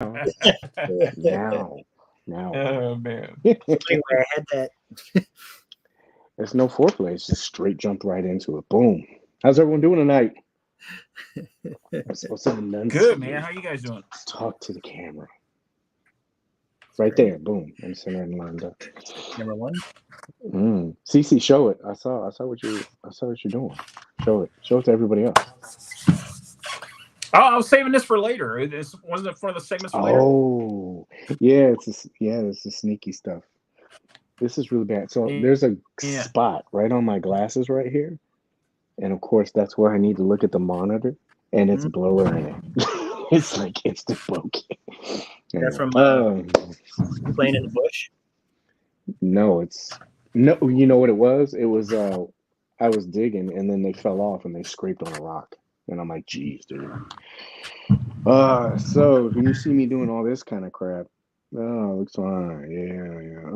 now. Oh man. Anyway, I had that. There's no foreplay. It's just straight jump right into it. Boom. How's everyone doing tonight? What's in the Good, man. How you guys doing? Talk to the camera. Right there. Boom. I'm centering lined up. Number one. CC, show it. I saw what you're doing. Show it. Show it to everybody else. Oh, I was saving this for later. Wasn't it for the segments for later? Oh, yeah. It's the sneaky stuff. This is really bad. So there's a spot right on my glasses right here. And of course, that's where I need to look at the monitor. And it's blurring it. It's like instant bokeh. That's from playing in the bush? No, you know what it was? It was, I was digging and then they fell off and they scraped on a rock. And I'm like, geez, dude. So when you see me doing all this kind of crap, looks fine. Yeah.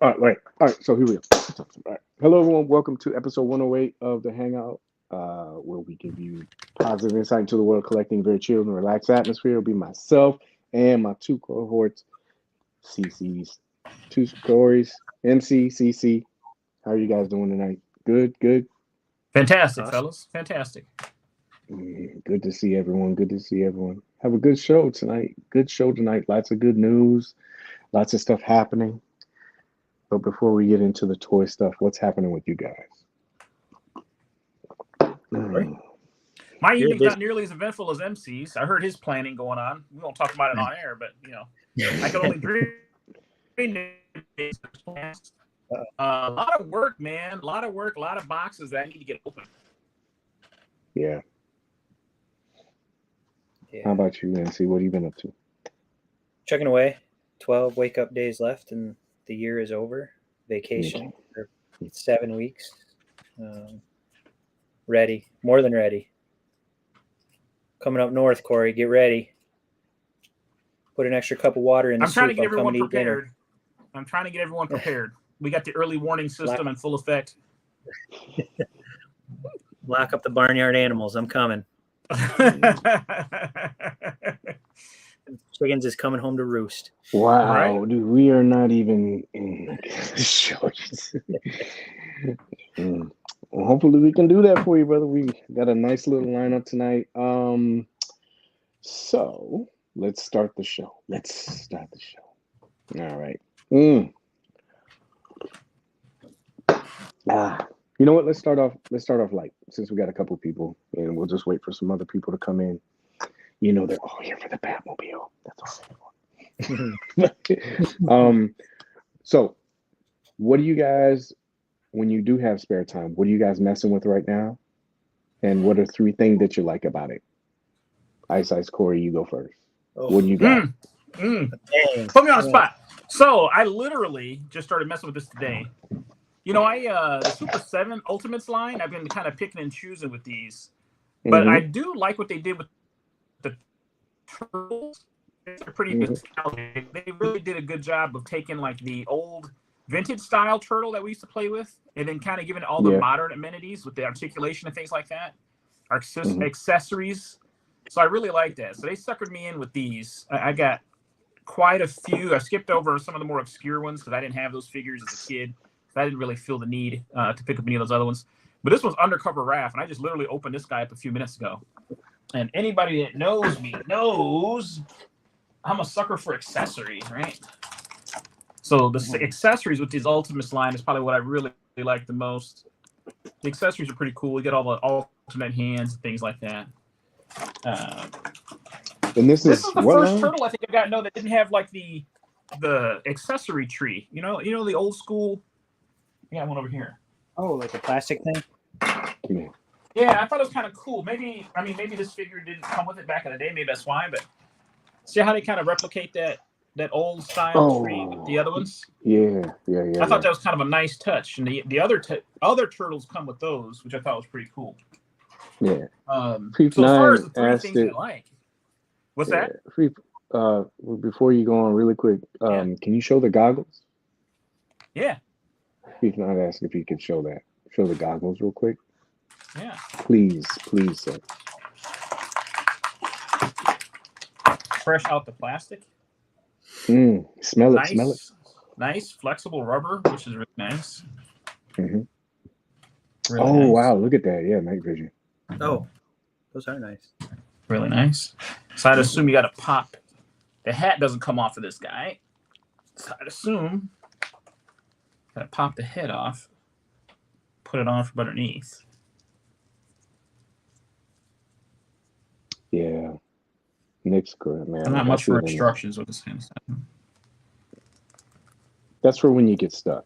All right. So here we go. All right. Hello, everyone. Welcome to episode 108 of the Hangout, where we give you positive insight into the world, collecting very chilled and relaxed atmosphere. It'll be myself and my two cohorts, CC's, two Corys, MC, CC. How are you guys doing tonight? Good. Fantastic, fellas. Fantastic. Good to see everyone. Have a good show tonight. Lots of good news. Lots of stuff happening. But before we get into the toy stuff, what's happening with you guys? My evening's not nearly as eventful as MC's. I heard his planning going on. We won't talk about it on air, but I can only dream. A lot of work, man. A lot of boxes that I need to get open. Yeah. How about you, Nancy? What have you been up to? Chugging away. 12 wake-up days left, and the year is over. Vacation for 7 weeks. Ready. More than ready. Coming up north, Cory. Get ready. Put an extra cup of water in the soup. I'm trying to get everyone prepared. We got the early warning system in full effect. Lock up the barnyard animals. I'm coming. Chickens is coming home to roost. Wow, right? Dude, we are not even in the show. Well, hopefully we can do that for you, brother. We got a nice little lineup tonight. So let's start the show. All right. You know what? Let's start off light, since we got a couple people, and we'll just wait for some other people to come in. They're all here for the Batmobile. That's all. So what do you guys, when you do have spare time, what are you guys messing with right now? And what are 3 things that you like about it? Ice Cory, you go first. What do you got? Put me on the spot. So I literally just started messing with this today. The Super 7 Ultimates line, I've been kind of picking and choosing with these. But I do like what they did with the turtles. They're pretty nostalgic. They really did a good job of taking like the old vintage style turtle that we used to play with and then kind of giving all the modern amenities with the articulation and things like that. Accessories. So I really like that. So they suckered me in with these. I got quite a few. I skipped over some of the more obscure ones because I didn't have those figures as a kid. I didn't really feel the need to pick up any of those other ones. But this one's Undercover Raph, and I just literally opened this guy up a few minutes ago. And anybody that knows me knows I'm a sucker for accessories, right? So the accessories with these Ultimates line is probably what I really like the most. The accessories are pretty cool. You get all the alternate hands and things like that. And this is the first turtle I think I've got that didn't have like the accessory tree. You know the old school. I got one over here. Oh, like a plastic thing? Yeah, I thought it was kind of cool. Maybe this figure didn't come with it back in the day. Maybe that's why. But see how they kind of replicate that old style tree with the other ones? Yeah. I thought that was kind of a nice touch. And the other turtles come with those, which I thought was pretty cool. Yeah. So as far as the 3 things I like. What's that? Before you go on really quick, can you show the goggles? Yeah. He's not asking if you could show the goggles real quick. Yeah. Please, sir. fresh out the plastic. Smell it, smell it. Nice, flexible rubber, which is really nice. Really nice. Wow, look at that. Yeah, night vision. Oh, those are nice. Really nice. So I'd assume you got to pop. The hat doesn't come off of this guy. So I'd assume got to pop the head off, put it on from underneath. Yeah. Nick's good, man. I'm not much for instructions with this kind of stuff. That's for when you get stuck.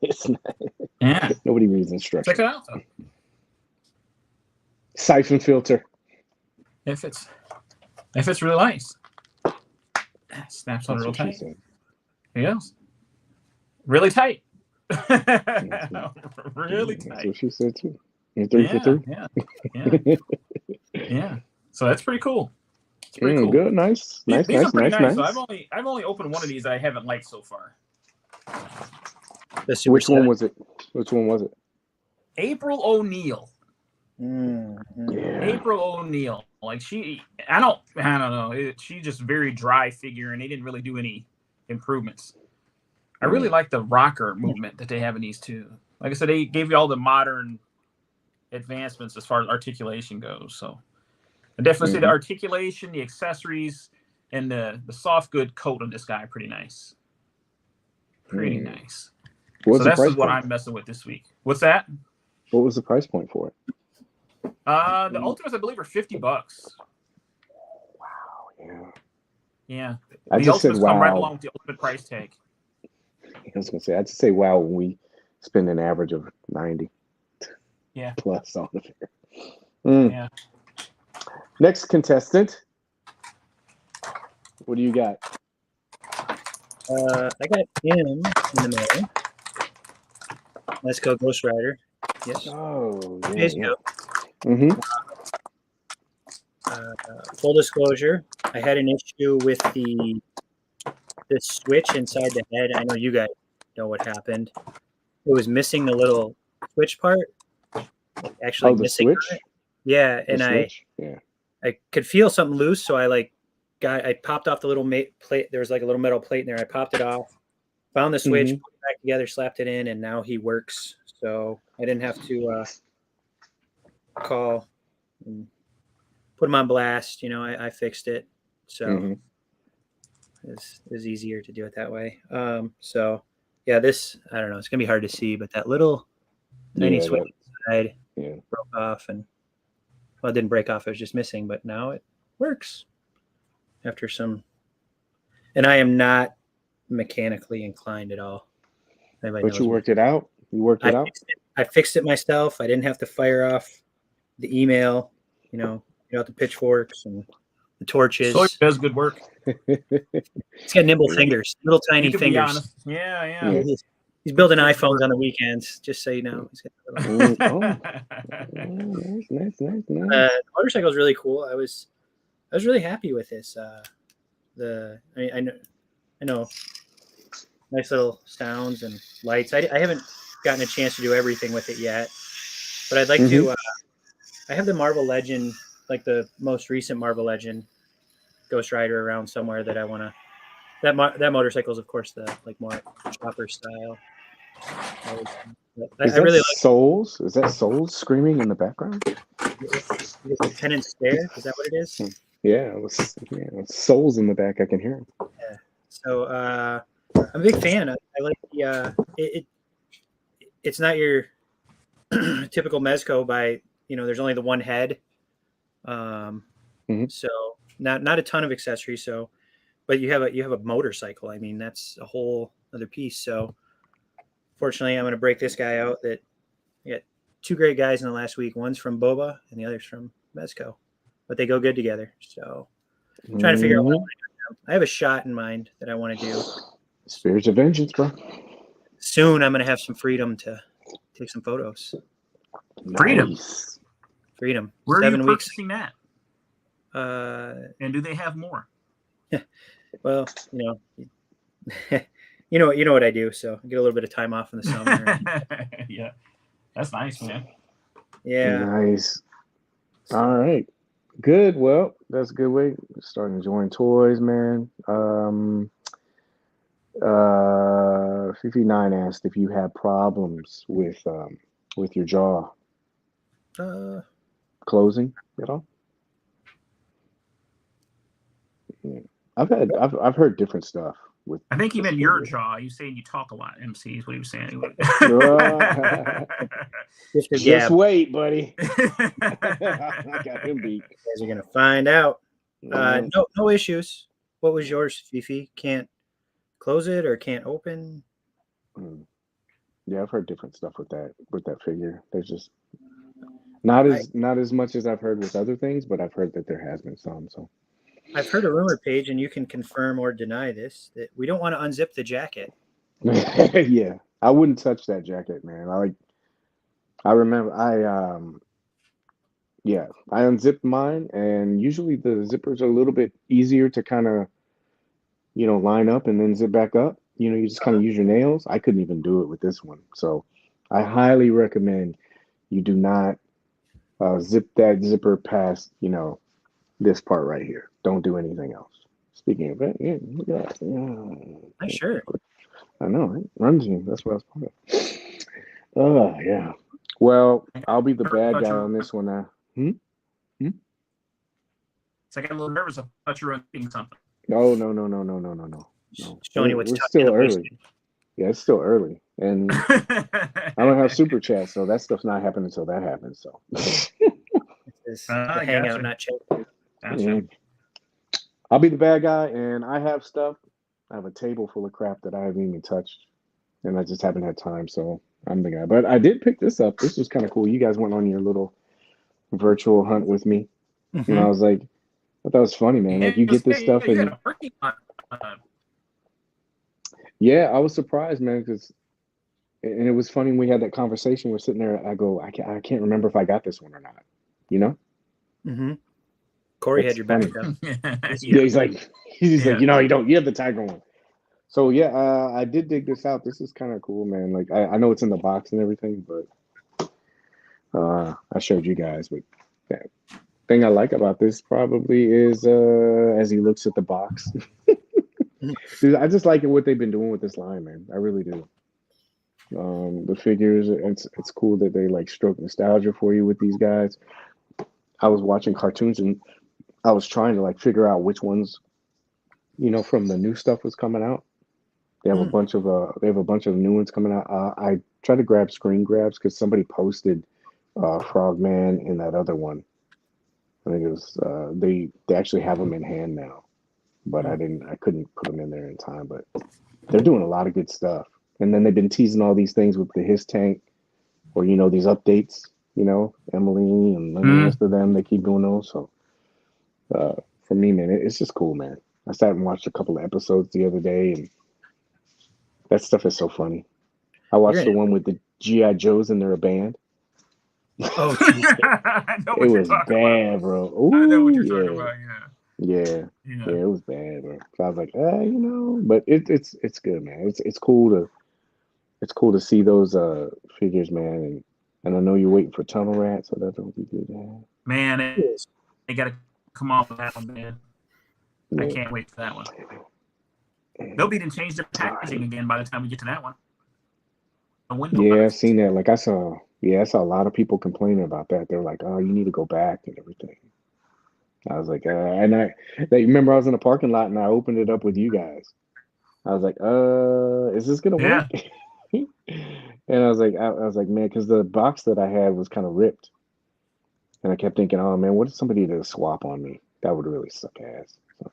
It's not, yeah. Nobody reads instructions. Check it out, though. Siphon filter. If it's really nice. Snaps on real tight. There he goes. Really tight. Really tight. That's what she said too. You're 3 for 3. Yeah. Yeah. So that's pretty cool. It's pretty cool. Good, nice. These are pretty nice. Nice. So I've only opened one of these I haven't liked so far. Which one was it? April O'Neil. Mm-hmm. April O'Neil. Like I don't know. She's just very dry figure, and they didn't really do any improvements. I really like the rocker movement that they have in these two. Like I said, they gave you all the modern advancements as far as articulation goes. So I definitely say the articulation, the accessories, and the soft good coat on this guy are pretty nice. Pretty nice. So that's what I'm messing with this week. What's that? What was the price point for it? The Ultimates, I believe, are $50. Wow, yeah. Yeah. I The just said Ultimates come right wow. along with the Ultimate price tag. I was gonna say, I'd just say wow when we spend an average of 90 plus on the figure. Yeah. Next contestant. What do you got? I got him in the mail. Mezco Ghost Rider. Yes. Oh, yeah. Mezco. Mm-hmm. Full disclosure, I had an issue with the switch inside the head. I know you guys know what happened. It was missing the little switch part. Actually, the missing switch? it. Yeah, and I could feel something loose, so I popped off the little plate. There was like a little metal plate in there. I popped it off, found the switch, put it back together, slapped it in, and now he works. So I didn't have to call and put him on blast. I fixed it. So it's easier to do it that way. So yeah, this, I don't know, it's gonna be hard to see, but that little tiny switch inside broke off, and well, it didn't break off, it was just missing, but now it works after some. And I am not mechanically inclined at all. But you worked it out? I fixed it myself. I didn't have to fire off the email, get out the pitchforks and the torches. Toyz does good work. He's got nimble fingers, little tiny fingers. Yeah. He's building iPhones on the weekends, just so you know. He's got Nice. The motorcycle is really cool. I was really happy with this. I know, nice little sounds and lights. I haven't gotten a chance to do everything with it yet, but I'd like to. I have the Marvel Legend, like the most recent Marvel Legend Ghost Rider around somewhere that I want to. That motorcycle is, of course, the more chopper style. I really like Souls. Is that Souls screaming in the background? Is it Lieutenant Stare? Is that what it is? Yeah, it's Souls in the back. I can hear him. Yeah. So I'm a big fan. I like the it's not your typical Mezco by there's only the one head. So not a ton of accessories. So, but you have a motorcycle. I mean, that's a whole other piece. So, fortunately, I'm going to break this guy out. That I got two great guys in the last week. One's from Boba, and the other's from Mezco, but they go good together. So, I'm trying to figure out what I want to do. I have a shot in mind that I want to do. Spirits of Vengeance, bro. Soon, I'm going to have some freedom to take some photos. Freedom. Where 7 are you weeks. purchasing that? And do they have more? Well, you know what I do, so I get a little bit of time off in the summer. Yeah, that's nice, man. Yeah, nice. All right. Good. Well, that's a good way. Start enjoying toys, man. Fifi9 asked if you had problems with your jaw closing at all. Yeah. I've heard different stuff with. I think this even your finger. jaw. You saying you talk a lot, MC is what he was saying. Just wait, buddy. I got him beat. You guys are gonna find out. Yeah. No issues. What was yours, Fifi? Can't close it or can't open? Yeah, I've heard different stuff with that figure. There's just not as much as I've heard with other things, but I've heard that there has been some. So I've heard a rumor, Paige, and you can confirm or deny this, that we don't want to unzip the jacket. yeah, I wouldn't touch that jacket, man. I remember I unzipped mine, and usually the zippers are a little bit easier to kind of, line up and then zip back up. You just kind of use your nails. I couldn't even do it with this one. So I highly recommend you do not zip that zipper past, this part right here. Don't do anything else. Speaking of that, yeah, look at that. Yeah. Sure. I know, right? Run team. That's what I was part of. Oh, yeah. Well, I'll be the bad guy on this one now. So I got a little nervous. I thought you were unzipping something. No. Showing you what's we're still early. Yeah, it's still early. And I don't have super chat, so that stuff's not happening until that happens. So It's the hangout, not chat. Yeah. I'll be the bad guy, and I have stuff. I have a table full of crap that I haven't even touched, and I just haven't had time, so I'm the guy. But I did pick this up. This was kind of cool. You guys went on your little virtual hunt with me, and I was like, I thought it was funny, man. Like, you get this stuff, and yeah, I was surprised, man, and it was funny when we had that conversation. We're sitting there. I go, I can't remember if I got this one or not. Cory had your back up. Yeah, he's like, you don't. You have the Tiger one. So yeah, I did dig this out. This is kind of cool, man. Like I know it's in the box and everything, but I showed you guys. But the thing I like about this probably is as he looks at the box. Dude, I just like what they've been doing with this line, man. I really do. The figures, it's cool that they like stroke nostalgia for you with these guys. I was watching cartoons and I was trying to like figure out which ones, from the new stuff was coming out. They have a bunch of new ones coming out. I tried to grab screen grabs because somebody posted Frogman and that other one. I think it was they actually have them in hand now, but I couldn't put them in there in time. But they're doing a lot of good stuff. And then they've been teasing all these things with the His Tank, or these updates. Emily and the rest of them, they keep doing those. So for me, man, it's just cool, man. I sat and watched a couple of episodes the other day, and that stuff is so funny. I watched the one with the G.I. Joes and they're a band. Oh, it was bad, bro. Ooh, I know what you're talking about. Yeah, it was bad, bro. So I was like, but it's good, man. It's cool to see those figures, man, and I know you're waiting for Tunnel Rat, so that's what we do there. Man, they gotta come off with that one, man. Yeah. I can't wait for that one. They'll be to change their packaging again by the time we get to that one. Yeah, I've seen that. Like I saw a lot of people complaining about that. They're like, "Oh, you need to go back and everything." I was like, they remember I was in the parking lot and I opened it up with you guys. I was like, is this gonna work? And I was like, man, because the box that I had was kind of ripped, and I kept thinking, oh man, what if somebody did a swap on me? That would really suck ass. So,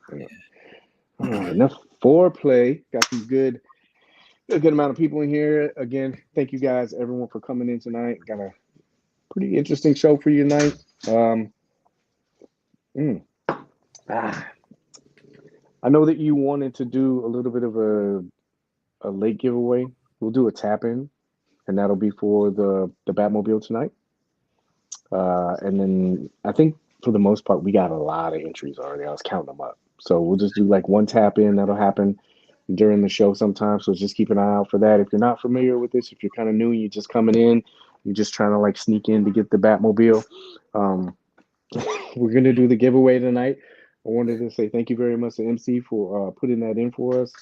All right, enough foreplay. Got some good amount of people in here. Again, thank you guys, everyone, for coming in tonight. Got a pretty interesting show for you tonight. I know that you wanted to do a little bit of a late giveaway. We'll do a tap in, and that'll be for the Batmobile tonight. And then I think for the most part, we got a lot of entries already. I was counting them up. So we'll just do like one tap in. That'll happen during the show sometime. So just keep an eye out for that. If you're not familiar with this, if you're kind of new and you're just coming in, you're just trying to like sneak in to get the Batmobile, we're gonna do the giveaway tonight. I wanted to say thank you very much to MC for putting that in for us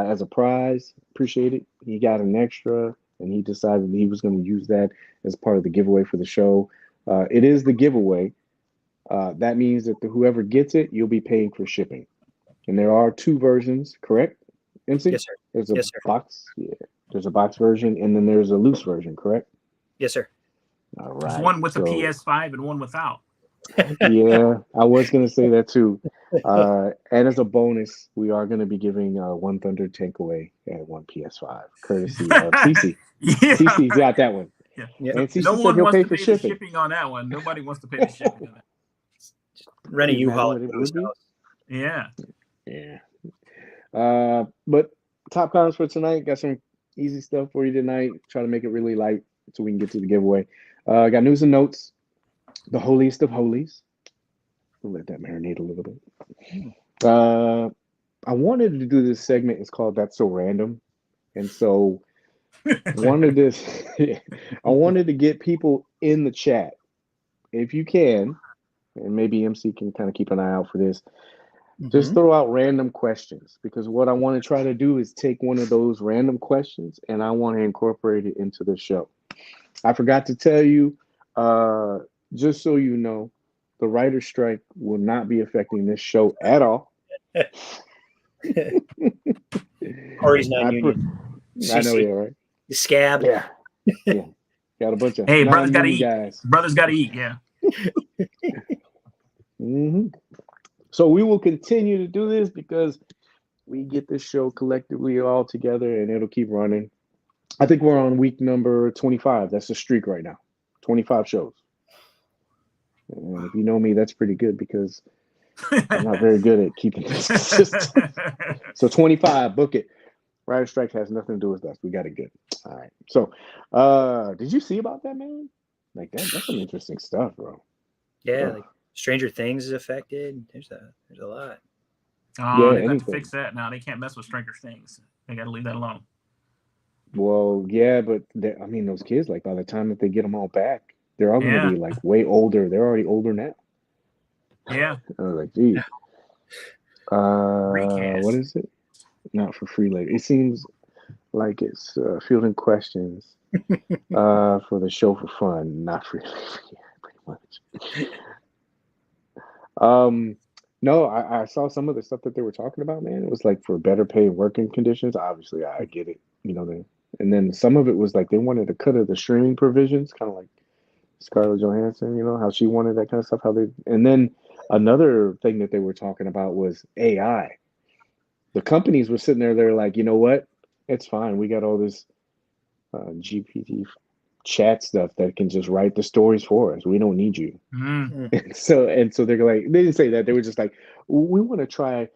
as a prize. Appreciate it. He got an extra, and he decided he was going to use that as part of the giveaway for the show. It is the giveaway. That means that whoever gets it, you'll be paying for shipping. And there are 2 versions, correct, MC? Yes, sir. There's a Yes, sir. box. Yeah, there's a box version, and then there's a loose version, correct? Yes, sir. All right. There's one with a PS5 and one without. Yeah, I was going to say that too. And as a bonus, we are going to be giving one Thunder Tank away and one PS5, courtesy of CC. Yeah, CC's got that one. Yeah. And CC No said one he'll wants pay to for pay the shipping. shipping on that one. Nobody wants to pay the shipping on that. Rent a Imagine U-Haul what at it Lou's would be. house. Yeah. Yeah. But top comments for tonight. Got some easy stuff for you tonight. Try to make it really light so we can get to the giveaway. Got news and notes. The Holiest of Holies. We'll let that marinate a little bit. I wanted to do this segment. It's called That's So Random. And so I wanted to get people in the chat. If you can, and maybe MC can kind of keep an eye out for this, just throw out random questions, because what I want to try to do is take one of those random questions and I want to incorporate it into the show. I forgot to tell you, just so you know, the writer's strike will not be affecting this show at all. Cory's not union. I know, yeah, right? Scab. Yeah. Got a bunch of Hey, brothers got to eat. guys. Brothers got to eat. Yeah. So we will continue to do this because we get this show collectively all together and it'll keep running. I think we're on week number 25. That's the streak right now. 25 shows. And if you know me, that's pretty good because I'm not very good at keeping this consistent. So 25, book it. Rider Strike has nothing to do with us. We got it good. All right. So did you see about that, man? Like that's some interesting stuff, bro. Yeah, like Stranger Things is affected. There's a lot. Oh, they got to fix that now. They can't mess with Stranger Things. They got to leave that alone. Well, yeah, but I mean, those kids, like by the time that they get them all back, they're all going to be like way older. They're already older now. Yeah. I was like, geez. What is it? Not for free later. It seems like it's fielding questions for the show for fun, not free later. Yeah, pretty much. No, I saw some of the stuff that they were talking about, man. It was like for better pay and working conditions. Obviously, I get it. You know, and then some of it was like they wanted to cut of the streaming provisions, kind of like Scarlett Johansson, you know, how she wanted that kind of stuff. And then another thing that they were talking about was AI. The companies were sitting there, they're like, you know what? It's fine. We got all this GPT chat stuff that can just write the stories for us. We don't need you. And so they're like, they didn't say that. They were just like, we want to try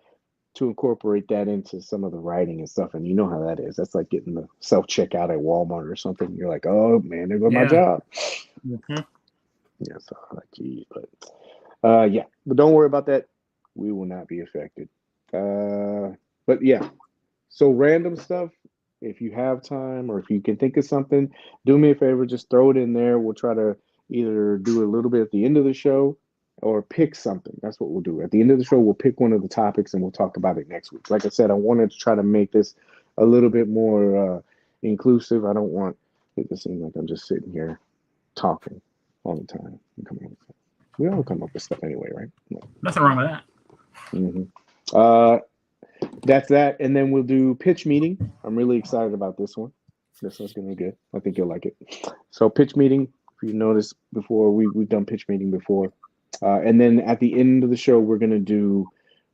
to incorporate that into some of the writing and stuff. And you know how that is. That's like getting the self-checkout at Walmart or something. You're like, oh man, there goes my job. Yeah, so I'm like, geez, but but don't worry about that. We will not be affected. But yeah, so random stuff. If you have time or if you can think of something, do me a favor, just throw it in there. We'll try to either do a little bit at the end of the show or pick something. That's what we'll do. At the end of the show, we'll pick one of the topics and we'll talk about it next week. Like I said, I wanted to try to make this a little bit more inclusive. I don't want it to seem like I'm just sitting here talking all the time. We all come up with stuff anyway, right? No. Nothing wrong with that. That's that. And then we'll do pitch meeting. I'm really excited about this one. This one's going to be good. I think you'll like it. So pitch meeting, if you noticed before, we've done pitch meeting before. And then at the end of the show, we're going to do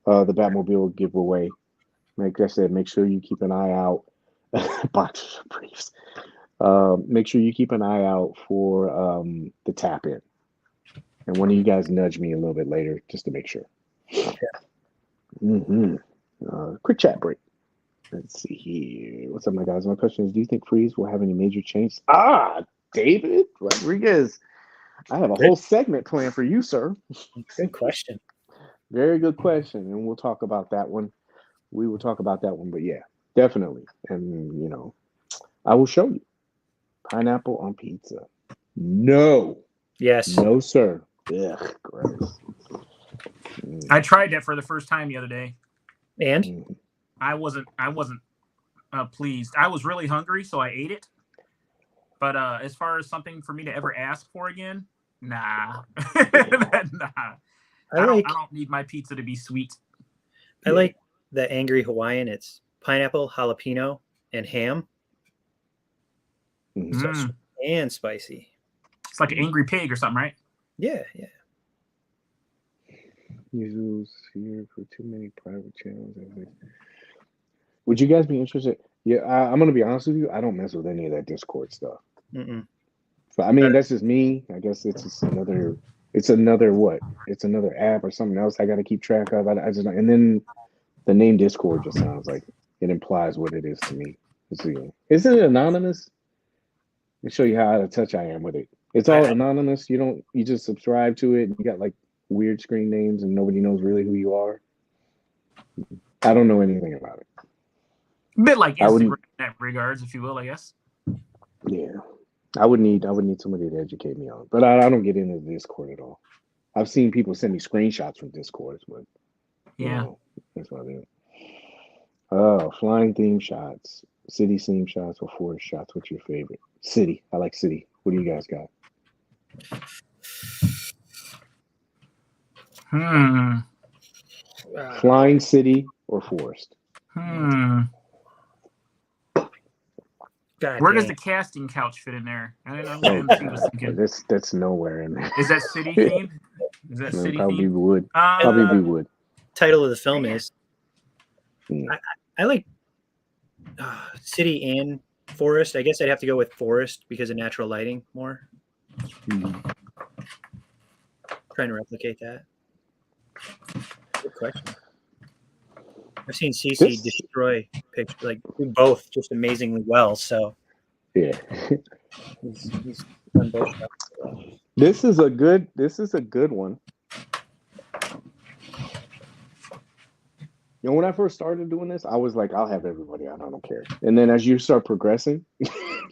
the Batmobile giveaway. Like I said, make sure you keep an eye out. Boxers and briefs. Make sure you keep an eye out for the tap in. And one of you guys nudge me a little bit later just to make sure. Quick chat break. Let's see here. What's up, my guys? My question is, do you think Freeze will have any major changes? David Rodriguez. I have a whole segment planned for you, sir. Good question. Very good question. And we'll talk about that one. We will talk about that one. But yeah, definitely. And, you know, I will show you. Pineapple on pizza. No. Yes. No, sir. Ugh, gross. I tried that for the first time the other day, and I wasn't pleased. I was really hungry, so I ate it. But as far as something for me to ever ask for again, nah. Nah. I don't need my pizza to be sweet. I like the Angry Hawaiian. It's pineapple, jalapeno, and ham. So sweet and spicy. It's like an Angry Pig or something, right? Yeah. Users here for too many private channels. Would you guys be interested? Yeah, I'm gonna be honest with you. I don't mess with any of that Discord stuff. So I mean, that's just me. I guess it's just another. It's another what? It's another app or something else I got to keep track of. I just and then the name Discord just sounds like it implies what it is to me. Is it anonymous? Let me show you how out of touch I am with it. It's all anonymous. You just subscribe to it. And you got like weird screen names and nobody knows really who you are. I don't know anything about it. A bit like Instagram in that regards, if you will, I guess. Yeah. I would need somebody to educate me on it. But I don't get into Discord at all. I've seen people send me screenshots from Discord, but that's about it. Oh, flying theme shots, city theme shots, or forest shots. What's your favorite? City. I like city. What do you guys got? Flying city or forest? Where does the casting couch fit in there? I don't know what MC was thinking. That's nowhere in there. Is that city themed? Is that city probably themed? Would. Probably would. Title of the film is. I like city and forest. I guess I'd have to go with forest because of natural lighting more. Trying to replicate that. Good question. I've seen CC destroy pictures, like do both just amazingly well. So yeah, he's done both. This is a good one. You know, when I first started doing this, I was like, I'll have everybody on. I don't care. And then as you start progressing,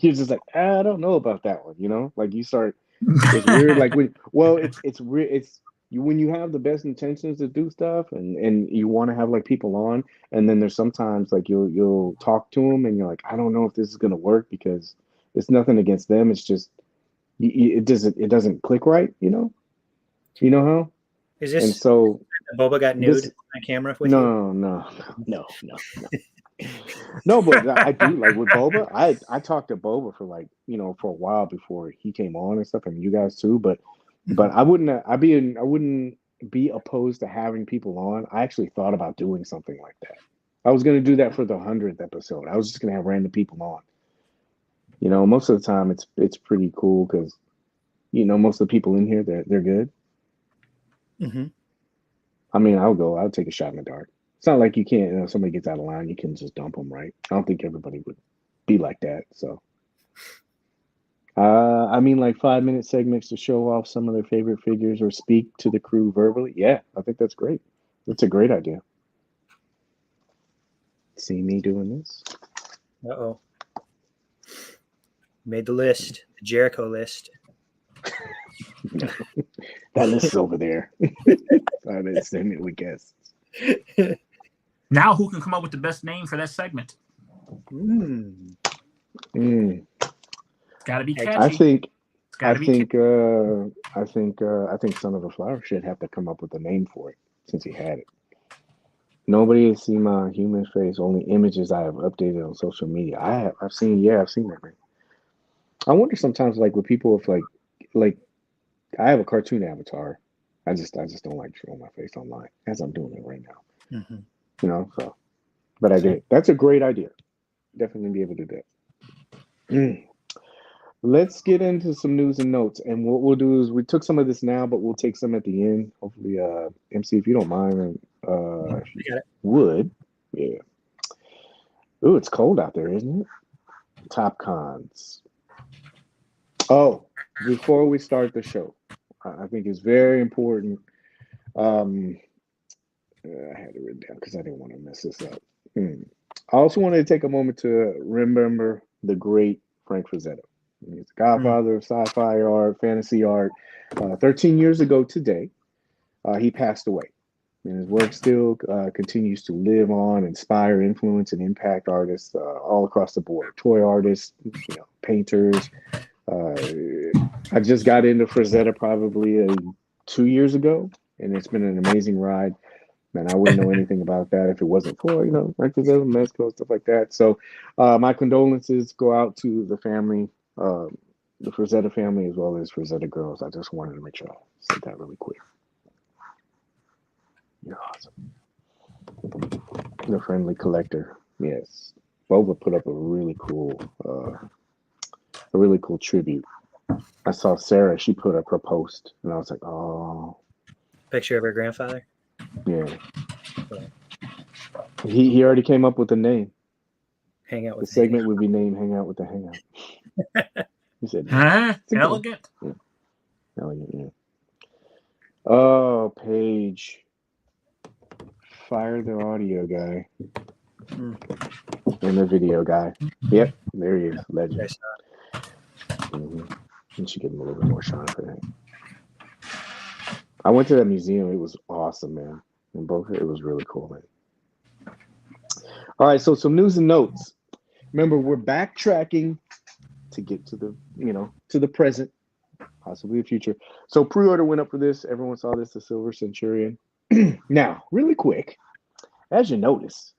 you're just like, I don't know about that one. You know, like you start. It's weird. Like it's weird. It's when you have the best intentions to do stuff and you want to have like people on, and then there's sometimes like you'll talk to them and you're like, I don't know if this is gonna work because it's nothing against them. It's just it doesn't click right. You know how. Is this and so Boba got nude on camera with you? No, but I do like with Boba. I talked to Boba for like for a while before he came on and stuff, and you guys too. But I wouldn't be opposed to having people on. I actually thought about doing something like that. I was gonna do that for the 100th episode. I was just gonna have random people on. Most of the time it's pretty cool because most of the people in here they're good. I mean, I'll take a shot in the dark. It's not like you can't, if somebody gets out of line, you can just dump them, right? I don't think everybody would be like that. So, I mean, like 5-minute segments to show off some of their favorite figures or speak to the crew verbally. Yeah, I think that's great. That's a great idea. See me doing this? Uh-oh. Made the list, the Jericho list. That list is over there. We guess. Now, who can come up with the best name for that segment? Got to be catchy. I think Son of a Flower should have to come up with a name for it since he had it. Nobody has seen my human face. Only images I have updated on social media. I've seen that name. I wonder sometimes, like with people, if like I have a cartoon avatar. I just don't like showing my face online as I'm doing it right now. So, but I did. That's a great idea. Definitely be able to do that. Let's get into some news and notes. And what we'll do is we took some of this now, but we'll take some at the end. Hopefully, MC, if you don't mind, if you would. Yeah. Ooh, it's cold out there, isn't it? Top cons. Oh, before we start the show, I think it's very important. I had it written down because I didn't want to mess this up. I also wanted to take a moment to remember the great Frank Frazetta. He's the godfather of sci-fi art, fantasy art. 13 years ago today, he passed away. And his work still continues to live on, inspire, influence, and impact artists all across the board. Toy artists, painters. I just got into Frazetta probably 2 years ago, and it's been an amazing ride. Man, I wouldn't know anything about that if it wasn't for, like Frazetta, Mezco, stuff like that. So my condolences go out to the family, the Frazetta family, as well as Frazetta girls. I just wanted to make sure I said that really quick. You're awesome. The Friendly Collector. Yes. Boba put up a really cool tribute. I saw Sarah, she put up her post, and I was like, oh. Picture of her grandfather? Yeah. He already came up with the name. Hang out with the segment would be named Hangout with the Hangout. He said, elegant. Yeah. Elegant, yeah. Oh, Paige. Fire the audio guy. And the video guy. Yep, there he is. Legend. You should give him a little bit more shine for that. I went to that museum. It was awesome, man. And it was really cool, man. All right, so some news and notes. Remember, we're backtracking to get to the, to the present, possibly the future. So pre-order went up for this. Everyone saw this, the Silver Centurion. Now, really quick, as you notice,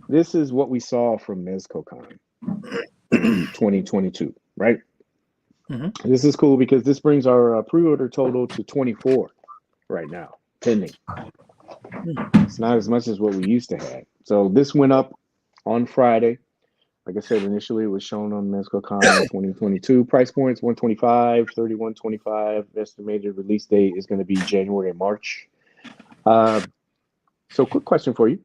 this is what we saw from MezcoCon 2022, right? Mm-hmm. This is cool because this brings our pre-order total to 24 right now, pending. It's not as much as what we used to have. So this went up on Friday. Like I said, initially it was shown on MezcoCon 2022. Price points $125, $31.25. Estimated release date is going to be January and March. So quick question for you.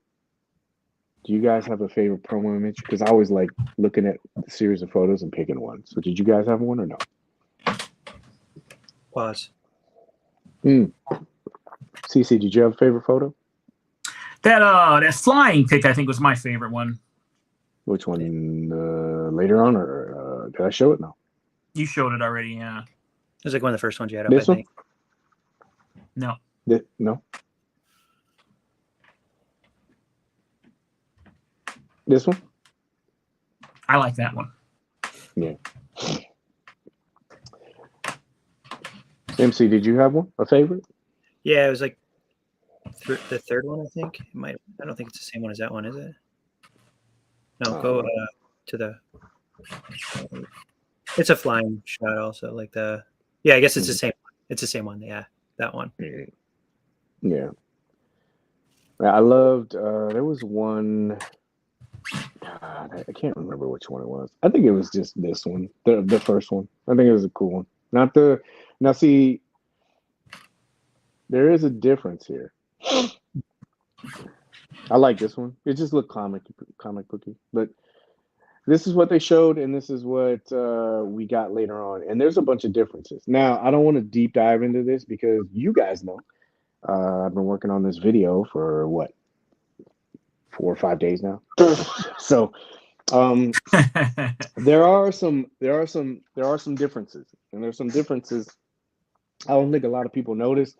Do you guys have a favorite promo image? Because I always like looking at the series of photos and picking one. So did you guys have one or no? Pause. CC, did you have a favorite photo? That flying pic, I think, was my favorite one. Which one? Later on, or did I show it? No. You showed it already, yeah. It was like one of the first ones you had up, this I one? think. No. No. This one? I like that one. Yeah. MC, did you have one? A favorite? Yeah, it was like the third one, I think. I don't think it's the same one as that one, is it? No, go to the. It's a flying shot, also. Like the. Yeah, I guess it's the same. It's the same one. Yeah, that one. Yeah. I loved. There was one. God, I can't remember which one it was. I think it was just this one, the first one. I think it was a cool one. Now see, there is a difference here. I like this one. It just looked comic booky, but this is what they showed, and this is what we got later on. And there's a bunch of differences. Now, I don't want to deep dive into this because you guys know I've been working on this video for what, 4 or 5 days now. So there are some differences, and there's some differences I don't think a lot of people notice.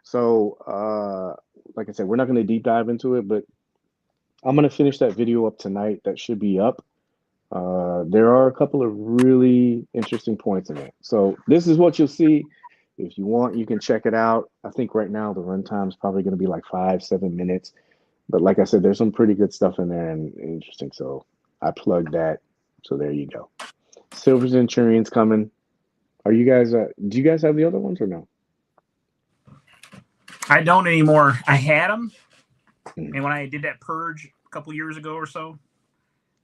So like I said, we're not going to deep dive into it, but I'm going to finish that video up tonight. That should be up. There are a couple of really interesting points in it. So this is what you'll see. If you want, you can check it out. I think right now the runtime is probably going to be like 5-7 minutes. But like I said, there's some pretty good stuff in there and interesting. So I plugged that. So there you go. Silver Centurion's coming. Are you guys, do you guys have the other ones or no? I don't anymore. I had them. And when I did that purge a couple years ago or so,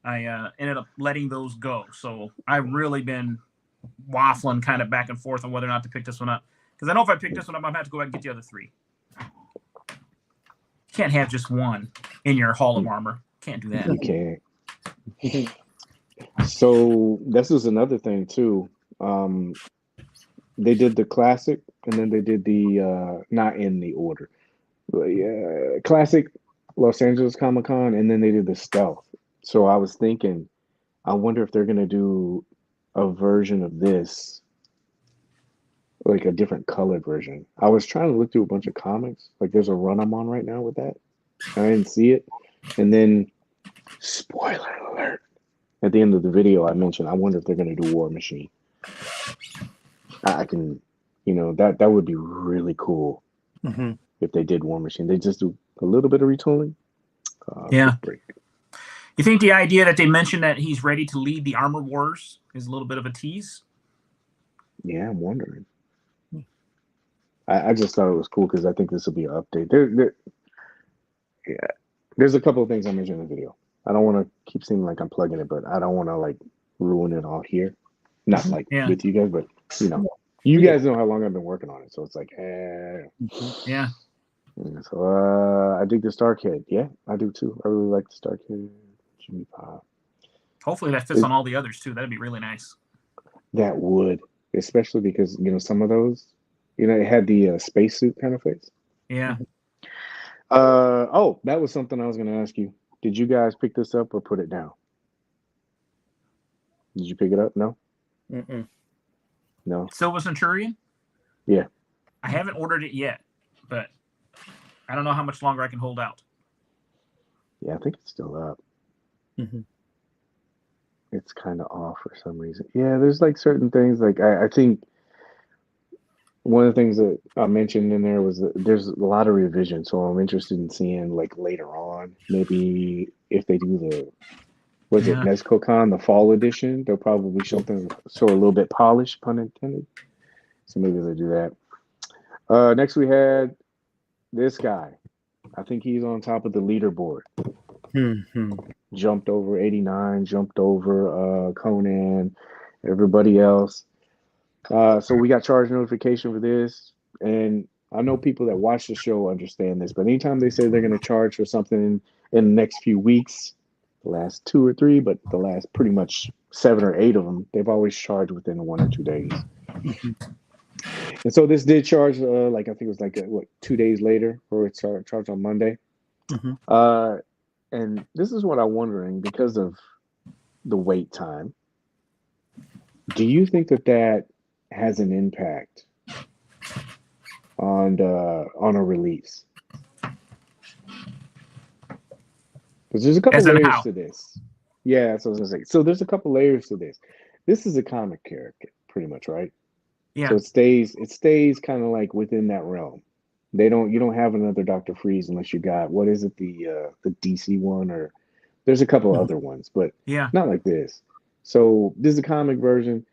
I ended up letting those go. So I've really been waffling kind of back and forth on whether or not to pick this one up. Because I know if I pick this one up, I'm going to have to go back and get the other 3. Can't have just one in your Hall of Armor. Can't do that. You can't. So this is another thing too. They did the classic, and then they did the not in the order. Classic Los Angeles Comic Con, and then they did the stealth. So I was thinking, I wonder if they're gonna do a version of this, like a different colored version. I was trying to look through a bunch of comics. Like there's a run I'm on right now with that. I didn't see it. And then, spoiler alert, at the end of the video, I mentioned, I wonder if they're going to do War Machine. I can, that would be really cool if they did War Machine. They just do a little bit of retooling. Yeah. You think the idea that they mentioned that he's ready to lead the Armor Wars is a little bit of a tease? Yeah, I'm wondering. I just thought it was cool because I think this will be an update. There's a couple of things I mentioned in the video. I don't want to keep seeming like I'm plugging it, but I don't want to like ruin it all here. Not like with you guys, but you guys know how long I've been working on it, so it's like, yeah. So I dig the Star Kid. Yeah, I do too. I really like the Star Kid. Jimmy Pop. Hopefully that fits on all the others too. That'd be really nice. That would, especially because some of those, it had the spacesuit kind of face. Yeah. Oh, that was something I was going to ask you. Did you guys pick this up or put it down? Did you pick it up? No? No. Silver Centurion? Yeah. I haven't ordered it yet, but I don't know how much longer I can hold out. Yeah, I think it's still up. It's kind of off for some reason. Yeah, there's like certain things. Like I think one of the things that I mentioned in there was that there's a lot of revision. So I'm interested in seeing like later on, maybe if they do the, Mezco Con, the fall edition, they'll probably show a little bit polished, pun intended. So maybe they'll do that. Next we had this guy. I think he's on top of the leaderboard. Jumped over 89, jumped over Conan, everybody else. So we got charge notification for this. And I know people that watch the show understand this, but anytime they say they're going to charge for something in the next few weeks, the last 2 or 3, but the last pretty much 7 or 8 of them, they've always charged within 1 or 2 days. And so this did charge, I think it was 2 days later, or it started charged on Monday. And this is what I'm wondering, because of the wait time, do you think that has an impact on a release? Because there's a couple layers to this. Yeah, that's what I was gonna say. So there's a couple layers to this. This is a comic character, pretty much, right? Yeah. So it stays kind of like within that realm. You don't have another Dr. Freeze unless you got, what is it, the DC one, or there's a couple other ones, but not like this. So this is a comic version,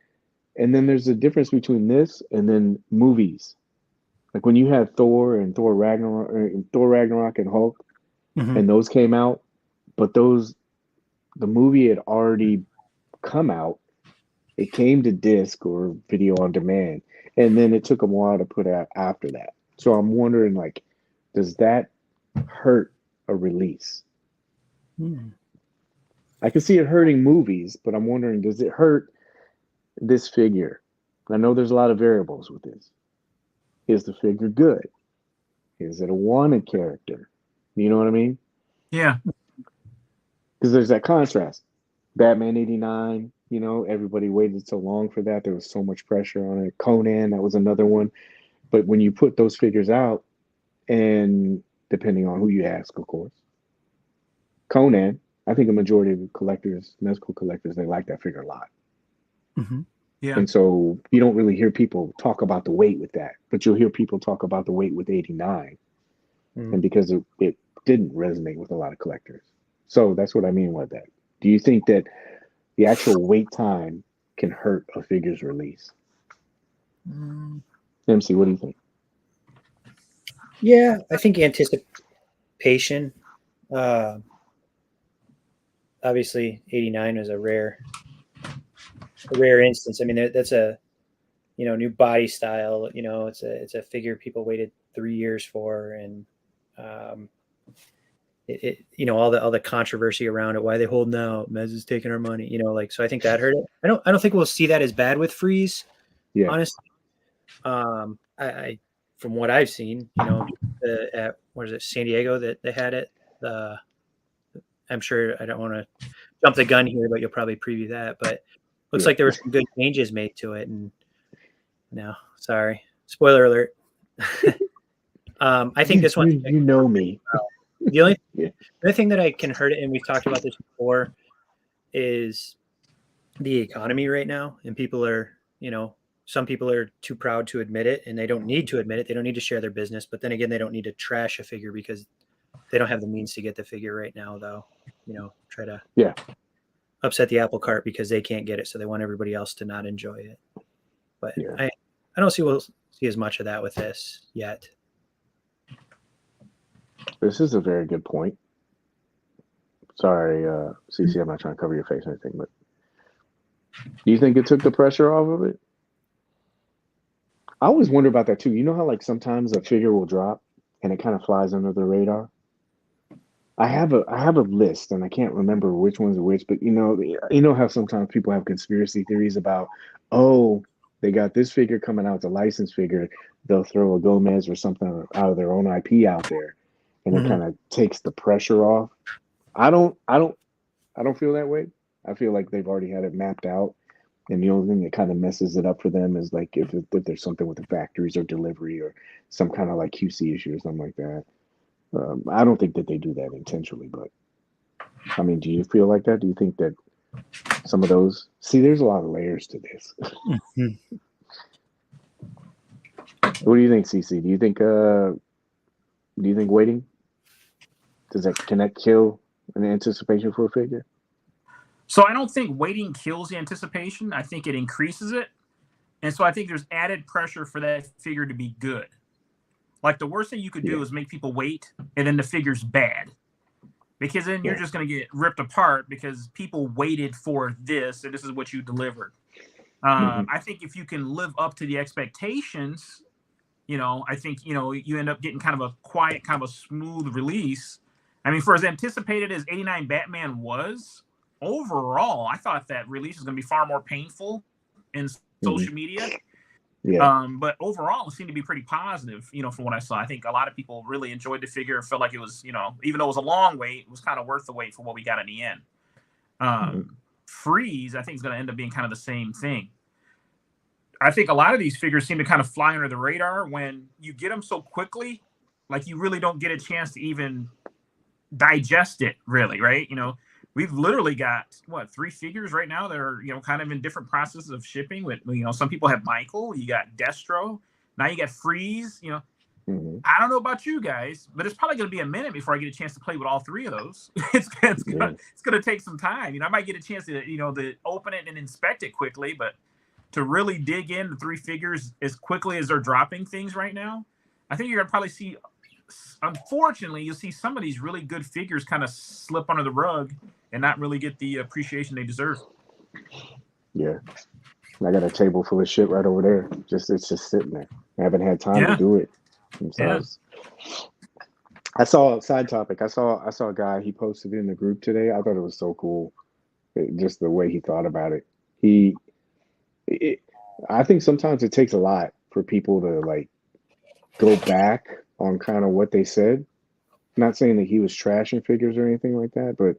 and then there's a difference between this and then movies. Like when you had Thor and Thor Ragnarok and Hulk, and those came out, but the movie had already come out. It came to disc or video on demand, and then it took them a while to put out after that. So I'm wondering, like, does that hurt a release? I can see it hurting movies, but I'm wondering, does it hurt this figure? I know there's a lot of variables with this. Is the figure good? Is it a wanted character? You know what I mean? Yeah. Because there's that contrast. Batman 89, everybody waited so long for that. There was so much pressure on it. Conan, that was another one. But when you put those figures out, and depending on who you ask, of course, Conan, I think a majority of collectors, Mezco collectors, they like that figure a lot. Yeah. And so you don't really hear people talk about the weight with that, but you'll hear people talk about the weight with 89. And because it didn't resonate with a lot of collectors. So that's what I mean with that. Do you think that the actual wait time can hurt a figure's release? MC, what do you think? Yeah, I think anticipation. Obviously, 89 was a rare instance. I mean, that's a new body style. It's a figure people waited 3 years for, and all the controversy around it. Why are they holding out? Mez is taking our money. So I think that hurt it. I don't think we'll see that as bad with Freeze. Yeah. Honestly. I from what I've seen, at San Diego that they had it. I'm sure I don't want to jump the gun here, but you'll probably preview that. But Looks like there were some good changes made to it, and no, sorry, spoiler alert. I think this one. You know me. The only thing that I can hurt it, and we've talked about this before, is the economy right now, and people are, some people are too proud to admit it, and they don't need to admit it. They don't need to share their business, but then again, they don't need to trash a figure because they don't have the means to get the figure right now, though. Try to upset the apple cart because they can't get it, so they want everybody else to not enjoy it. But I don't see we'll see as much of that with this yet. This is a very good point. Sorry, CC, I'm not trying to cover your face or anything, but do you think it took the pressure off of it? I always wonder about that too. You know how like sometimes a figure will drop and it kind of flies under the radar? I have a list, and I can't remember which ones are which, but you know how sometimes people have conspiracy theories about, oh, they got this figure coming out, the licensed figure, they'll throw a Gomez or something out of their own IP out there, and it kind of takes the pressure off. I don't feel that way. I feel like they've already had it mapped out, and the only thing that kind of messes it up for them is like if there's something with the factories or delivery or some kind of like QC issue or something like that. I don't think that they do that intentionally, but I mean, do you feel like that? Do you think that some of those? See, there's a lot of layers to this. What do you think, CC? Do you think waiting can that kill an anticipation for a figure? So I don't think waiting kills the anticipation. I think it increases it, and so I think there's added pressure for that figure to be good. Like the worst thing you could do is make people wait, and then the figure's bad, because then you're just going to get ripped apart because people waited for this, and this is what you delivered. I think if you can live up to the expectations, I think you end up getting kind of a quiet, kind of a smooth release. I mean, for as anticipated as '89 Batman was, overall, I thought that release was going to be far more painful in social media. Yeah. But overall, it seemed to be pretty positive, from what I saw. I think a lot of people really enjoyed the figure, felt like it was, even though it was a long wait, it was kind of worth the wait for what we got in the end. Freeze, I think, is going to end up being kind of the same thing. I think a lot of these figures seem to kind of fly under the radar when you get them so quickly, like you really don't get a chance to even digest it, really, right? We've literally got 3 figures right now that are kind of in different processes of shipping. With some people have Micheal, you got Destro, now you got Freeze. I don't know about you guys, but it's probably going to be a minute before I get a chance to play with all 3 of those. It's going to take some time. I might get a chance to to open it and inspect it quickly, but to really dig into 3 figures as quickly as they're dropping things right now, I think you're going to probably see. Unfortunately, you'll see some of these really good figures kind of slip under the rug and not really get the appreciation they deserve. Yeah. I got a table full of shit right over there. It's just sitting there. I haven't had time to do it. So I saw a side topic. I saw a guy, he posted in the group today. I thought it was so cool. Just the way he thought about it. I think sometimes it takes a lot for people to like go back on kind of what they said. Not saying that he was trashing figures or anything like that, but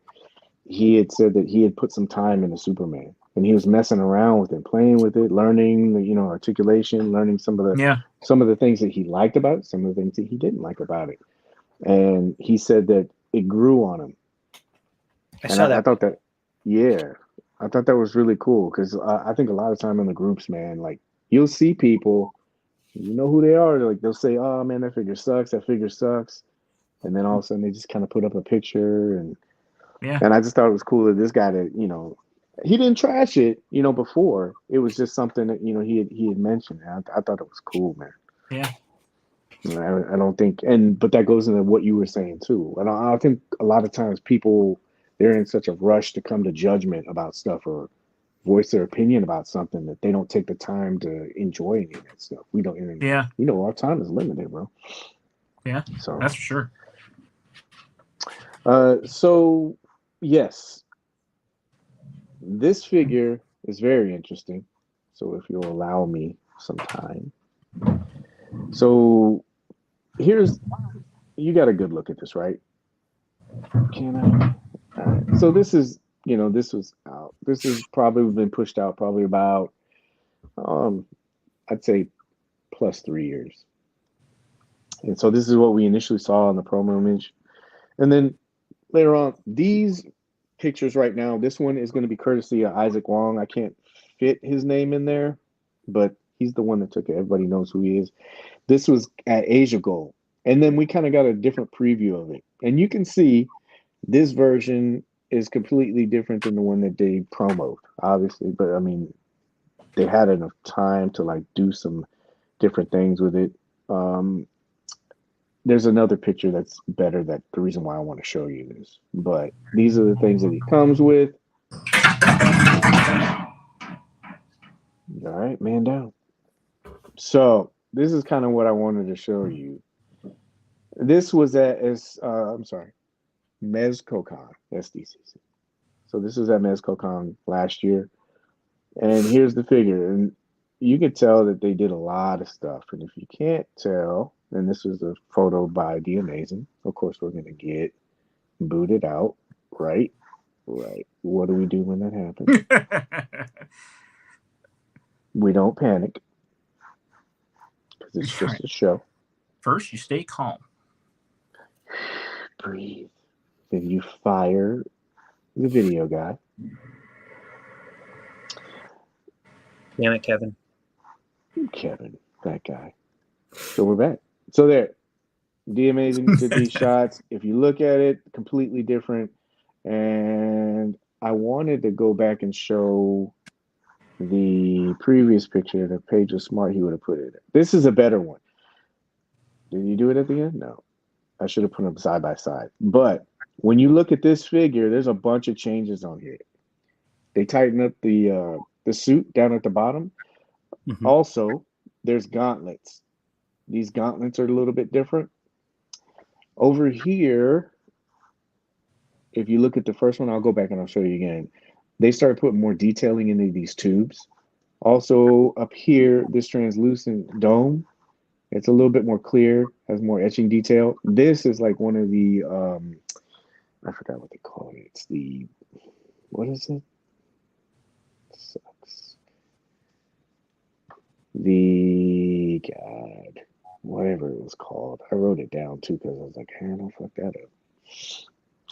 he had said that he had put some time into Superman and he was messing around with it, playing with it, learning articulation, learning some of the things that he liked about it, some of the things that he didn't like about it. And he said that it grew on him. I thought that was really cool because I think a lot of time in the groups, man, like you'll see people, you know who they are. Like they'll say, "Oh man, that figure sucks. That figure sucks," and then all of a sudden they just kind of put up a picture and I just thought it was cool that this guy that he didn't trash it. Before it was just something that he had mentioned. I thought it was cool, man. Yeah. I don't think, but that goes into what you were saying too. And I think a lot of times people they're in such a rush to come to judgment about stuff or voice their opinion about something that they don't take the time to enjoy any of that stuff. We don't. Our time is limited, bro. Yeah. So that's for sure. So yes, this figure is very interesting. So if you'll allow me some time. So you got a good look at this, right? Can I? All right. So this is, this was out. This has probably been pushed out probably about, I'd say plus 3 years. And so this is what we initially saw in the promo image. And then later on, these pictures right now, this one is going to be courtesy of Isaac Wong. I can't fit his name in there, but he's the one that took it. Everybody knows who he is. This was at Asia Gold. And then we kind of got a different preview of it. And you can see this version is completely different than the one that they promoted, obviously. But I mean, they had enough time to like do some different things with it. There's another picture that's better. That the reason why I want to show you this. But these are the things that he comes with. All right, man down. So this is kind of what I wanted to show you. This was at MezcoCon, SDCC. So this was at MezcoCon last year. And here's the figure. And you can tell that they did a lot of stuff. And if you can't tell, and this is a photo by The Amazing. Of course, we're going to get booted out, right? Right. What do we do when that happens? We don't panic because it's just a show. First, you stay calm. Breathe. Then you fire the video guy. Damn it, Kevin. Kevin, that guy. So we're back. So there. The Amazing did these shots. If you look at it, completely different. And I wanted to go back and show the previous picture that Paige was smart, he would have put it. This is a better one. Did you do it at the end? No. I should have put them side by side. But when you look at this figure, there's a bunch of changes on here. They tighten up the suit down at the bottom. Mm-hmm. Also, there's gauntlets. These gauntlets are a little bit different. Over here, if you look at the first one, I'll go back and I'll show you again. They started putting more detailing into these tubes. Also, up here, this translucent dome, it's a little bit more clear, has more etching detail. This is like one of the, I forgot what they call it. It's the, what is it? Sucks. The, God, whatever it was called. I wrote it down too because I was like, hey, don't fuck that up.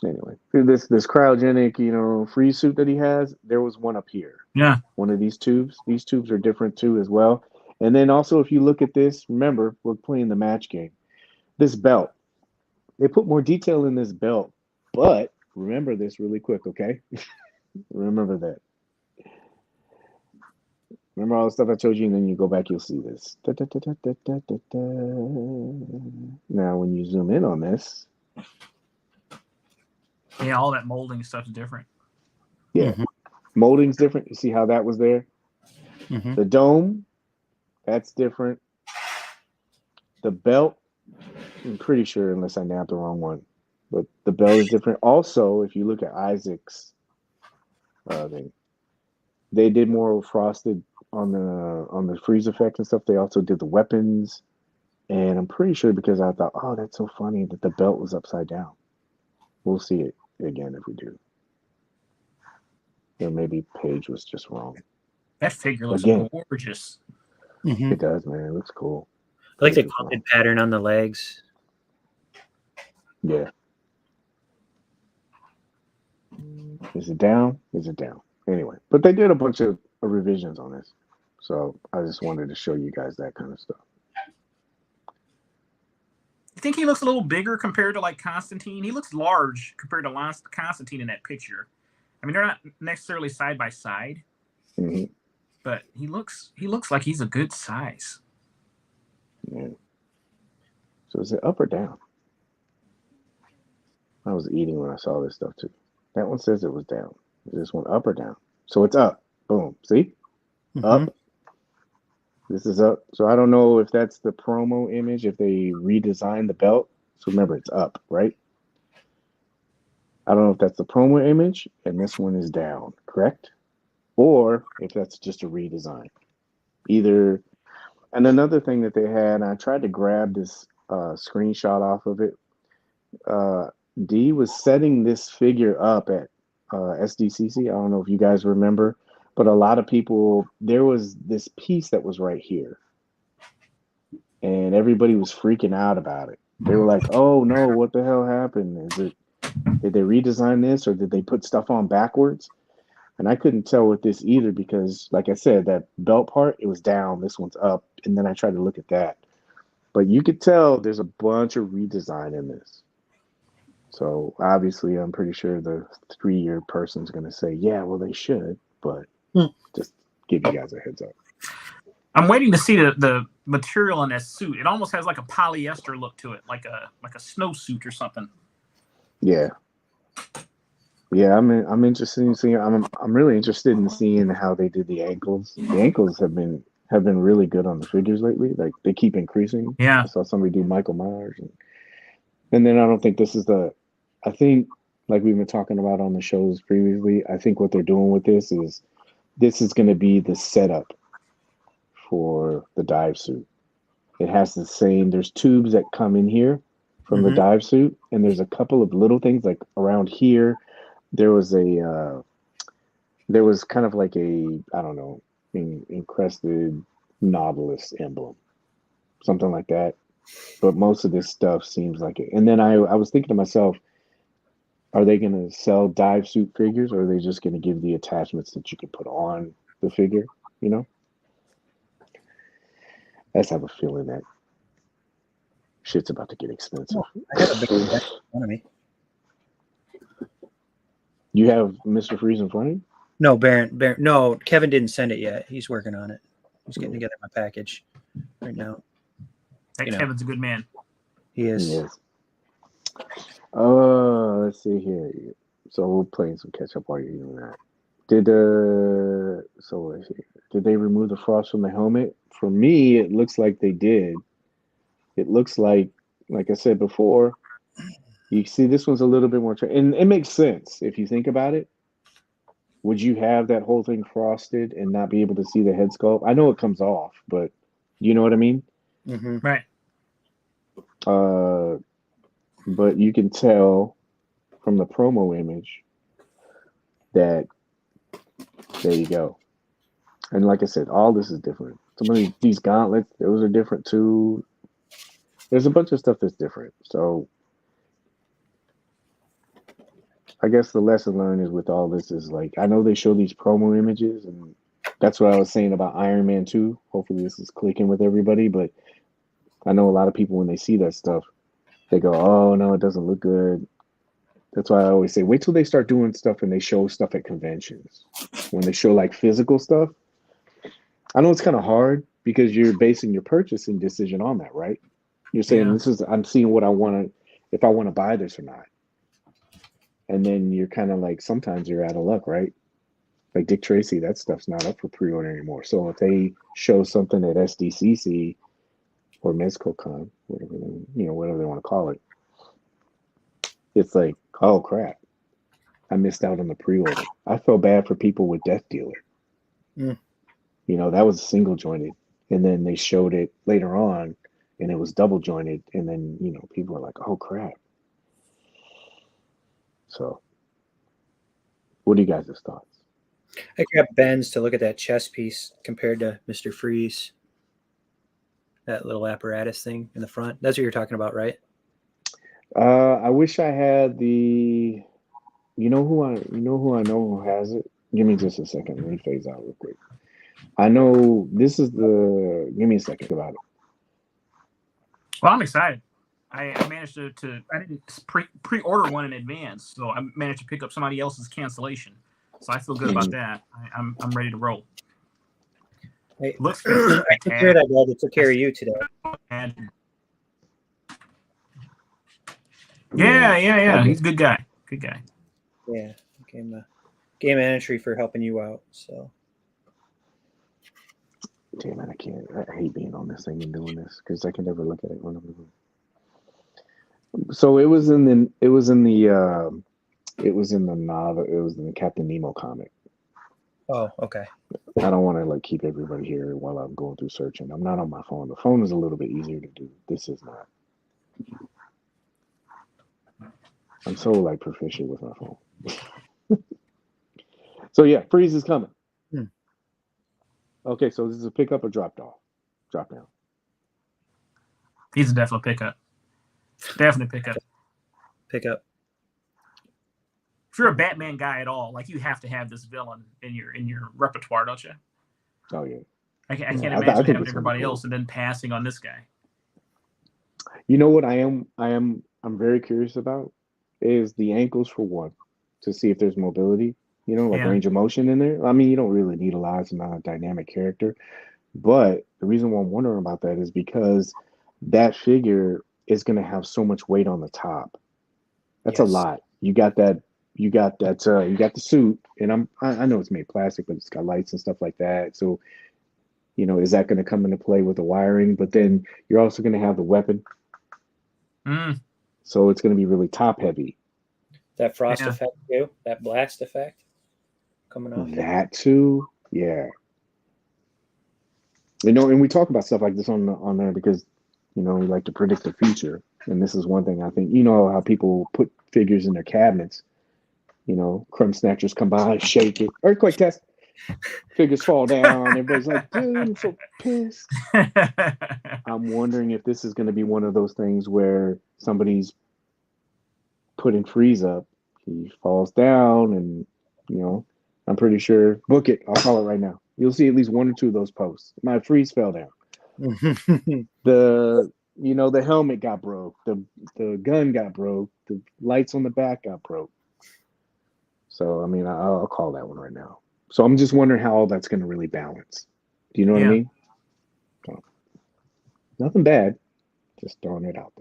Anyway, this cryogenic, freeze suit that he has, there was one up here. Yeah. One of these tubes. These tubes are different too as well. And then also, if you look at this, remember, we're playing the match game. This belt. They put more detail in this belt. But remember this really quick, okay? Remember that. Remember all the stuff I told you, and then you go back, you'll see this. Da, da, da, da, da, da, da, da. Now, when you zoom in on this. Yeah, all that molding stuff is different. Yeah. Mm-hmm. Molding's different. You see how that was there? Mm-hmm. The dome, that's different. The belt, I'm pretty sure, unless I nabbed the wrong one. But the belt is different. Also, if you look at Isaac's thing, they did more frosted on the freeze effect and stuff. They also did the weapons. And I'm pretty sure because I thought, oh, that's so funny that the belt was upside down. We'll see it again if we do. Or maybe Paige was just wrong. That figure looks gorgeous. Mm-hmm. It does, man. It looks cool. I like the quilted pattern on the legs. Yeah. Is it down? Is it down? Anyway, but they did a bunch of revisions on this. So I just wanted to show you guys that kind of stuff. You think he looks a little bigger compared to like Constantine? He looks large compared to Constantine in that picture. I mean, they're not necessarily side by side, mm-hmm. but he looks like he's a good size. Yeah. So is it up or down? I was eating when I saw this stuff too. That one says it was down. Is this one up or down? So it's up. Boom. See? Mm-hmm. Up. This is up. So I don't know if that's the promo image, if they redesigned the belt. So remember, it's up, right? I don't know if that's the promo image and this one is down, correct? Or if that's just a redesign. Either. And another thing that they had, I tried to grab this screenshot off of it. D was setting this figure up at SDCC. I don't know if you guys remember, but a lot of people, there was this piece that was right here, and everybody was freaking out about it. They were like, "Oh no, what the hell happened? Did they redesign this, or did they put stuff on backwards?" And I couldn't tell with this either because, like I said, that belt part, it was down, this one's up, and then I tried to look at that. But you could tell there's a bunch of redesign in this. So obviously, I'm pretty sure the 3-year person's going to say, yeah, well, they should, but just give you guys a heads up. I'm waiting to see the material in that suit. It almost has like a polyester look to it, like a snowsuit or something. Yeah. Yeah, I'm interested in seeing. I'm really interested in seeing how they did the ankles. The ankles have been really good on the figures lately. Like they keep increasing. Yeah. I saw somebody do Michael Myers, and then I don't think this is I think like we've been talking about on the shows previously. I think what they're doing with this is going to be the setup for the dive suit. It has the same. There's tubes that come in here from the dive suit, and there's a couple of little things like around here. There was kind of like a, I don't know, encrusted Nautilus emblem, something like that. But most of this stuff seems like it. And then I was thinking to myself, are they going to sell dive suit figures, or are they just going to give the attachments that you can put on the figure? You know, I just have a feeling that shit's about to get expensive. I have a big one in front of me. You have Mr. Freeze in front of you? No, Baron. No, Kevin didn't send it yet. He's working on it. He's getting together my package right now. Kevin's a good man. He is. He is. Let's see here. So we're playing some catch up while you're doing that. Did they remove the frost from the helmet? For me, it looks like they did. It looks like I said before, you see this one's a little bit more, and it makes sense if you think about it. Would you have that whole thing frosted and not be able to see the head sculpt? I know it comes off, but you know what I mean? Mm-hmm. Right. But you can tell from the promo image that there you go. And like I said, all this is different. Some of these gauntlets, those are different too. There's a bunch of stuff that's different. So I guess the lesson learned is with all this is like, I know they show these promo images, and that's what I was saying about Iron Man 2. Hopefully this is clicking with everybody, but I know a lot of people, when they see that stuff, they go, oh no, it doesn't look good. That's why I always say, wait till they start doing stuff and they show stuff at conventions. When they show like physical stuff, I know it's kind of hard because you're basing your purchasing decision on that, right? You're saying I'm seeing what I want to, if I want to buy this or not. And then you're kind of like, sometimes you're out of luck, right? Like Dick Tracy, that stuff's not up for pre-order anymore. So if they show something at SDCC or Mezco Con, whatever they want to call it, it's like, oh crap, I missed out on the pre-order. I felt bad for people with Death Dealer. That was single jointed, and then they showed it later on, and it was double jointed, and then people were like, oh crap. So, what are you guys' thoughts? I grabbed Ben's to look at that chest piece compared to Mr. Freeze. That little apparatus thing in the front. That's what you're talking about, right? I wish I had the. You know who I know who has it? Give me just a second. Let me phase out real quick. I know this is the. Give me a second about it. Well, I'm excited. I managed to I didn't pre-order one in advance, so I managed to pick up somebody else's cancellation. So I feel good about that. I'm ready to roll. Hey, looks I took care of that guy that took care of you today. Yeah. He's a good guy. Good guy. Yeah, game entry for helping you out. So. Damn it, I hate being on this thing and doing this because I can never look at it when I'm doing it. So it was in the Captain Nemo comic. Oh, okay. I don't want to keep everybody here while I'm going through searching. I'm not on my phone. The phone is a little bit easier to do. This is not. I'm so proficient with my phone. So yeah, Freeze is coming. Hmm. Okay, so this is a pickup or drop down? He's a definite pickup. Definite pickup. Pickup. If you're a Batman guy at all, like you have to have this villain in your repertoire, don't you? Oh yeah. I can't imagine having everybody else and then passing on this guy. You know what I'm very curious about is the ankles for one, to see if there's mobility, like range of motion in there. I mean, you don't really need a large amount of dynamic character, but the reason why I'm wondering about that is because that figure is going to have so much weight on the top. That's a lot. You got the suit, and I know it's made plastic, but it's got lights and stuff like that. So, is that going to come into play with the wiring? But then you're also going to have the weapon. So it's going to be really top heavy. That frost effect too, that blast effect coming off. That too, yeah. And we talk about stuff like this on there because, we like to predict the future. And this is one thing I think, how people put figures in their cabinets. Crumb snatchers come by, shake it, earthquake test. Figures fall down. Everybody's like, dude, I'm so pissed. I'm wondering if this is going to be one of those things where somebody's putting Freeze up. He falls down, and I'm pretty sure. Book it. I'll call it right now. You'll see at least one or two of those posts. My Freeze fell down. The helmet got broke. The gun got broke. The lights on the back got broke. So I mean, I'll call that one right now. So I'm just wondering how all that's going to really balance. Do you know what I mean? So, nothing bad. Just throwing it out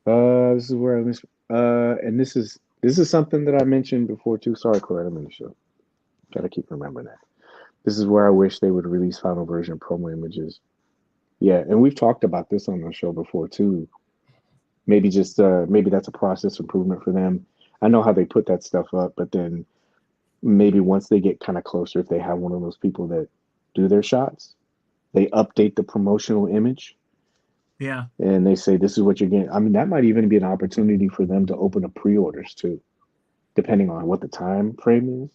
there. This is where I miss. And this is something that I mentioned before too. Sorry, Cory, I'm in the show. Gotta keep remembering that. This is where I wish they would release final version promo images. Yeah, and we've talked about this on the show before too. Maybe that's a process improvement for them. I know how they put that stuff up, but then maybe once they get kind of closer, if they have one of those people that do their shots, they update the promotional image. Yeah. And they say, this is what you're getting. I mean, that might even be an opportunity for them to open up pre-orders too, depending on what the time frame is.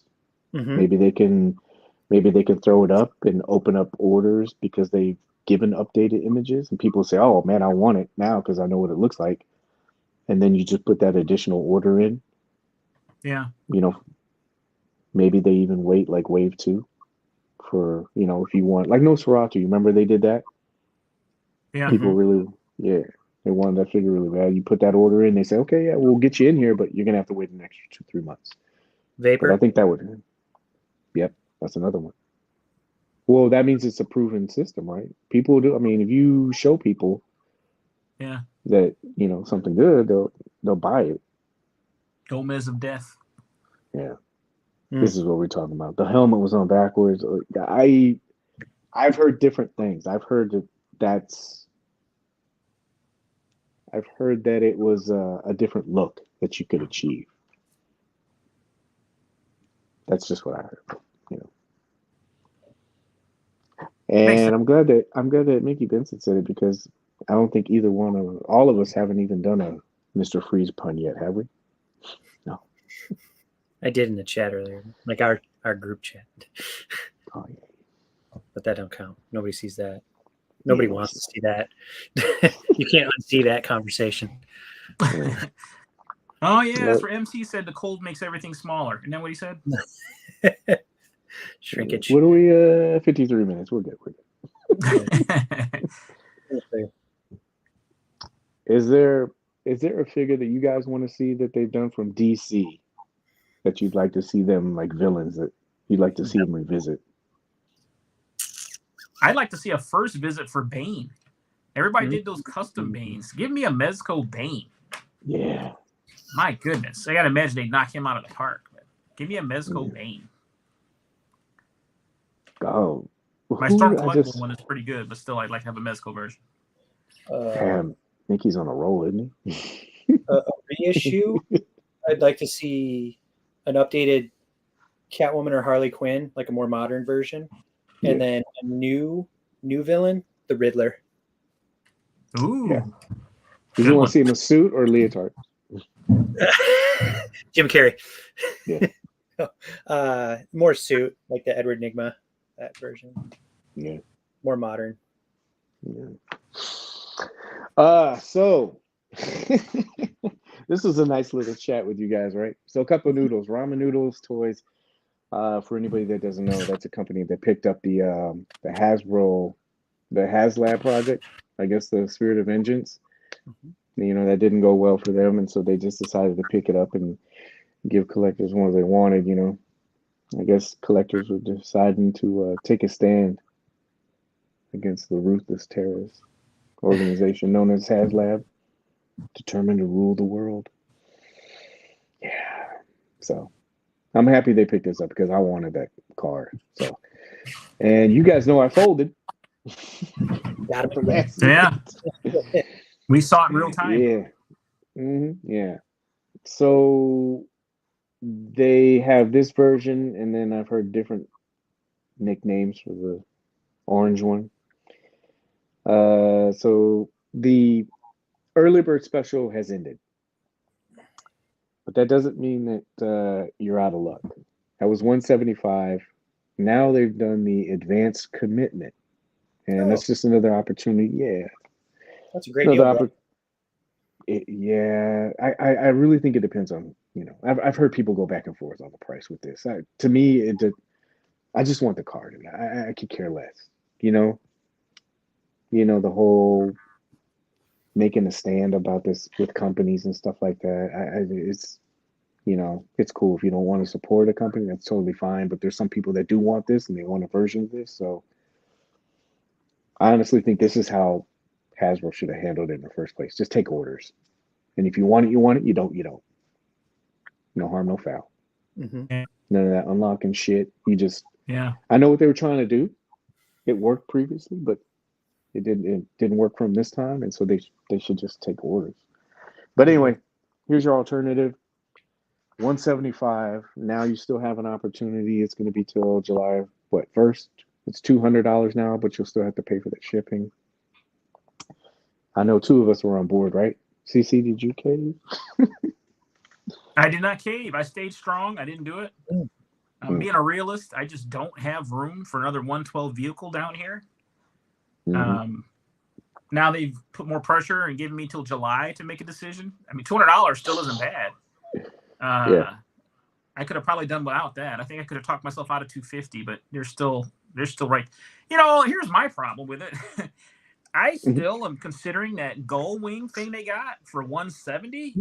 Mm-hmm. Maybe they can throw it up and open up orders because they've given updated images, and people say, oh man, I want it now because I know what it looks like. And then you just put that additional order in. Yeah. Maybe they even wait like wave 2 for, if you want, like Nosferatu, you remember they did that? Yeah. People really, they wanted that figure really bad. You put that order in, they say, okay, yeah, we'll get you in here, but you're going to have to wait an extra 2-3 months. Vapor? But I think that would, that's another one. Well, that means it's a proven system, right? People do, I mean, if you show people that, something good, they'll buy it. Gomez of Death. Yeah. This is what we're talking about. The helmet was on backwards. I've heard different things. I've heard that it was a different look that you could achieve. That's just what I heard. And I'm glad that Mickey Benson said it, because I don't think all of us haven't even done a Mr. Freeze pun yet, have we? No. I did in the chat earlier, like our group chat. Oh yeah. But that don't count. Nobody sees that. Nobody wants to see that. You can't unsee that conversation. Yeah. Oh yeah, that's where MC said the cold makes everything smaller. Isn't that what he said? Shrinkage. What are we? 53 minutes. We're good. Is there a figure that you guys want to see that they've done from DC that you'd like to see them, like villains that you'd like to see them revisit? I'd like to see a first visit for Bane. Everybody did those custom Banes. Give me a Mezco Bane. Yeah. My goodness. I got to imagine they knock him out of the park. But give me a Mezco Bane. Oh. My Storm Collectible one is pretty good, but still I'd like to have a Mezco version. Damn. Mickey's on a roll, isn't he? A reissue, I'd like to see an updated Catwoman or Harley Quinn, like a more modern version. And then a new villain, the Riddler. Ooh. Yeah. Do you want to see him in a suit or leotard? Jim Carrey. Yeah. More suit, like the Edward Nygma, that version. Yeah. More modern. Yeah. So this was a nice little chat with you guys, right? So a cup of noodles, ramen noodles, Toyz. For anybody that doesn't know, that's a company that picked up the Hasbro, the HasLab project. I guess the Spirit of Vengeance. You know, that didn't go well for them, and so they just decided to pick it up and give collectors ones they wanted. You know, I guess collectors were deciding to take a stand against the ruthless terrorist organization known as HasLab, determined to rule the world. Yeah. So I'm happy they picked this up because I wanted that car. So, and you guys know I folded. Got it for last Yeah. We saw it in real time. Yeah. Yeah. So they have this version, and then I've heard different nicknames for the orange one. So the early bird special has ended, but that doesn't mean that you're out of luck. That was 175. Now they've done the advanced commitment, and that's just another opportunity. Yeah, that's a great deal. I really think it depends on, you know, I've heard people go back and forth on the price with this. To me, I just want the card, and I could care less. You know, the whole making a stand about this with companies and stuff like that. It's, you know, it's cool if you don't want to support a company, that's totally fine. But there's some people that do want this and they want a version of this. So I honestly think this is how Hasbro should have handled it in the first place. Just take orders, and if you want it, you want it. You don't, you don't. No harm, no foul. Mm-hmm. None of that unlocking shit. You just, yeah. I know what they were trying to do. It worked previously, but it didn't work for them this time, and so they should just take orders. But anyway, here's your alternative. 175. Now you still have an opportunity. It's going to be till July 1st. It's $200 now, but you'll still have to pay for that shipping. I know two of us were on board, right? CC, did you cave? I did not cave. I stayed strong. I didn't do it. Being a realist, I just don't have room for another 112 vehicle down here. Now they've put more pressure and given me till July to make a decision. I mean, $200 still isn't bad. I could have probably done without that. I think I could have talked myself out of 250, but they're still right. You know, here's my problem with it. I still am considering that gull wing thing they got for 170.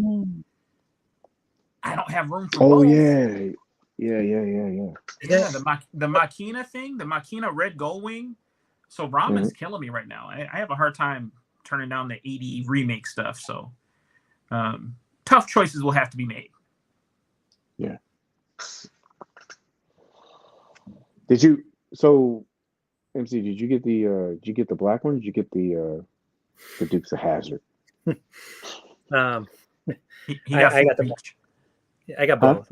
I don't have room for both. Yeah, the Machina thing, the Machina red gull wing. So Ramen's killing me right now. I have a hard time turning down the 80 remake stuff. So tough choices will have to be made. Yeah. MC, did you get the black one? Did you get the Dukes of Hazzard? I got both.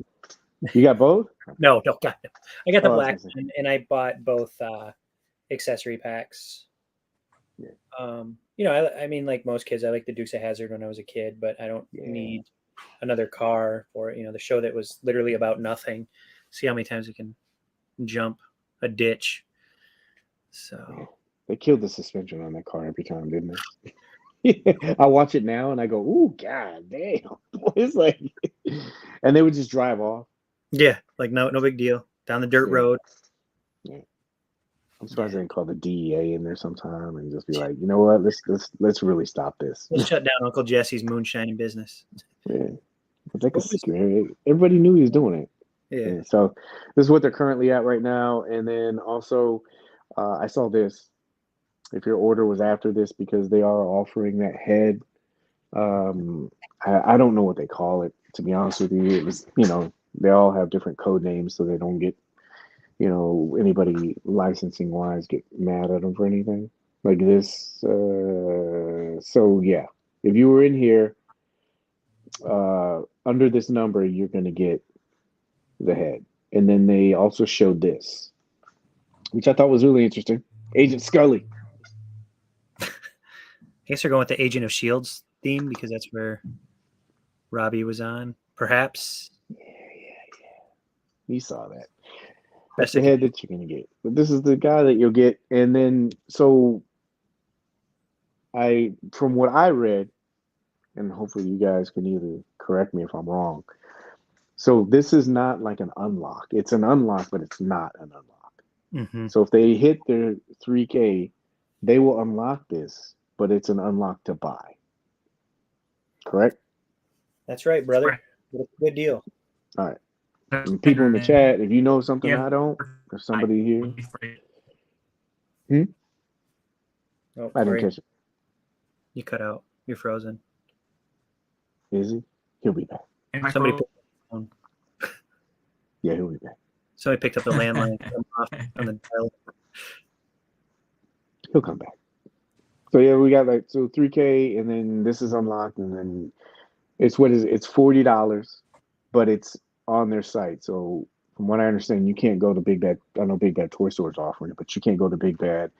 You got both? No, got it. I got the black one, and I bought both accessory packs. Yeah. You know, I mean, like most kids, I like the Dukes of Hazzard when I was a kid, but I don't need another car for, you know, the show that was literally about nothing. See how many times we can jump a ditch. So they killed the suspension on that car every time, didn't they? I watch it now and I go, "Ooh, god damn!" It's like, and they would just drive off. Yeah, like no big deal down the dirt road. Yeah, I'm surprised they didn't call the DEA in there sometime and just be like, you know what, let's really stop this. Let's shut down Uncle Jesse's moonshining business. Yeah, it's like everybody knew he was doing it. Yeah. So this is what they're currently at right now, and then also, I saw this. If your order was after this, because they are offering that head. I don't know what they call it, to be honest with you. It was, you know, they all have different code names, so they don't get, you know, anybody licensing wise get mad at them for anything like this. So yeah, if you were in here under this number, you're gonna get the head. And then they also showed this, which I thought was really interesting. Agent Scully. I guess they're going with the Agent of S.H.I.E.L.D.'s theme because that's where Robbie was on, perhaps. You saw that. That's the head that you're gonna get. But this is the guy that you'll get, and then so from what I read, and hopefully you guys can either correct me if I'm wrong. So this is not like an unlock. It's an unlock, but it's not an unlock. Mm-hmm. So if they hit their 3K, they will unlock this, but it's an unlock to buy. Correct? That's right, brother. Good deal. All right. And people in the chat, if you know something I don't, if somebody here. Oh, I didn't catch it. You cut out. You're frozen. Is he? He'll be back. Somebody picked up the phone. Yeah, he'll be back. Somebody picked up the landline on the dial. He'll come back. So yeah, we got like 3K, and then this is unlocked, and then it's $40, but it's on their site. So from what I understand, you can't go to Big Bad. I know Big Bad Toy Store is offering it, but you can't go to Big Bad.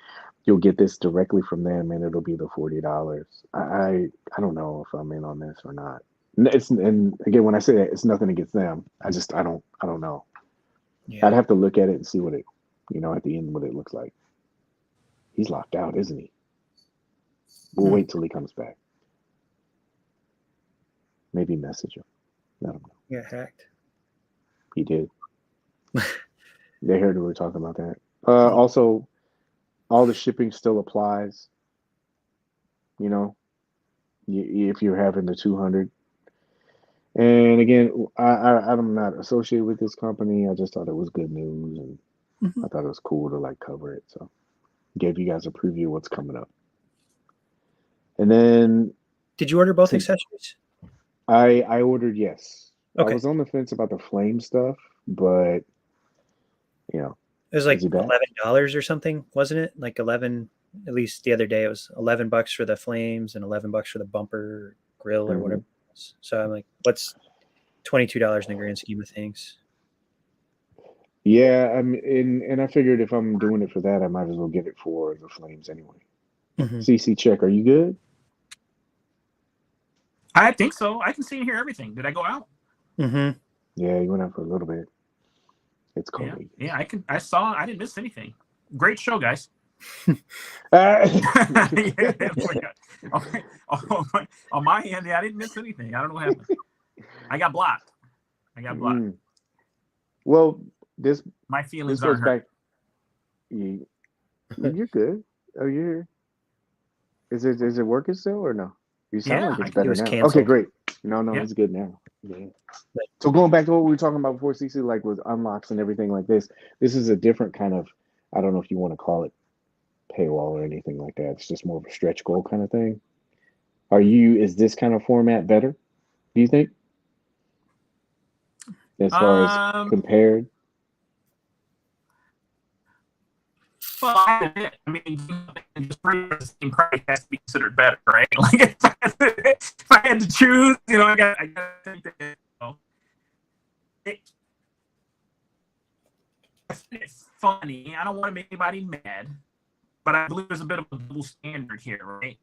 You'll get this directly from them, and it'll be the $40. I don't know if I'm in on this or not. And again, when I say that, it's nothing against them. I don't know. Yeah. I'd have to look at it and see what it, at the end what it looks like. He's locked out, isn't he? We'll wait till he comes back. Maybe message him. I don't know. Yeah, hacked. He did. They heard we were talking about that. Also, all the shipping still applies. If you're having the 200. And again, I'm not associated with this company. I just thought it was good news, and I thought it was cool to cover it. So, gave you guys a preview of what's coming up. And then, did you order both accessories? I ordered, yes. Okay. I was on the fence about the flame stuff, but it was like $11 or something, wasn't it? Like 11. At least the other day, it was $11 for the flames and $11 for the bumper grill or whatever. So I'm like, what's $22 in the grand scheme of things? Yeah, and I figured if I'm doing it for that, I might as well get it for the flames anyway. CC check, are you good? I think so. I can see and hear everything. Did I go out? Yeah, you went out for a little bit. It's cold. Yeah, I didn't miss anything. Great show, guys. On my end, I didn't miss anything. I don't know what happened. I got blocked. Well, my feelings aren't hurt. You're good. Oh, you're here. Is it working still or no? You sound like it's better now. Canceled. Okay, great. No, it's good now. Yeah. So going back to what we were talking about before, CC, with unlocks and everything like this, this is a different kind of, I don't know if you want to call it paywall or anything like that. It's just more of a stretch goal kind of thing. Is this kind of format better, do you think? As far as compared? Well, I mean, just the same price has to be considered better, right? Like if I had to choose, I got to think that it's funny. I don't want to make anybody mad, but I believe there's a bit of a double standard here, right?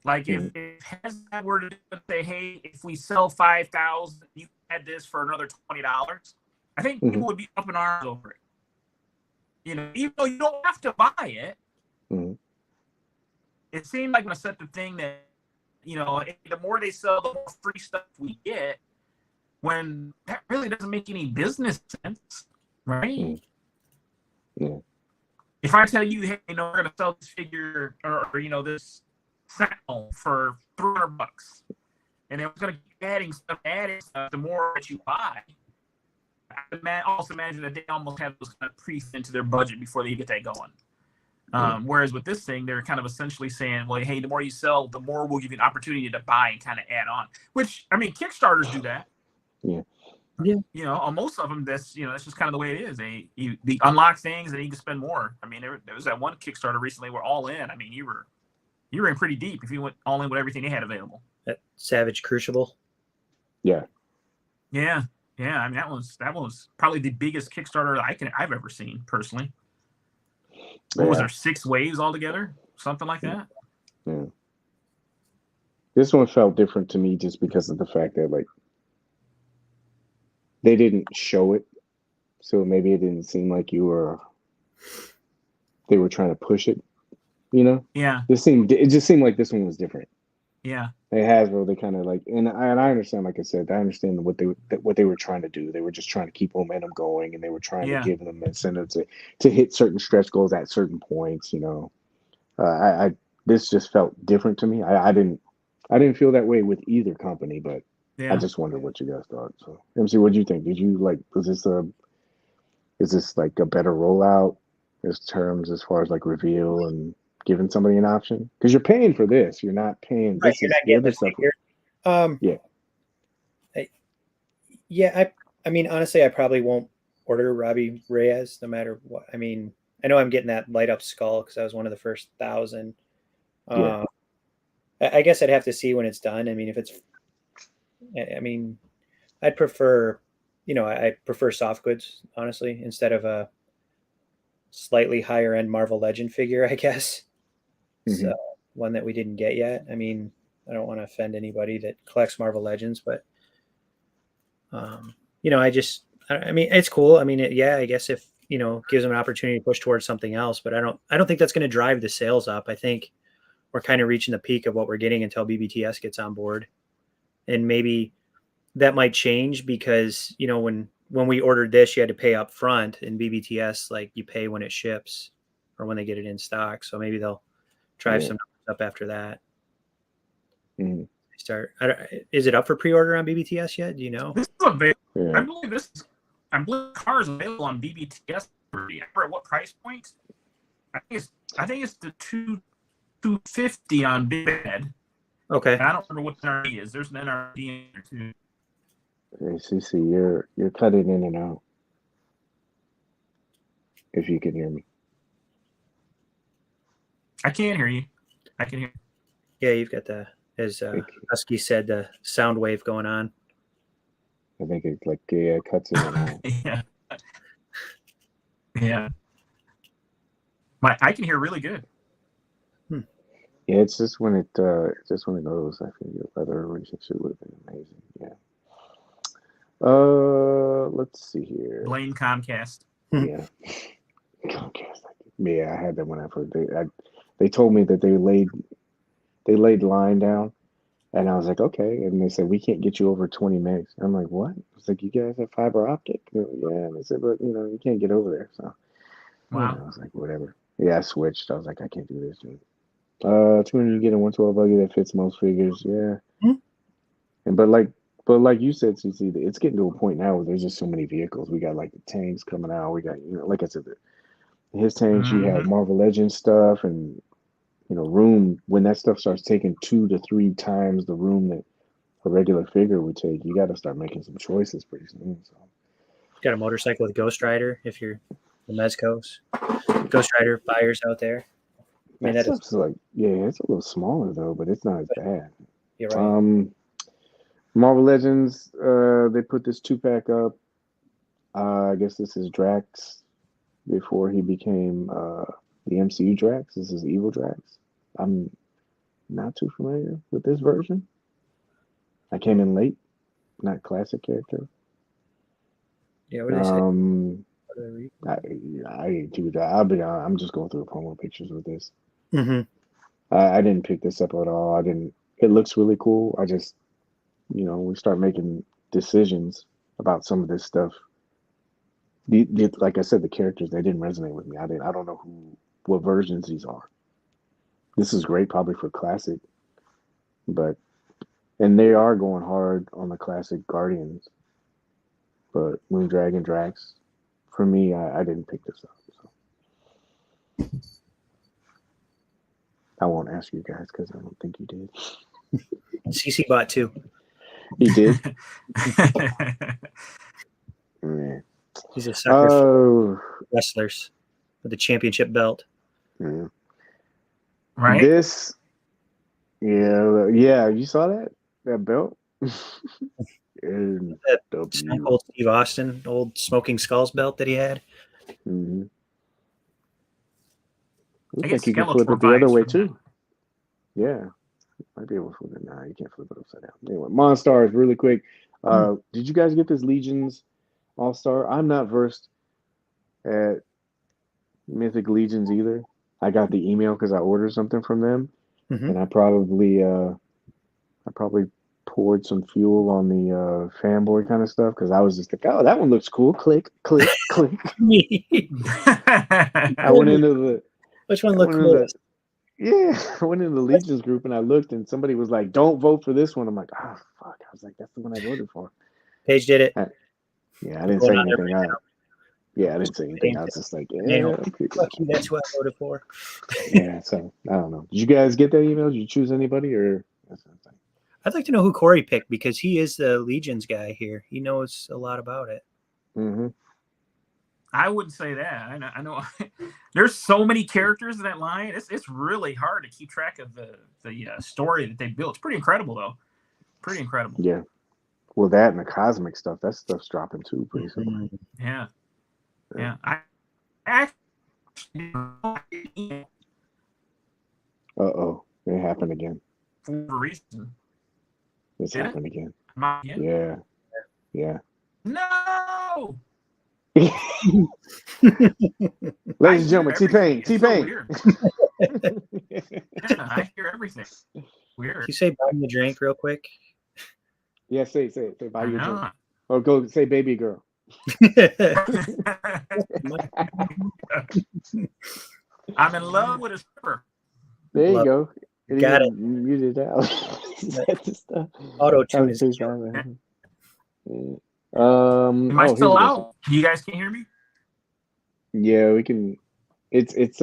Like if Hasbro were to say, "Hey, if we sell 5,000, you had this for another $20," I think people would be up in arms over it. Even though you don't have to buy it, it seemed like when I said the thing that, the more they sell, the more free stuff we get, when that really doesn't make any business sense, right? Yeah. If I tell you, hey, we're going to sell this figure or this Sentinel for $300, and then we're going to keep adding stuff, the more that you buy. I also imagine that they almost have those kind of priests into their budget before they get that going. Whereas with this thing, they're kind of essentially saying, well, hey, the more you sell, the more we'll give you an opportunity to buy and kind of add on. Which, I mean, Kickstarters do that. Yeah. On most of them, that's just kind of the way it is. They unlock things and you can spend more. I mean, there was that one Kickstarter recently where all in. I mean, you were in pretty deep if you went all in with everything they had available. That Savage Crucible. Yeah. Yeah. Yeah, I mean that was probably the biggest Kickstarter I've ever seen personally. What was there, 6 waves altogether? Something like that? Yeah. This one felt different to me just because of the fact that they didn't show it. so maybe it didn't seem like they were trying to push it, you know? Yeah. It just seemed like this one was different. Yeah. They Hasbro, they kind of like, and I understand, like I said, I understand what they were trying to do. They were just trying to keep momentum going, and they were trying to give them incentive to hit certain stretch goals at certain points, you know. This just felt different to me. I didn't feel that way with either company, but I just wondered what you guys thought. So, MC, what do you think? Did you like? Is this like a better rollout as far as like reveal and giving somebody an option? Because you're paying for this, you're not paying. Right, This is the other stuff. Yeah. I mean, honestly, I probably won't order Robbie Reyes no matter what. I mean, I know I'm getting that light up skull because I was one of the first 1,000. I guess I'd have to see when it's done. I mean, I'd prefer, I prefer soft goods, honestly, instead of a slightly higher end Marvel Legend figure, I guess. So one that we didn't get yet. I mean, I don't want to offend anybody that collects Marvel Legends, but I mean, it's cool. I mean, I guess if, gives them an opportunity to push towards something else, but I don't think that's going to drive the sales up. I think we're kind of reaching the peak of what we're getting until BBTS gets on board. And maybe that might change because, when we ordered this, you had to pay up front, and BBTS, like, you pay when it ships or when they get it in stock. So maybe they'll drive some numbers up after that. Is it up for pre-order on BBTS yet? Do you know? This is available. I believe cars available on BBTS. At what price point? I think it's the 250 on Big Bed. Okay. And I don't remember what the NRD is. There's an NRD in there too. Hey, CC, you're cutting in and out. If you can hear me. I can't hear you. I can hear you. Yeah, you've got as Husky said, the sound wave going on. I think it's like, cuts in and out. Yeah. I can hear really good. Yeah, it's just when it goes. I think your other relationship would have been amazing. Yeah. Let's see here. Blame Comcast. Yeah. Comcast. Yeah, I had that when I first. They told me that they laid line down, and I was like, okay. And they said we can't get you over 20 megs. I'm like, what? I was like, you guys have fiber optic? Yeah. And they said, but you can't get over there. So wow. I was like, whatever. Yeah, I switched. I was like, I can't do this. Dude. 200, you get a 112 buggy that fits most figures. Yeah. And but like you said, CC, it's getting to a point now where there's just so many vehicles. We got like the tanks coming out. We got, like I said, his tanks. You have Marvel Legends stuff, and room. When that stuff starts taking 2 to 3 times the room that a regular figure would take, you got to start making some choices pretty soon. So. Got a motorcycle with Ghost Rider if you're the Mezcos. Ghost Rider buyers out there. I mean, that stuff's like, it's a little smaller though, but it's not as bad. You're right. Marvel Legends, they put this 2-pack up. I guess this is Drax before he became the MCU Drax. This is Evil Drax. I'm not too familiar with this version. I came in late, not classic character. Yeah, what did they say? I'm just going through promo pictures with this. I didn't pick this up at all. It looks really cool. I just, we start making decisions about some of this stuff. Like I said, the characters, they didn't resonate with me. I don't know what versions these are. This is great probably for classic, and they are going hard on the classic Guardians. But Moondragon Drax, for me, I didn't pick this up. So. I won't ask you guys because I don't think you did. CC bought 2. He did? Man. He's a sucker for wrestlers with the championship belt. Yeah. Right? You saw that belt? Old Steve Austin, old Smoking Skulls belt that he had. Looks like you can flip it the other way too. Yeah. Might be able to flip it. Nah, you can't flip it upside down. Anyway, Monstars, really quick. Did you guys get this Legions All-Star? I'm not versed at Mythic Legions either. I got the email because I ordered something from them, and I probably poured some fuel on the fanboy kind of stuff because I was just like, oh, that one looks cool. Click, click, click. I went into the which one looked coolest? I went into the Legions group and I looked, and somebody was like, "Don't vote for this one." I'm like, "Oh fuck!" I was like, "That's the one I voted for." Paige did it. I didn't say anything. I didn't say anything. I was just like, "Yeah, fuck you. That's who I voted for." Yeah, so I don't know. Did you guys get that email? Did you choose anybody or? I'd like to know who Cory picked because he is the Legions guy here. He knows a lot about it. Mm-hmm. I wouldn't say that. I know. There's so many characters in that line. It's really hard to keep track of the story that they built. It's pretty incredible, though. Pretty incredible. Yeah. Well, that and the cosmic stuff. That stuff's dropping too pretty soon. Yeah. Yeah. I actually. It happened again. For a reason. It's happened again. Yeah. Yeah. No. Ladies and gentlemen, T-Pain. So I hear everything. Weird. Can you say buy me a drink real quick? Yeah, say buy you a drink. Or go say baby girl. I'm in love with a stripper. There you go. Got it. Muted out. Auto tune is Am I still out? You guys can hear me? Yeah, we can. It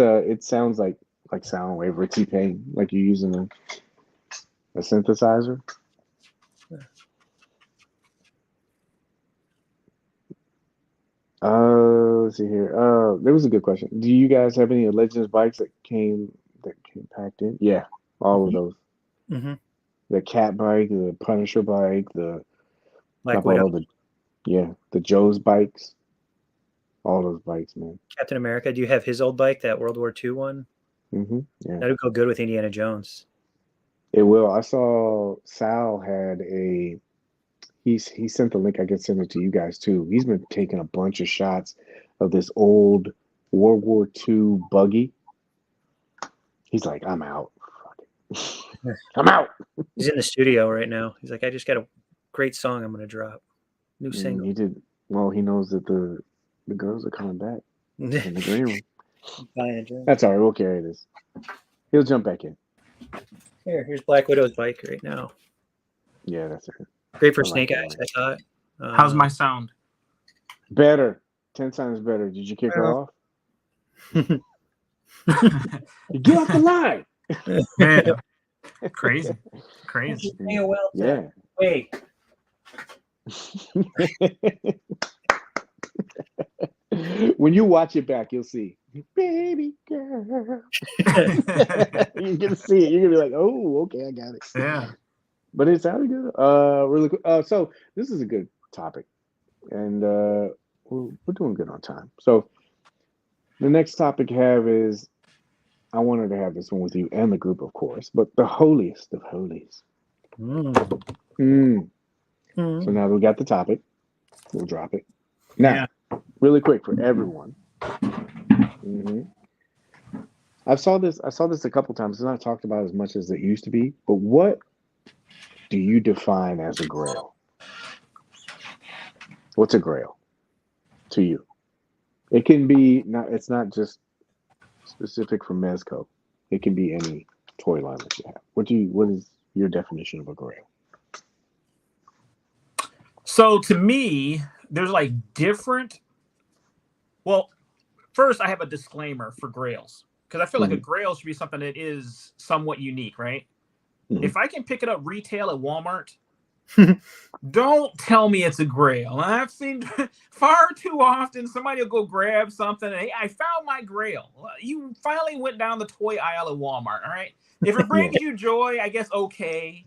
sounds like sound wave or T-Pain, like you're using a synthesizer. Let's see here. There was a good question. Do you guys have any Legends bikes that came packed in? Yeah, all of those. Mm-hmm. The Cat bike, the Punisher bike, the the Joe's bikes. All those bikes, man. Captain America. Do you have his old bike, that World War II one? Mm-hmm. Yeah. That would go good with Indiana Jones. It will. I saw Sal had a. He sent the link. I can send it to you guys too. He's been taking a bunch of shots of this old World War II buggy. He's like, I'm out. Fuck it. I'm out. He's in the studio right now. He's like, I just got a great song I'm going to drop. New single. He did. Well, he knows that the girls are coming back in the green room. That's all right. We'll carry this. He'll jump back in. Here's Black Widow's bike right now. Yeah, that's it. Great for Snake Eyes, I thought. How's my sound? Better. 10 times better. Did you kick her off? Get off the line. Yeah. Crazy. Yeah. Wait. When you watch it back, you'll see. Baby girl. You're gonna see it. You're gonna be like, oh, okay, I got it. Yeah. But it sounded good. Really good. So this is a good topic, and we're doing good on time. So the next topic I have is, I wanted to have this one with you and the group, of course, but the holiest of holies. So now we got the topic. We'll drop it now, really quick for everyone. I saw this a couple times. It's not talked about as much as it used to be. But what do you define as a grail? What's a grail to you? It can be it's not just specific for Mezco. It can be any toy line that you have. What is your definition of a grail? So to me, there's like different. Well, first I have a disclaimer for grails, because I feel like a grail should be something that is somewhat unique, right? If I can pick it up retail at Walmart, don't tell me it's a grail. I've seen far too often somebody will go grab something and, hey, I found my grail. You finally went down the toy aisle at Walmart, all right? If it brings you joy, I guess okay.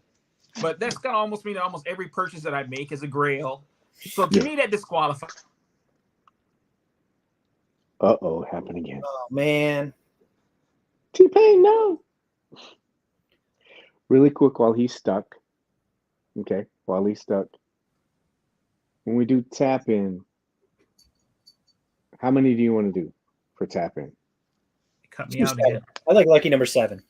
But that's going to almost mean that almost every purchase that I make is a grail. So to me, that disqualifies. Happened again. Oh, man. T-Pain, no. Really quick while he's stuck. Okay, while he's stuck. When we do tap in, How many do you want to do for tap in? Cut me out again. I like lucky number 7.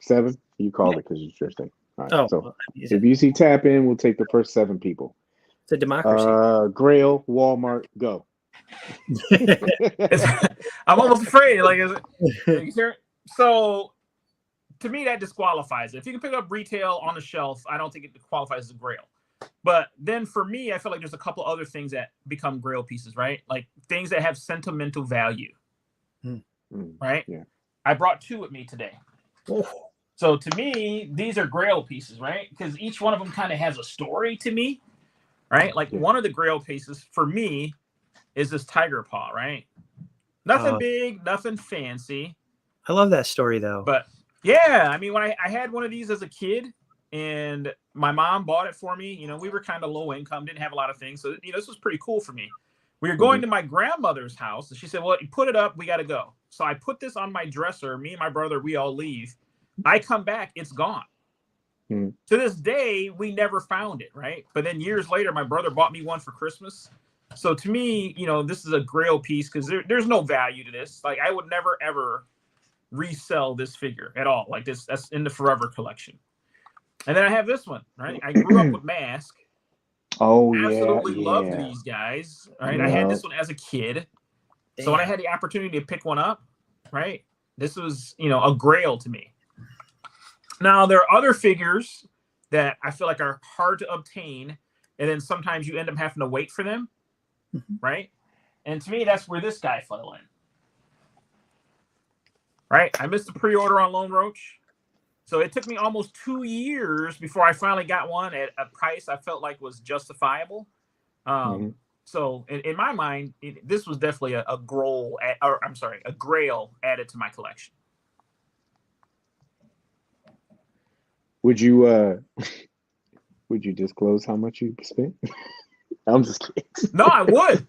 7? You called it because you're drifting. All right. Oh, So well, if you see tap in, we'll take the first 7 people. it's a democracy. Grail, Walmart, go. I'm almost afraid. Like, is it? So, to me, that disqualifies it. If you can pick up retail on the shelf, I don't think it qualifies as a Grail. But then for me, I feel like there's a couple other things that become Grail pieces, right? Like things that have sentimental value, right? Yeah. I brought 2 with me today. Oh. So to me, these are Grail pieces, right? Because each one of them kind of has a story to me, right? Like one of the Grail pieces for me is this tiger paw, right? Nothing big, nothing fancy. I love that story though. But yeah, I mean, when I had one of these as a kid and my mom bought it for me, you know, we were kind of low income, didn't have a lot of things. So, you know, this was pretty cool for me. We were going to my grandmother's house and she said, well, you put it up, we got to go. So I put this on my dresser. Me and my brother, we all leave. I come back, it's gone. To this day, we never found it, right? But then years later, my brother bought me one for Christmas. So to me, you know, this is a Grail piece because there's no value to this. Like I would never, ever resell this figure at all. Like this, that's in the forever collection. And then I have this one, right? I grew up with Mask. Oh, Absolutely loved these guys, right? I had this one as a kid. So when I had the opportunity to pick one up, right? This was, you know, a Grail to me. Now, there are other figures that I feel like are hard to obtain, and then sometimes you end up having to wait for them, right? And to me, that's where this guy fell in. Right? I missed the pre-order on Lone Roach. So it took me almost 2 years before I finally got one at a price I felt like was justifiable. So in my mind, this was definitely a Grail added to my collection. Would you disclose how much you spent? I'm just kidding. No, I would.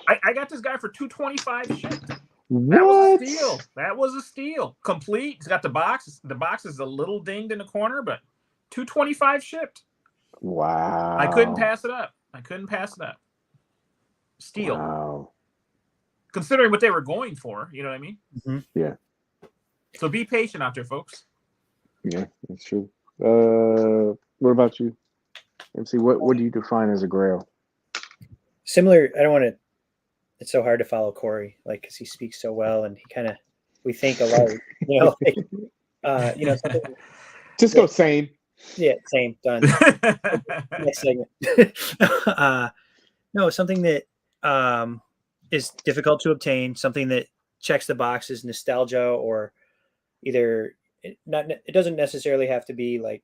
I got this guy for $225 shipped. What? That was a steal. That was a steal. Complete. It's got the box. The box is a little dinged in the corner, but $225 shipped. Wow. I couldn't pass it up. Steal. Wow. Considering what they were going for, you know what I mean? Yeah. So be patient out there, folks. Yeah, that's true. What about you? MC, what do you define as a Grail? Similar. I don't want to. It's so hard to follow Cory, like, because he speaks so well, and he kind of, we think a lot, you know, like, you know, just go same. Yeah, same, done. Next segment. No, something that is difficult to obtain, something that checks the boxes, nostalgia, or either it doesn't necessarily have to be like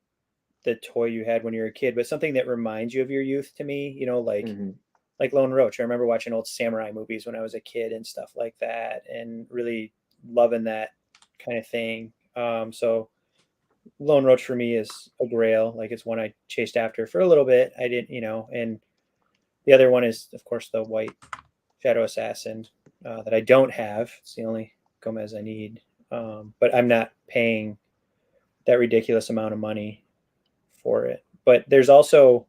the toy you had when you were a kid, but something that reminds you of your youth. To me, you know, like. Like Lone Roach. I remember watching old samurai movies when I was a kid and stuff like that, and really loving that kind of thing. So Lone Roach for me is a Grail. Like it's one I chased after for a little bit. I didn't, you know, and the other one is, of course, the white Shadow Assassin that I don't have. It's the only Gomez I need. But I'm not paying that ridiculous amount of money for it. But there's also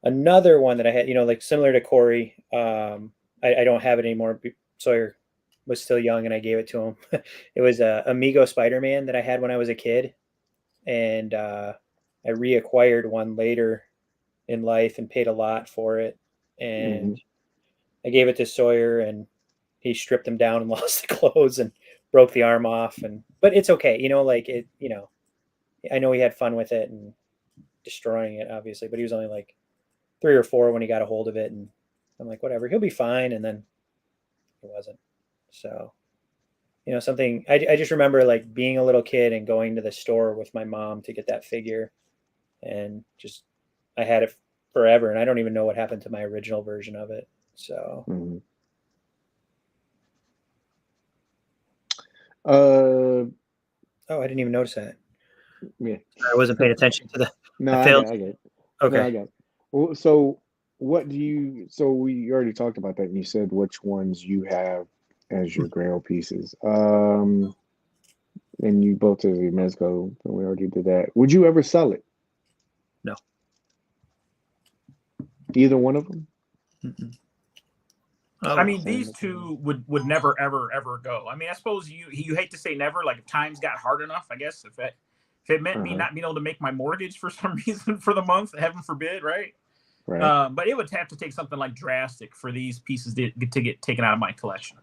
another one that I had, you know, like similar to Cory. I don't have it anymore. Sawyer was still young and I gave it to him. It was a Amigo Spider-Man that I had when I was a kid. And I reacquired one later in life and paid a lot for it. And I gave it to Sawyer and he stripped them down and lost the clothes and broke the arm off. But it's okay. You know, like it, you know, I know he had fun with it and destroying it, obviously, but he was only like 3 or 4 when he got a hold of it, and I'm like, whatever, he'll be fine. And then he wasn't. So, you know, something I just remember like being a little kid and going to the store with my mom to get that figure, and just I had it forever, and I don't even know what happened to my original version of it. So, oh, I didn't even notice that. Yeah, I wasn't paying attention to the. No, I get it. Okay. No, I got it. Well, so what do you? So we already talked about that, and you said which ones you have as your Grail pieces. And you both did the Mezco, and we already did that. Would you ever sell it? No. Either one of them? I mean, these two would never ever go. I mean, I suppose you hate to say never. Like if times got hard enough, I guess if it meant me not being able to make my mortgage for some reason for the month, heaven forbid, right? Right. But it would have to take something like drastic for these pieces to get taken out of my collection.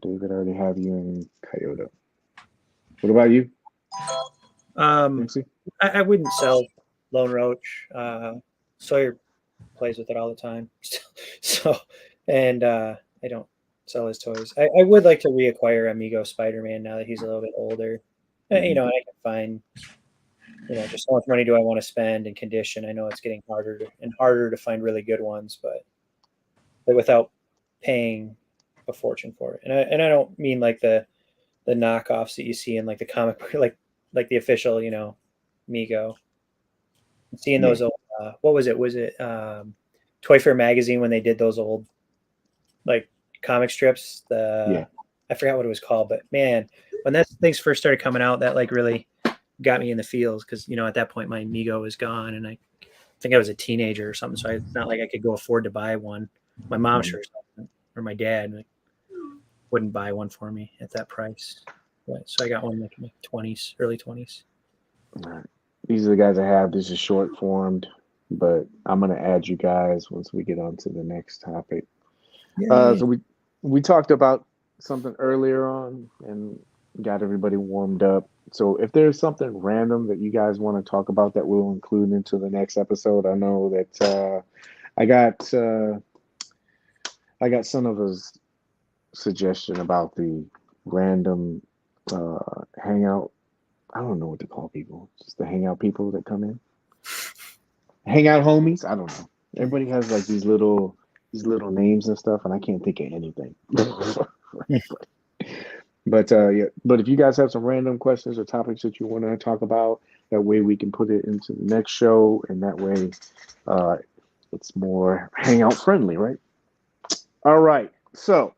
David already have you in Coyote. What about you? I wouldn't sell Lone Roach. Sawyer plays with it all the time. So, and I don't sell his toys. I would like to reacquire Amigo Spider-Man now that he's a little bit older. You know, I can find, you know, just how much money do I want to spend and condition. I know it's getting harder and harder to find really good ones, but without paying a fortune for it. And I don't mean like the knockoffs that you see in like the comic book, like the official, you know, Amigo. Seeing those old, what was it? Was it Toy Fair magazine when they did those old like comic strips? I forgot what it was called, but man, when that things first started coming out, that like really got me in the feels because, you know, at that point my Amigo was gone and I think I was a teenager or something, so it's not like I could go afford to buy one. My mom sure or my dad wouldn't buy one for me at that price. But, so I got one like in my 20s, early 20s. All right. These are the guys I have. This is short formed, but I'm going to add you guys once we get on to the next topic. So we talked about something earlier on and got everybody warmed up. So if there's something random that you guys want to talk about that we'll include into the next episode, I know that I got some of his suggestion about the random hangout. I don't know what to call people. Just the hangout people that come in. Hangout homies. I don't know. Everybody has like these little names and stuff, and I can't think of anything. But if you guys have some random questions or topics that you want to talk about, that way we can put it into the next show, and that way it's more hangout friendly, right? All right. So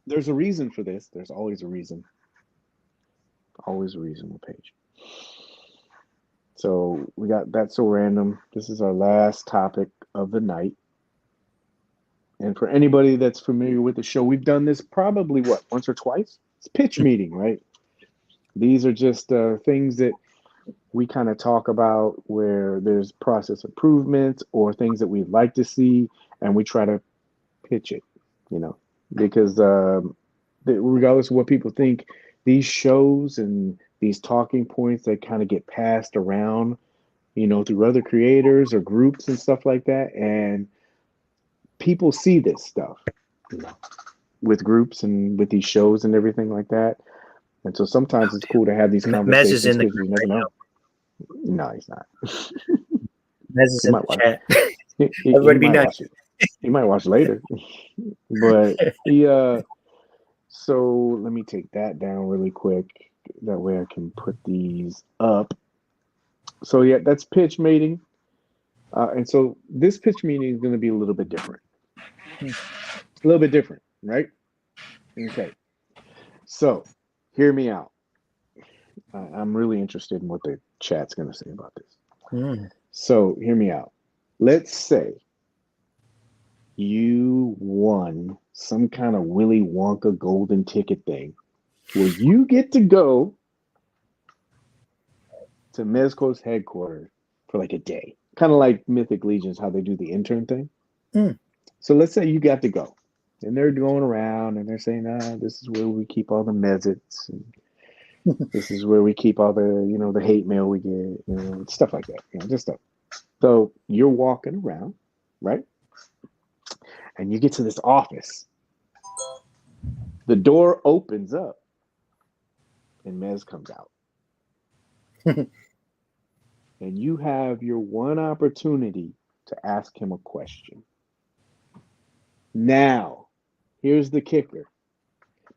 there's a reason for this. There's always a reason. Always a reason with Paige. So we got That's So Random. This is our last topic of the night. And for anybody that's familiar with the show, we've done this probably, once or twice? It's pitch meeting, right? These are just things that we kind of talk about where there's process improvements or things that we'd like to see, and we try to pitch it, you know, because regardless of what people think, these shows and these talking points that kind of get passed around, you know, through other creators or groups and stuff like that. And people see this stuff, you know, with groups and with these shows and everything like that. And so sometimes it's cool to have these conversations because you never know. No, he's not. Mez is in the chat. Everybody be nice. He might watch later. But so let me take that down really quick. That way I can put these up. So yeah, that's pitch meeting. And so this pitch meeting is going to be a little bit different. A little bit different, right? Okay. So hear me out. I'm really interested in what the chat's going to say about this. So hear me out. Let's say you won some kind of Willy Wonka golden ticket thing where you get to go to Mezco's headquarters for like a day. Kind of like Mythic Legions, how they do the intern thing. So let's say you got to go. And they're going around and they're saying, this is where we keep all the mezits. And this is where we keep all the, you know, the hate mail we get, you know, stuff like that. You know, just stuff. So you're walking around, right? And you get to this office. The door opens up and Mez comes out. And you have your one opportunity to ask him a question. Now, here's the kicker.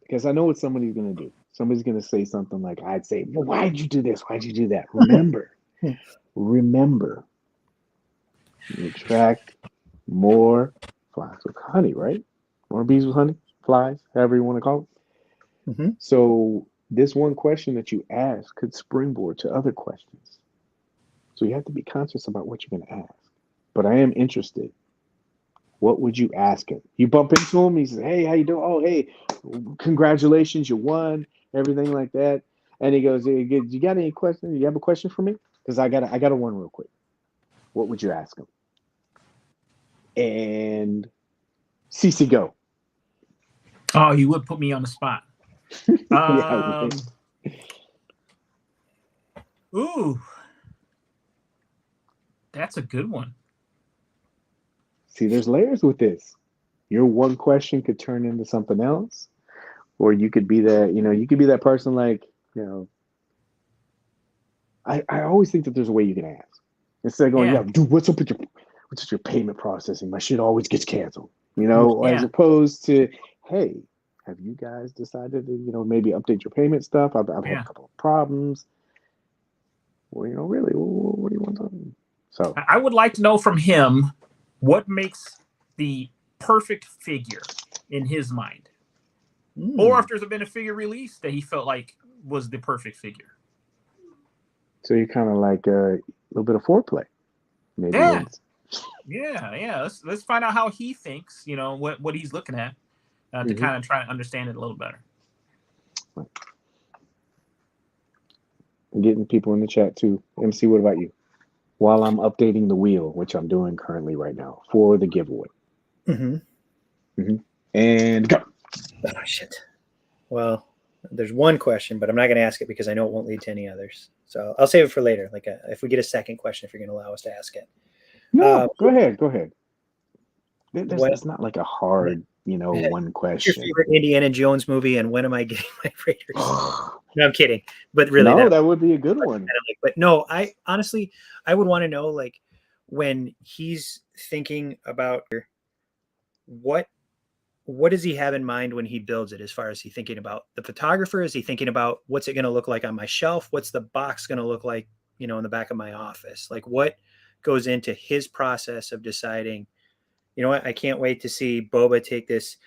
Because I know what somebody's going to do. Somebody's going to say something like, I'd say, well, why'd you do this? Why'd you do that? Remember, you attract more flies with honey, right? More bees with honey, flies, however you want to call it. So this one question that you ask could springboard to other questions. So you have to be conscious about what you're going to ask. But I am interested. what would you ask him? You bump into him, he says, "Hey, how you doing? Oh, hey, congratulations, you won," everything like that. And he goes, "Hey, you got any questions? You have a question for me? Because I got one real quick. What would you ask him?" And CC, go. Oh, you would put me on the spot. Yeah, ooh, that's a good one. see, there's layers with this. Your one question could turn into something else, or you could be that, you could be that person like, I always think that there's a way you can ask. Instead of going, Yeah. "Yeah, dude, what's up with your payment processing? My shit always gets canceled." Yeah. As opposed to, "Hey, have you guys decided to, maybe update your payment stuff? I've had a couple of problems." Well, really, what do you want to do? So I would like to know from him what makes the perfect figure in his mind. Or if there's been a figure released that he felt like was the perfect figure. So you're kind of like a little bit of foreplay. Maybe. Yeah. Let's find out how he thinks, what he's looking at to kind of try to understand it a little better. I'm getting people in the chat too. MC, what about you? While I'm updating the wheel, which I'm doing currently right now for the giveaway. And go. Oh, shit. Well, there's one question, but I'm not going to ask it because I know it won't lead to any others. So I'll save it for later. Like if we get a second question, if you're going to allow us to ask it. No, go ahead. It's not like a hard, one question. Your favorite Indiana Jones movie, and when am I getting my Raiders? No, I'm kidding. But really, no, that would be a good one. But no, I honestly, I would want to know, like, when he's thinking about what does he have in mind when he builds it? As far as he thinking about the photographer, is he thinking about what's it going to look like on my shelf? What's the box going to look like, in the back of my office? Like, what goes into his process of deciding, what, I can't wait to see Boba take this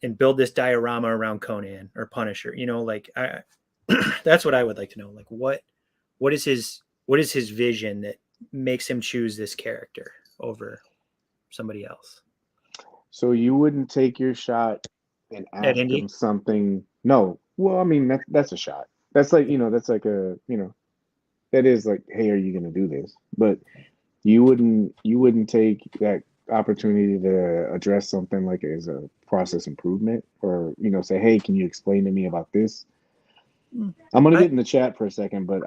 and build this diorama around Conan or Punisher. That's what I would like to know. Like, what is his vision that makes him choose this character over somebody else? So you wouldn't take your shot and ask him something? No. Well, I mean, that's a shot. That's like, that's like a, that is like, "Hey, are you going to do this?" But you wouldn't take that opportunity to address something like as a process improvement, or, say, "Hey, can you explain to me about this?" I'm going to get in the chat for a second, but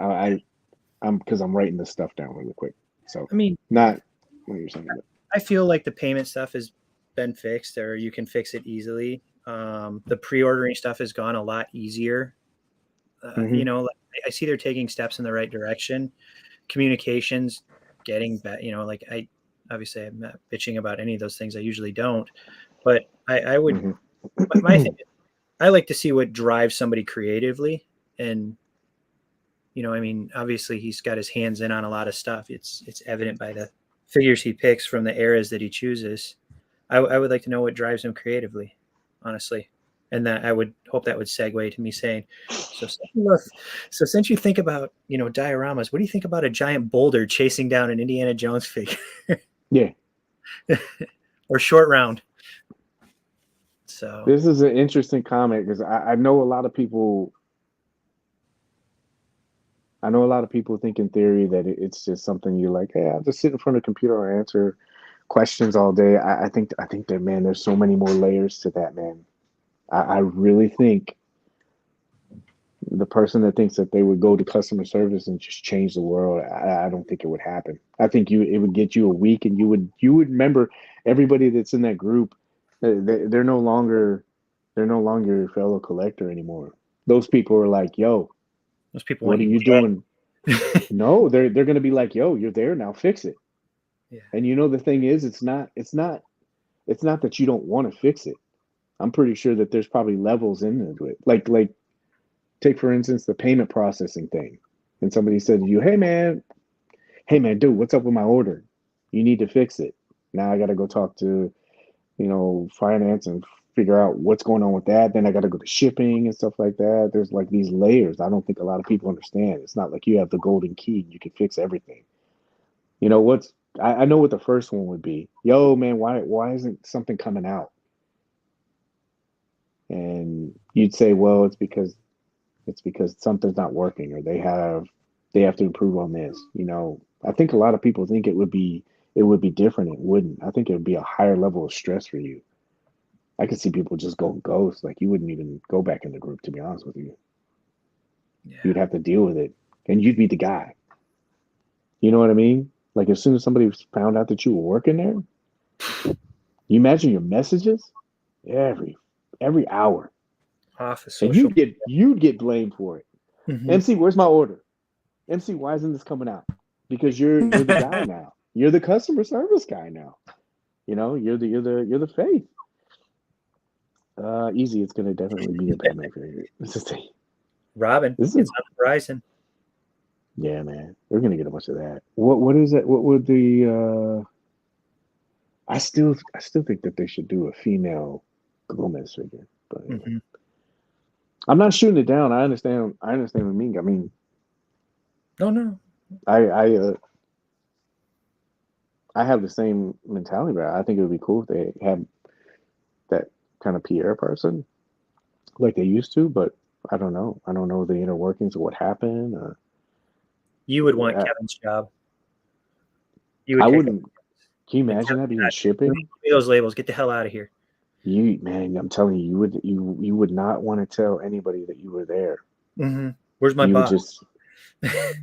because I'm writing this stuff down really quick. So, I mean, not what you're saying. But I feel like the payment stuff has been fixed, or you can fix it easily. The pre-ordering stuff has gone a lot easier. Like, I see they're taking steps in the right direction. Communications getting better. Like, I'm not bitching about any of those things. I usually don't, but I would. My thing is, I like to see what drives somebody creatively, and obviously he's got his hands in on a lot of stuff. It's evident by the figures he picks from the eras that he chooses. I would like to know what drives him creatively, honestly. And that I would hope that would segue to me saying, so since you think about, dioramas, what do you think about a giant boulder chasing down an Indiana Jones figure? Yeah. Or Short Round. So this is an interesting comment, because I know a lot of people. I know a lot of people think in theory that it's just something you like, "Hey, I'll just sit in front of a computer and answer questions all day." I think that, man, there's so many more layers to that, man. I really think the person that thinks that they would go to customer service and just change the world, I don't think it would happen. I think it would get you a week, and you would remember everybody that's in that group. They're no longer your fellow collector anymore. Those people are like, "Yo, those people, what are you doing?" No, they're going to be like, "Yo, you're there now, fix it." Yeah. And the thing is, it's not that you don't want to fix it. I'm pretty sure that there's probably levels into it. Like take for instance the payment processing thing. And somebody said to you, hey man, dude, what's up with my order? You need to fix it. Now I got to go talk to, finance and figure out what's going on with that. Then I got to go to shipping and stuff like that. There's like these layers. I don't think a lot of people understand. It's not like you have the golden key and you can fix everything. I know what the first one would be. Yo, man, why isn't something coming out? And you'd say, well, it's because something's not working, or they have to improve on this. I think a lot of people think it would be different. It wouldn't. I think it would be a higher level of stress for you. I could see people just go ghost. Like, you wouldn't even go back in the group, to be honest with you. Yeah. You'd have to deal with it, and you'd be the guy. You know what I mean? Like, as soon as somebody found out that you were working there, you imagine your messages every hour, off of and social. you'd get blamed for it. Mm-hmm. MC, where's my order? MC, why isn't this coming out? Because you're the guy now. You're the customer service guy now. You're the face. Easy. It's gonna definitely be a Batman figure. Robin, it's on the horizon. Yeah, man, we're gonna get a bunch of that. What is it? What would the? I still think that they should do a female Gomez figure, but I'm not shooting it down. I understand what you mean. I mean, no. I have the same mentality, but I think it would be cool if they had that kind of PR person like they used to, but I don't know. I don't know the inner workings of what happened. You would want Kevin's job. I wouldn't. Can you imagine that being shipping? Give me those labels. Get the hell out of here. Man, I'm telling you, you would not want to tell anybody that you were there. Mm-hmm. Where's my box?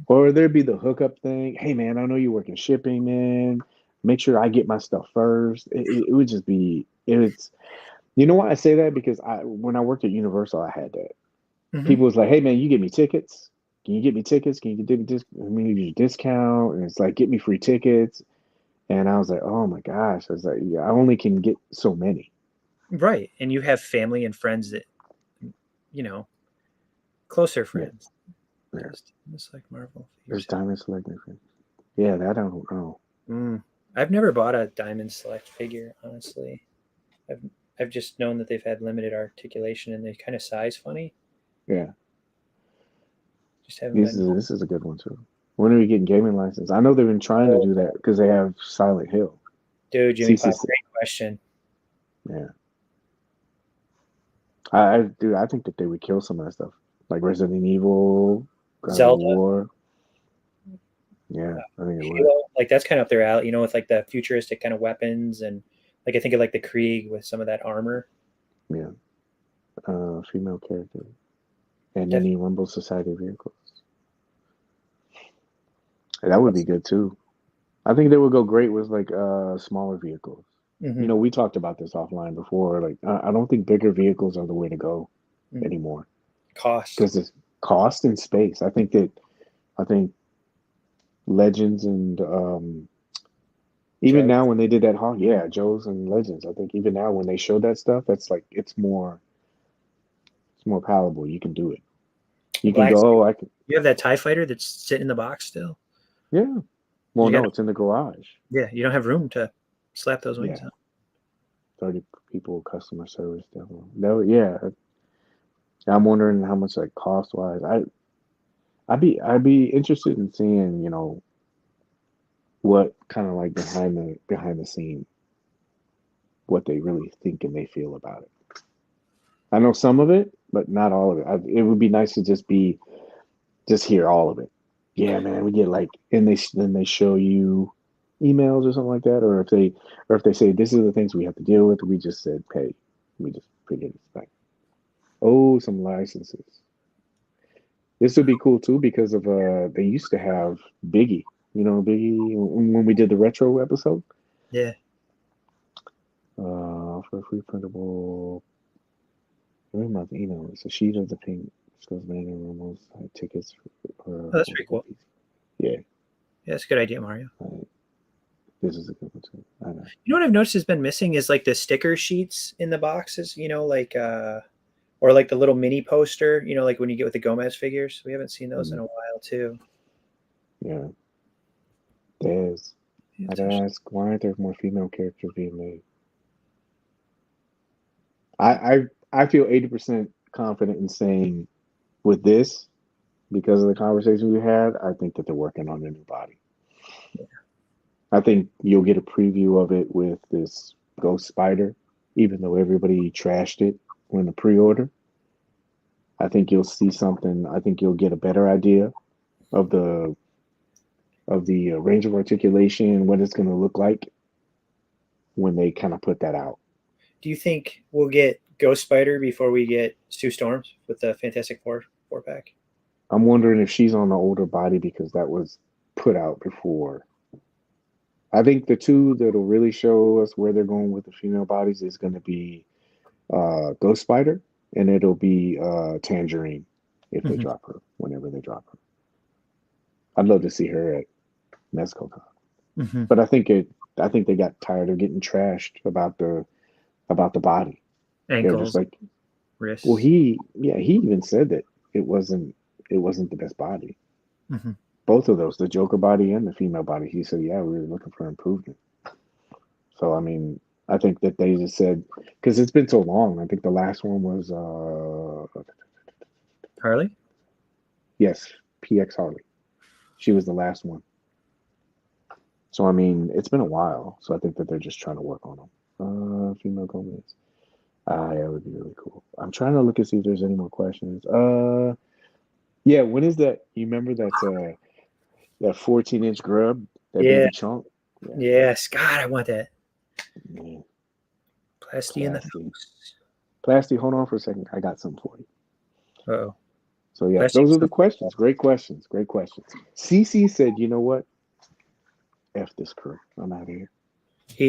Or there'd be the hookup thing. Hey, man, I know you work in shipping, man. Make sure I get my stuff first. It would just be. It's. You know why I say that? Because when I worked at Universal, I had that. Mm-hmm. People was like, "Hey, man, you get me tickets? Can you get me tickets? Can you give me discount?" And it's like, "Get me free tickets." And I was like, "Oh my gosh!" I was like, "Yeah, I only can get so many." Right, and you have family and friends that, closer friends. Yeah. It's like Marvel. There's Diamond Select figures. Yeah, that I don't know. I've never bought a Diamond Select figure, honestly. I've just known that they've had limited articulation and they kind of size funny. Yeah. Just haven't. This is a good one too. When are we getting gaming license? I know they've been trying to do that because they have Silent Hill. Dude, Jimmy Pop, great question. Yeah. I think that they would kill some of that stuff, like Resident Evil, Zelda, War. Yeah, I think it would. Like that's kind of up their alley, with like the futuristic kind of weapons, and like I think of like the Krieg with some of that armor. Yeah, female character, and any Rumble Society vehicles. That would be good too. I think they would go great with like smaller vehicles. Mm-hmm. We talked about this offline before. Like, I don't think bigger vehicles are the way to go anymore. Cost, because it's cost and space. I think Legends and even now when they did that Hawk, Joe's and Legends. I think even now when they show that stuff, that's like it's more palatable. You can do it. You can go. I can. You have that TIE fighter that's sitting in the box still. Yeah. Well, no, it's in the garage. Yeah, you don't have room to slap those wings on. 30 people customer service definitely. Yeah. I'm wondering how much like cost wise. I'd be interested in seeing, what kind of like behind the scene, what they really think and they feel about it. I know some of it, but not all of it. It would be nice to just hear all of it. Yeah, man, we get like, and then they show you emails or something like that, or if they say this is the things we have to deal with, we just said pay. We just figured it's like, some licenses. This would be cool too because of they used to have Biggie. Biggie when we did the retro episode. Yeah. For free printable. It's a sheet of the pink. Those man and almost tickets for that's pretty cool. Yeah. Yeah, that's a good idea, Mario. This is a good one too. I know. You know what I've noticed has been missing is like the sticker sheets in the boxes, like or like the little mini poster, like when you get with the Gomez figures. We haven't seen those in a while too. Yeah. There's. I'd ask, why aren't there more female characters being made? I feel 80% confident in saying with this, because of the conversation we had, I think that they're working on a new body. Yeah. I think you'll get a preview of it with this Ghost Spider, even though everybody trashed it when the pre-order. I think you'll see something. I think you'll get a better idea of the range of articulation and what it's going to look like when they kind of put that out. Do you think we'll get Ghost Spider before we get Sue Storms with the Fantastic Four pack? I'm wondering if she's on the older body because that was put out before. I think the two that'll really show us where they're going with the female bodies is going to be Ghost Spider, and it'll be Tangerine if they drop her, whenever they drop her. I'd love to see her at Mezco. But I think they got tired of getting trashed about the body. Ankles, they're just like wrists. Well, he even said that it wasn't the best body. Both of those, the Joker body and the female body, he said, yeah, we were looking for improvement. So I mean, I think that they just said, because it's been so long. I think the last one was Harley. Yes, PX Harley. She was the last one. So I mean, it's been a while. So I think that they're just trying to work on them. Female Gomez. Yeah, it would be really cool. I'm trying to look and see if there's any more questions. Yeah, when is that? You remember that 14-inch grub? That baby chunk? Yeah. Yes, God, I want that. Man. Plasty in the house. Plasty, hold on for a second. I got something for you. Uh-oh. So yeah, those are the questions. Great questions. Great questions. CC said, you know what? F this crew. I'm out of here.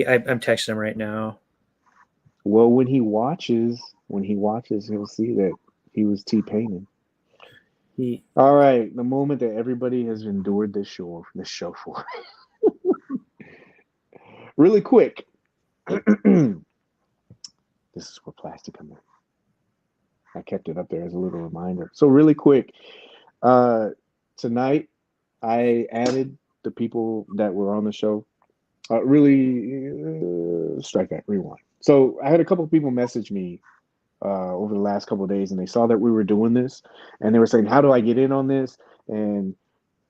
I'm texting him right now. Well, when he watches, he'll see that he was T-Paining. All right, the moment that everybody has endured this show for. Really quick. This is where plastic comes in. I kept it up there as a little reminder. So really quick, tonight I added the people that were on the show. Strike that, rewind. So I had a couple of people message me over the last couple of days, and they saw that we were doing this, and they were saying, how do I get in on this? And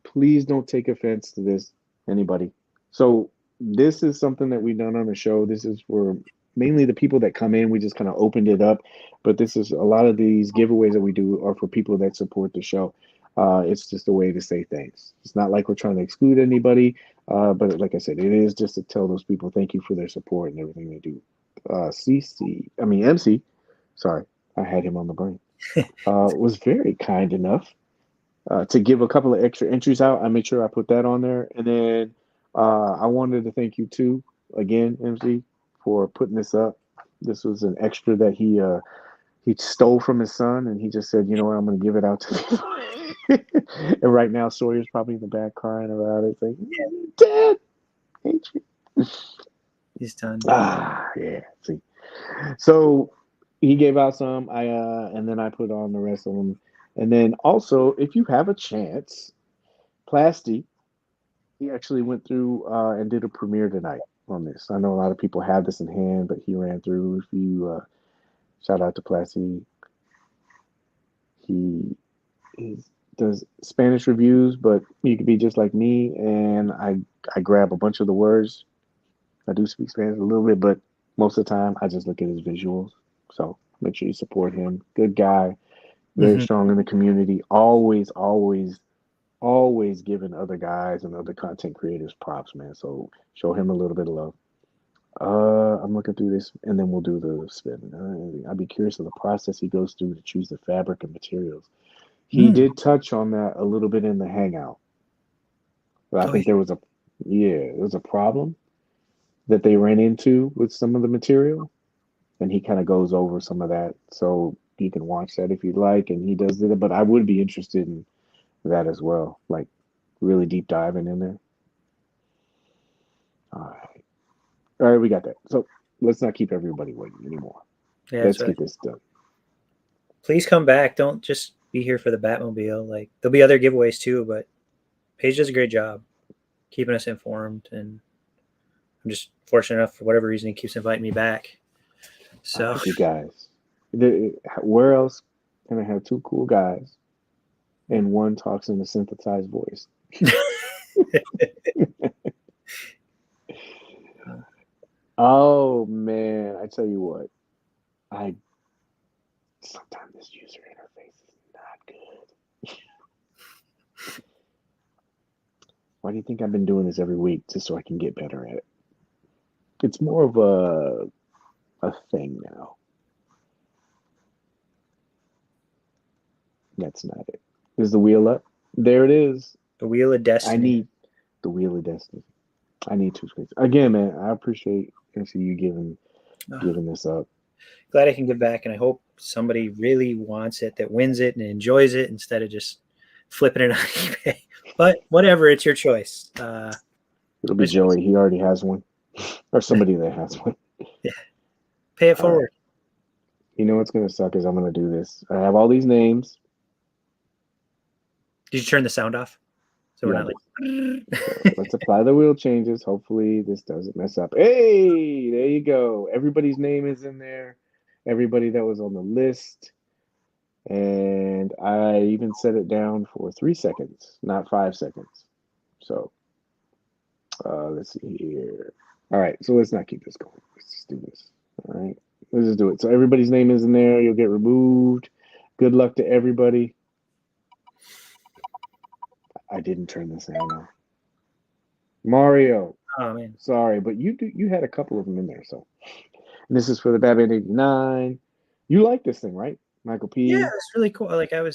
please don't take offense to this, anybody. So this is something that we've done on the show. This is for mainly the people that come in. We just kind of opened it up, but this is a lot of these giveaways that we do are for people that support the show. It's just a way to say thanks. It's not like we're trying to exclude anybody, but like I said, it is just to tell those people thank you for their support and everything they do. MC, sorry, I had him on the brain, was very kind enough to give a couple of extra entries out. I made sure I put that on there. And then I wanted to thank you too, again, MC, for putting this up. This was an extra that he stole from his son, and he just said, you know what, I'm going to give it out to people. And right now, Sawyer's probably in the back crying about it, saying, Dad, hate you. He's done. Yeah. See, so he gave out some. And then I put on the rest of them. And then also, if you have a chance, Plasty, he actually went through and did a premiere tonight on this. I know a lot of people have this in hand, but he ran through. If you shout out to Plasty, he does Spanish reviews, but you could be just like me, and I grab a bunch of the words. I do speak Spanish a little bit, but most of the time I just look at his visuals. So make sure you support him. Good guy, very strong in the community. Always giving other guys and other content creators props, man. So show him a little bit of love. I'm looking through this, and then we'll do the spin. I'd be curious of the process he goes through to choose the fabric and materials. He did touch on that a little bit in the Hangout. But I think there was a problem that they ran into with some of the material, and he kind of goes over some of that. So you can watch that if you'd like, and he does it. But I would be interested in that as well, like really deep diving in there. All right, we got that. So let's not keep everybody waiting anymore. Yeah, let's get this done. Please come back. Don't just be here for the Batmobile. Like, there'll be other giveaways too, but Paige does a great job keeping us informed, and I'm just fortunate enough, for whatever reason, he keeps inviting me back. So you guys, where else can I have two cool guys and one talks in a synthesized voice? Oh man, I tell you what, sometimes this user interface is not good. Why do you think I've been doing this every week just so I can get better at it? It's more of a thing now. That's not it. Is the wheel up? There it is. The Wheel of Destiny. I need the Wheel of Destiny. I need 2 screens. Again, man, I appreciate you giving this up. Glad I can give back, and I hope somebody really wants it, that wins it and enjoys it instead of just flipping it on eBay. But whatever, it's your choice. It'll be Joey. He already has one. Or somebody that has one. Yeah. Pay it forward. You know what's going to suck is I'm going to do this. I have all these names. Did you turn the sound off? So we're not like... So let's apply the wheel changes. Hopefully this doesn't mess up. Hey, there you go. Everybody's name is in there. Everybody that was on the list. And I even set it down for 3 seconds, not 5 seconds. So let's see here. All right, so let's not keep this going. Let's just do this. All right, let's just do it. So everybody's name is in there. You'll get removed. Good luck to everybody. I didn't turn the sound off. Mario. Oh man, sorry, but you had a couple of them in there. So and this is for the Batman 89. You like this thing, right, Michael P? Yeah, it's really cool. Like I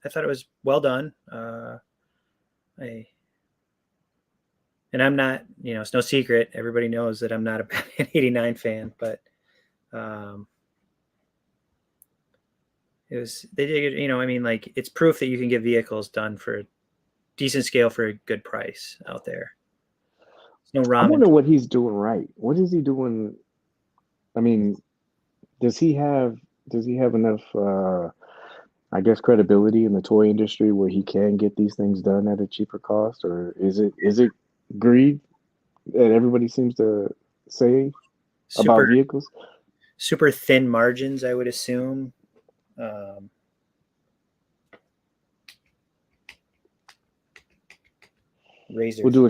thought it was well done. And I'm not, it's no secret. Everybody knows that I'm not a Batman 89 fan, but they did, like it's proof that you can get vehicles done for a decent scale for a good price out there. There's no ramen. I wonder what he's doing right. What is he doing? I mean, does he have enough, I guess, credibility in the toy industry where he can get these things done at a cheaper cost, or is it greed that everybody seems to say about vehicles? Super thin margins, I would assume. Razors. We'll do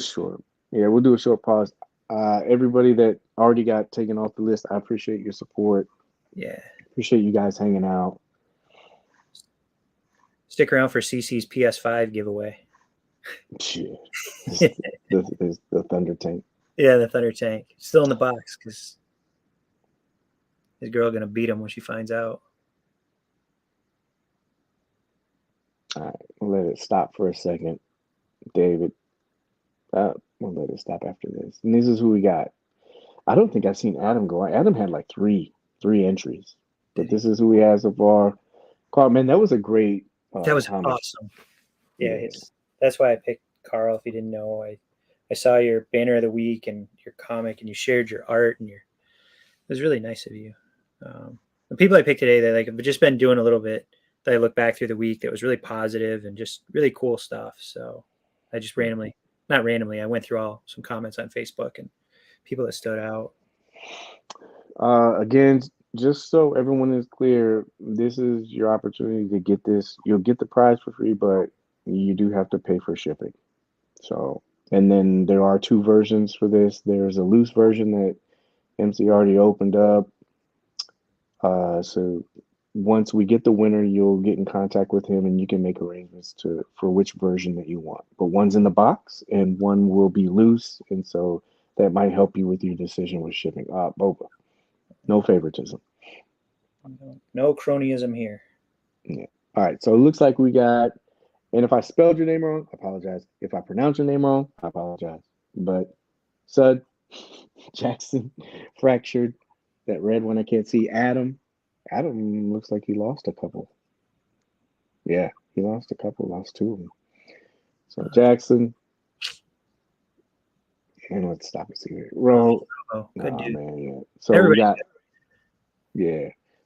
a short pause. Everybody that already got taken off the list, I appreciate your support. Yeah. Appreciate you guys hanging out. Stick around for CC's PS5 giveaway. Shit. the Thunder Tank. Yeah, the Thunder Tank. Still in the box because his girl going to beat him when she finds out. All right. We'll let it stop for a second. David. We'll let it stop after this. And this is who we got. I don't think I've seen Adam go. Adam had like three entries. But this is who he has so far. Carl, man, that was a great that was comment. Awesome. Yeah, that's why I picked Carl. If you didn't know, I saw your banner of the week and your comic, and you shared your art, and it was really nice of you. The people I picked today, they have just been doing a little bit that I look back through the week that was really positive and just really cool stuff. So I just not randomly, I went through some comments on Facebook and people that stood out. Again, just so everyone is clear, this is your opportunity to get this. You'll get the prize for free, but you do have to pay for shipping. So, and then there are 2 versions for this. There's a loose version that MC already opened up. So once we get the winner, you'll get in contact with him and you can make arrangements for which version that you want. But one's in the box and one will be loose. And so that might help you with your decision with shipping. Boba. No favoritism. No cronyism here. Yeah. All right. So it looks like we got, and if I spelled your name wrong, I apologize. If I pronounced your name wrong, I apologize. But Sud, Jackson, Fractured, that red one I can't see. Adam looks like he lost a couple. Yeah, he lost a couple, lost 2 of them. So Jackson, and let's stop and see here. Good dude. Man, yeah. So everybody.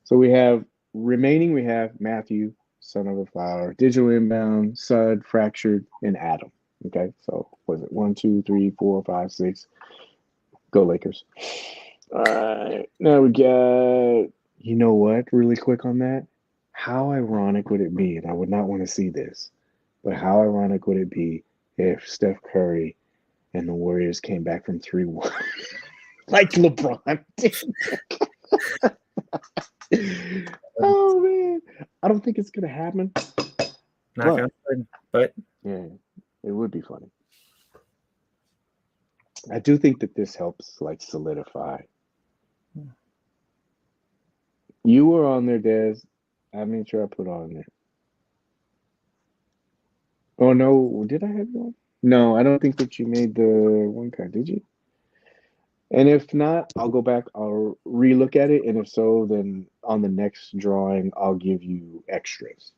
So we have remaining. We have Matthew, Son of a Flower, Digital Inbound, Sud, Fractured, and Adam. Okay, so was it 1, 2, 3, 4, 5, 6? Go Lakers. All right, now we got. You know what? Really quick on that. How ironic would it be? And I would not want to see this, but how ironic would it be if Steph Curry and the Warriors came back from 3-1? like LeBron did. Oh man, I don't think it's gonna happen. But yeah, it would be funny. I do think that this helps like solidify. You were on there, Des. I made sure I put on there. Oh no, did I have you on? No, I don't think that you made the one card, did you? And if not, I'll go back, I'll relook at it, and if so, then on the next drawing, I'll give you extras.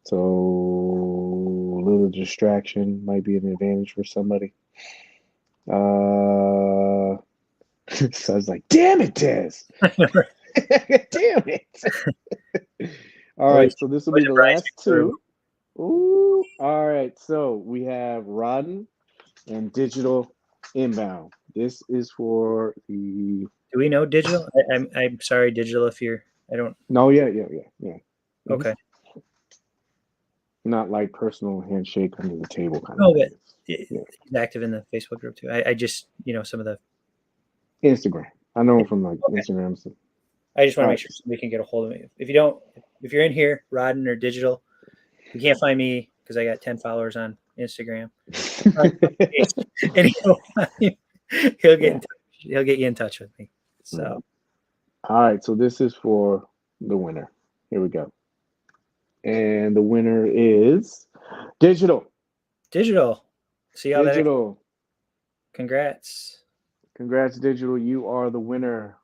So a little distraction might be an advantage for somebody. So I was like, damn it, Des. Damn it. All right, so this will be the last two. Ooh, all right, so we have Rodden and Digital Inbound. This is for the. Do we know Digital? I'm sorry, Digital. If you're, I don't. No, yeah. Okay. Not like personal handshake under the table kind of. Yeah. He's active in the Facebook group too. I just some of the Instagram. I know him from like Instagram. So. I just want to make sure we can get a hold of me. If you're in here, Rodden or Digital, you can't find me because I got 10 followers on Instagram. And he'll get you in touch with me. So, all right. So this is for the winner. Here we go. And the winner is Digital. See how Digital. Congrats, Digital. You are the winner.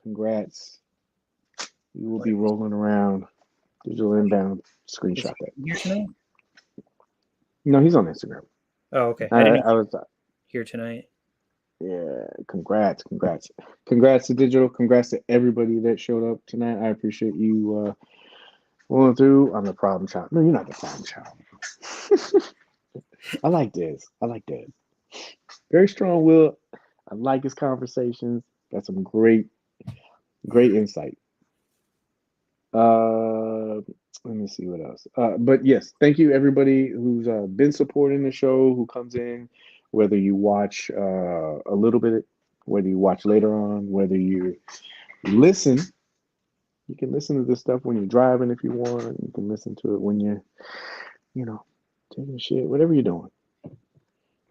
Congrats. You will be rolling around. Digital Inbound. Screenshot that. Here tonight? No, he's on Instagram. Oh, okay. I was here tonight. Yeah, congrats to Digital. Congrats to everybody that showed up tonight. I appreciate you going through. I'm the problem child. No, you're not the problem child. I like this. Very strong will. I like his conversations. Got some great insight. Let me see what else. But yes, thank you everybody who's been supporting the show, who comes in, whether you watch a little bit, whether you watch later on, whether you listen. You can listen to this stuff when you're driving if you want. You can listen to it when you're, taking a shit, whatever you're doing.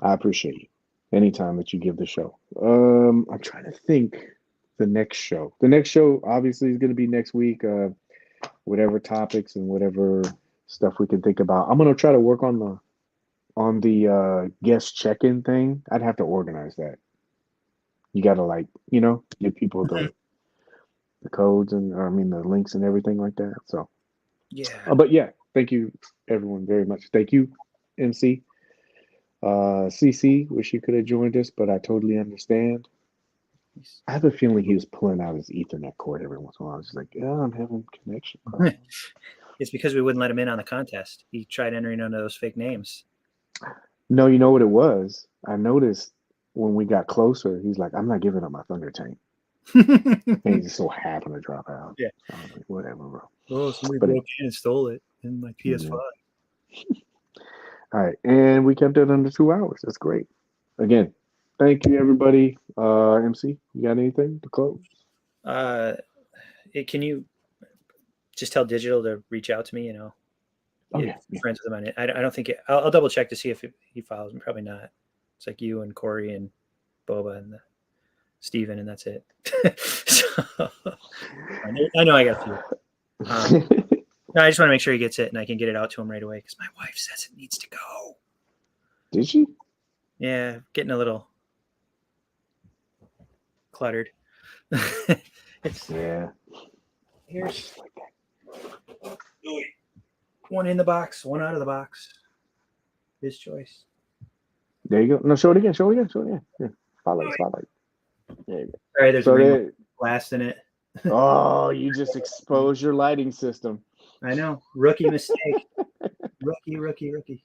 I appreciate you. Anytime that you give the show. I'm trying to think the next show. The next show obviously is going to be next week. Whatever topics and whatever stuff we can think about. I'm going to try to work on the guest check-in thing. I'd have to organize that. You got to give people the codes and the links and everything like that. So yeah. But yeah, thank you everyone very much. Thank you, MC. CC, wish you could have joined us, but I totally understand. I have a feeling he was pulling out his Ethernet cord every once in a while. I was just like, yeah, I'm having connection problems. It's because we wouldn't let him in on the contest. He tried entering under those fake names. No, you know what it was? I noticed when we got closer, he's like, I'm not giving up my Thunder Tank. And he just so happened to drop out. Yeah. So I was like, whatever, bro. Oh, somebody broke in and stole it in my PS5. All right. And we kept it under 2 hours. That's great. Again, thank you, everybody. MC, you got anything to close? Can you just tell Digital to reach out to me? Friends with him on it. I don't think I'll double check to see if he follows me. Probably not. It's like you and Cory and Boba and Steven, and that's it. So, I know I got a few. No, I just want to make sure he gets it and I can get it out to him right away because my wife says it needs to go. Did she? Yeah, getting a little cluttered. Yeah. Here's one in the box, one out of the box. His choice. There you go. No, show it again. Yeah. Spotlight. There you go. All right, there's a ring blast in it. Oh, you just exposed your lighting system. I know. Rookie mistake. Rookie.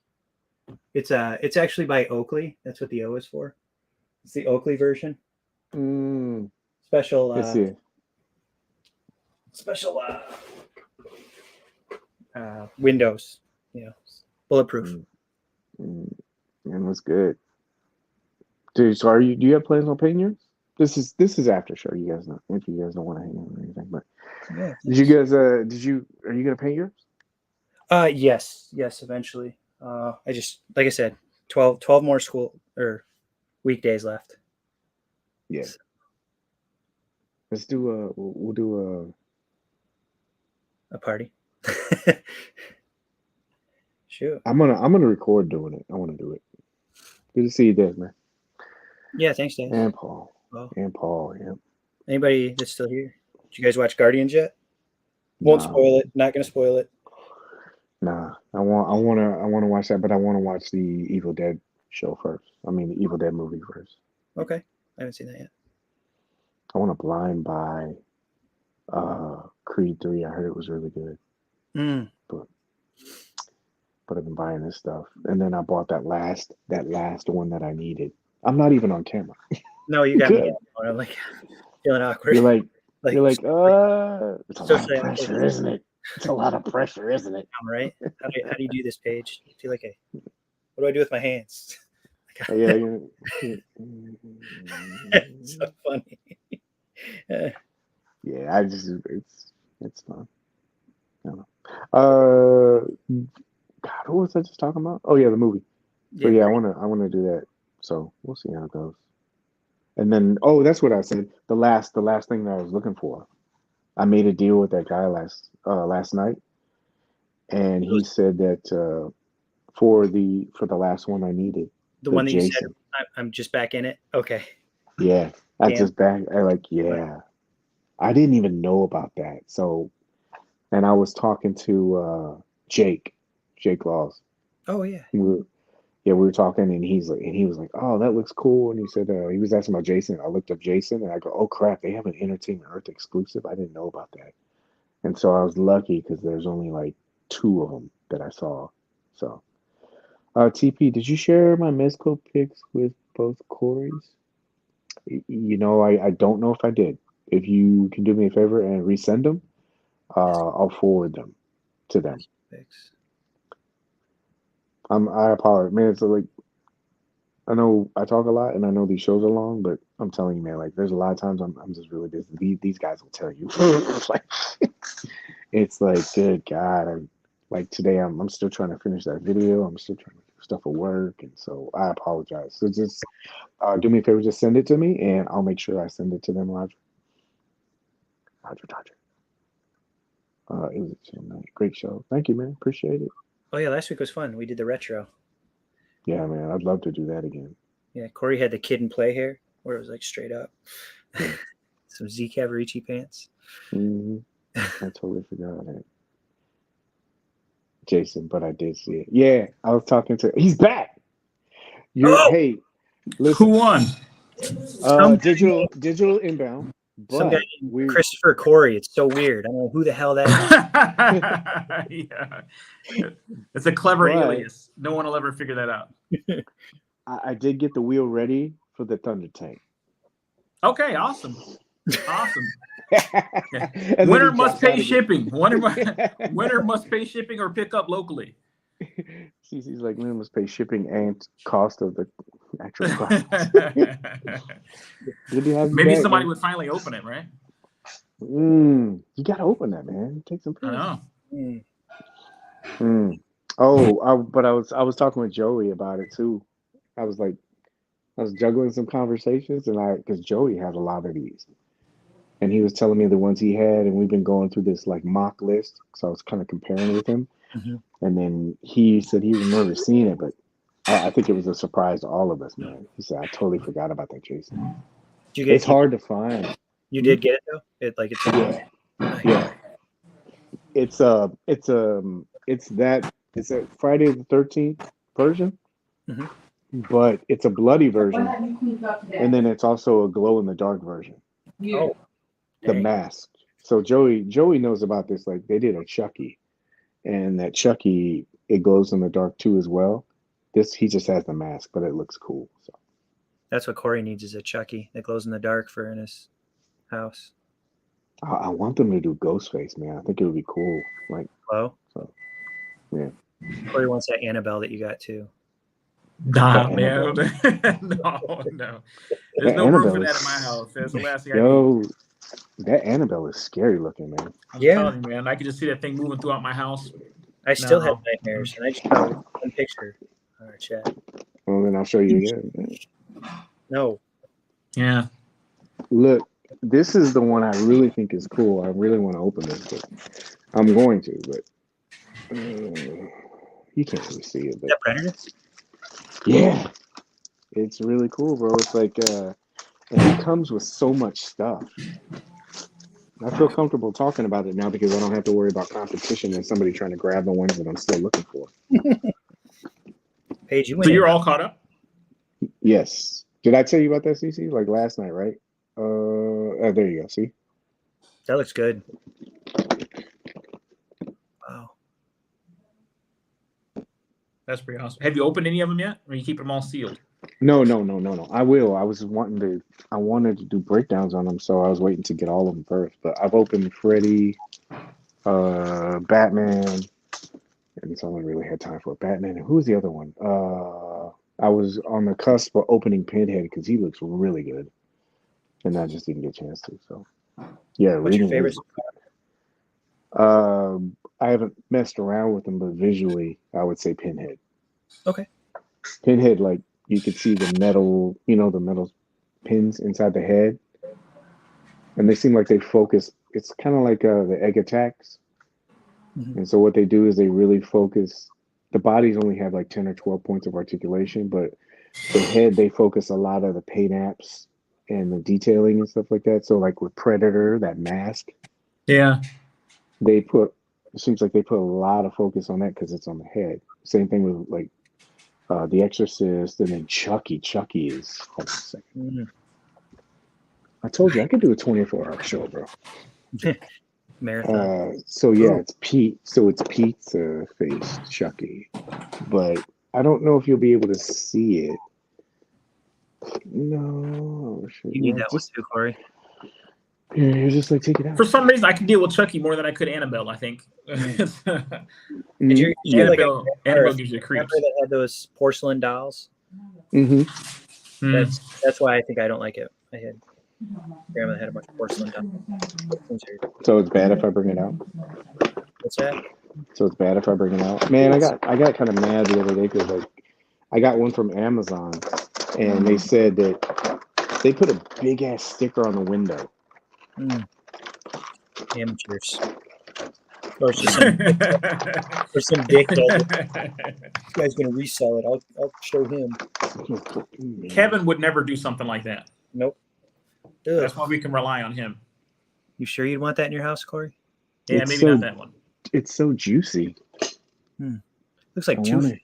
It's actually by Oakley. That's what the O is for. It's the Oakley version. Special. Let's see. Special windows. Bulletproof. And looks good. Dude, so do you have plans on paying yours? This is after show. You guys know if you guys don't want to hang out or anything. But Yeah. did you guys are you gonna pay yours? Yes, eventually. I just, like I said, 12 more school or weekdays left. Yeah. Let's do we'll do a party. Shoot. I'm gonna record doing it. I want to do it. Good to see you, Des, man. Yeah, thanks, Dan. And Paul. And Paul, yeah. Anybody that's still here? Did you guys watch Guardians yet? Won't spoil it. Not gonna spoil it. Nah. I wanna watch that, but I wanna watch the Evil Dead show first. I mean the Evil Dead movie first. Okay. I haven't seen that yet. I want to blind buy Creed 3. I heard it was really good. But I've been buying this stuff. And then I bought that last one that I needed. I'm not even on camera. No, you got me. I'm like feeling awkward. You're like it's a lot of pressure, isn't it? It's a lot of pressure, isn't it? I'm right. How do you do this, Paige? I feel like what do I do with my hands? Yeah. It's so funny. Yeah, it's fun. I don't know. God, what was I just talking about? Oh yeah, the movie. So yeah, I wanna do that. So we'll see how it goes. And then that's what I said. The last thing that I was looking for. I made a deal with that guy last night, and he said that for the last one I needed. The one that Jason. You said I'm just back in it. Okay. Yeah, I didn't even know about that. So, and I was talking to Jake Laws. Oh yeah. We were talking, and he was like, "Oh, that looks cool." And he said he was asking about Jason. I looked up Jason, and I go, "Oh crap, they have an Entertainment Earth exclusive. I didn't know about that." And so I was lucky because there's only like 2 of them that I saw. So, TP, did you share my Mezco pics with both Corys? I don't know if I did. If you can do me a favor and resend them, I'll forward them to them. I apologize, man. It's like I know I talk a lot, and I know these shows are long, but I'm telling you, man, like there's a lot of times I'm just really busy. These guys will tell you, it's like, good God, like today I'm still trying to finish that video. I'm still trying to do stuff at work, and so I apologize. So just do me a favor, just send it to me, and I'll make sure I send it to them, Roger. It was a great show. Thank you, man. Appreciate it. Oh yeah, last week was fun. We did the retro. Yeah, man, I'd love to do that again. Yeah, Cory had the Kid and Play hair, where it was like straight up. Some Z Cavaricci pants. Mm-hmm. I totally forgot that. Jason, but I did see it. Yeah, I was talking to. He's back. Hey, listen. Who won? Digital inbound. Some guy named Christopher Cory. It's so weird. I don't know who the hell that is. Yeah. It's a clever alias. No one will ever figure that out. I did get the wheel ready for the Thunder Tank. Okay, awesome. Yeah. Winner must pay shipping. Winner must pay shipping or pick up locally. He's like, winner must pay shipping and cost of the actual product. Maybe somebody would finally open it, right? You gotta open that, man. Take some proof. I know. But I was talking with Joey about it too. I was juggling some conversations, and because Joey has a lot of these, and he was telling me the ones he had, and we've been going through this like mock list. So I was kind of comparing with him, and then he said he remembered seeing it, but I think it was a surprise to all of us, man. He said, "I totally forgot about that, Jason." It's hard to find. You did get it though. It's a Friday the 13th version. But it's a bloody version, and then it's also a glow in the dark version. Oh, the mask. So Joey knows about this. Like they did a Chucky, and that Chucky it glows in the dark too as well. He just has the mask, but it looks cool. So that's what Cory needs is a Chucky that glows in the dark for in his house. I want them to do Ghostface, man. I think it would be cool. Like glow. So yeah. Cory wants that Annabelle that you got too. Nah, That man. Annabelle. No. There's That no room for Annabelle that in my is, house. That's the last thing I need. yo, that Annabelle is scary looking, man. I'm telling you, man. I can just see that thing moving throughout my house. I still have No. nightmares, and I just got one picture on our chat. Well, then I'll show you again. No. Yeah. Look, this is the one I really think is cool. I really want to open this, but I'm going to, but you can't really see it. Is But that Predator? yeah, it's really cool, bro. It's like, and it comes with so much stuff. I feel comfortable talking about it now because I don't have to worry about competition and somebody trying to grab the ones that I'm still looking for. Paige, you went So in. you're all caught up? Yes. Did I tell you about that, CC? Like last night, right? There you go. See? That looks good. Wow. That's pretty awesome. Have you opened any of them yet? Or you keep them all sealed? No. I will. I wanted to do breakdowns on them, so I was waiting to get all of them first. But I've opened Freddy, Batman, and it's only really had time for Batman. And who's the other one? I was on the cusp of opening Pinhead because he looks really good, and I just didn't get a chance to. So, yeah, What's your reading favorite? I haven't messed around with them, but visually, I would say Pinhead. Okay. Pinhead, like you could see the metal, the metal pins inside the head, and they seem like they focus. It's kind of like the egg attacks, and so what they do is they really focus. The bodies only have like 10 or 12 points of articulation, but the head, they focus a lot of the paint apps and the detailing and stuff like that. So like with Predator, that mask, Yeah. it seems like they put a lot of focus on that because it's on the head. Same thing with like The Exorcist, and then Chucky. Chucky is, hold on a second. I told you I could do a 24-hour show, bro. Marathon. So yeah, it's pizza face Chucky, but I don't know if you'll be able to see it. No, You need that one too, Cory. You're just like, take it out. For some reason, I could deal with Chucky more than I could Annabelle, I think. Annabelle gives you creeps. That had those porcelain dolls. Mm-hmm. That's why I think I don't like it. I had grandma had a bunch of porcelain dolls. So it's bad if I bring it out? What's that? So it's bad if I bring it out? Man, I got kind of mad the other day because like I got one from Amazon and they said that they put a big ass sticker on the window. Amateurs. Or just some dick does it. This guy's gonna resell it. I'll show him. Kevin would never do something like that. Nope. That's why we can rely on him. You sure you'd want that in your house, Cory? Yeah, maybe not that one. It's so juicy. Looks like two.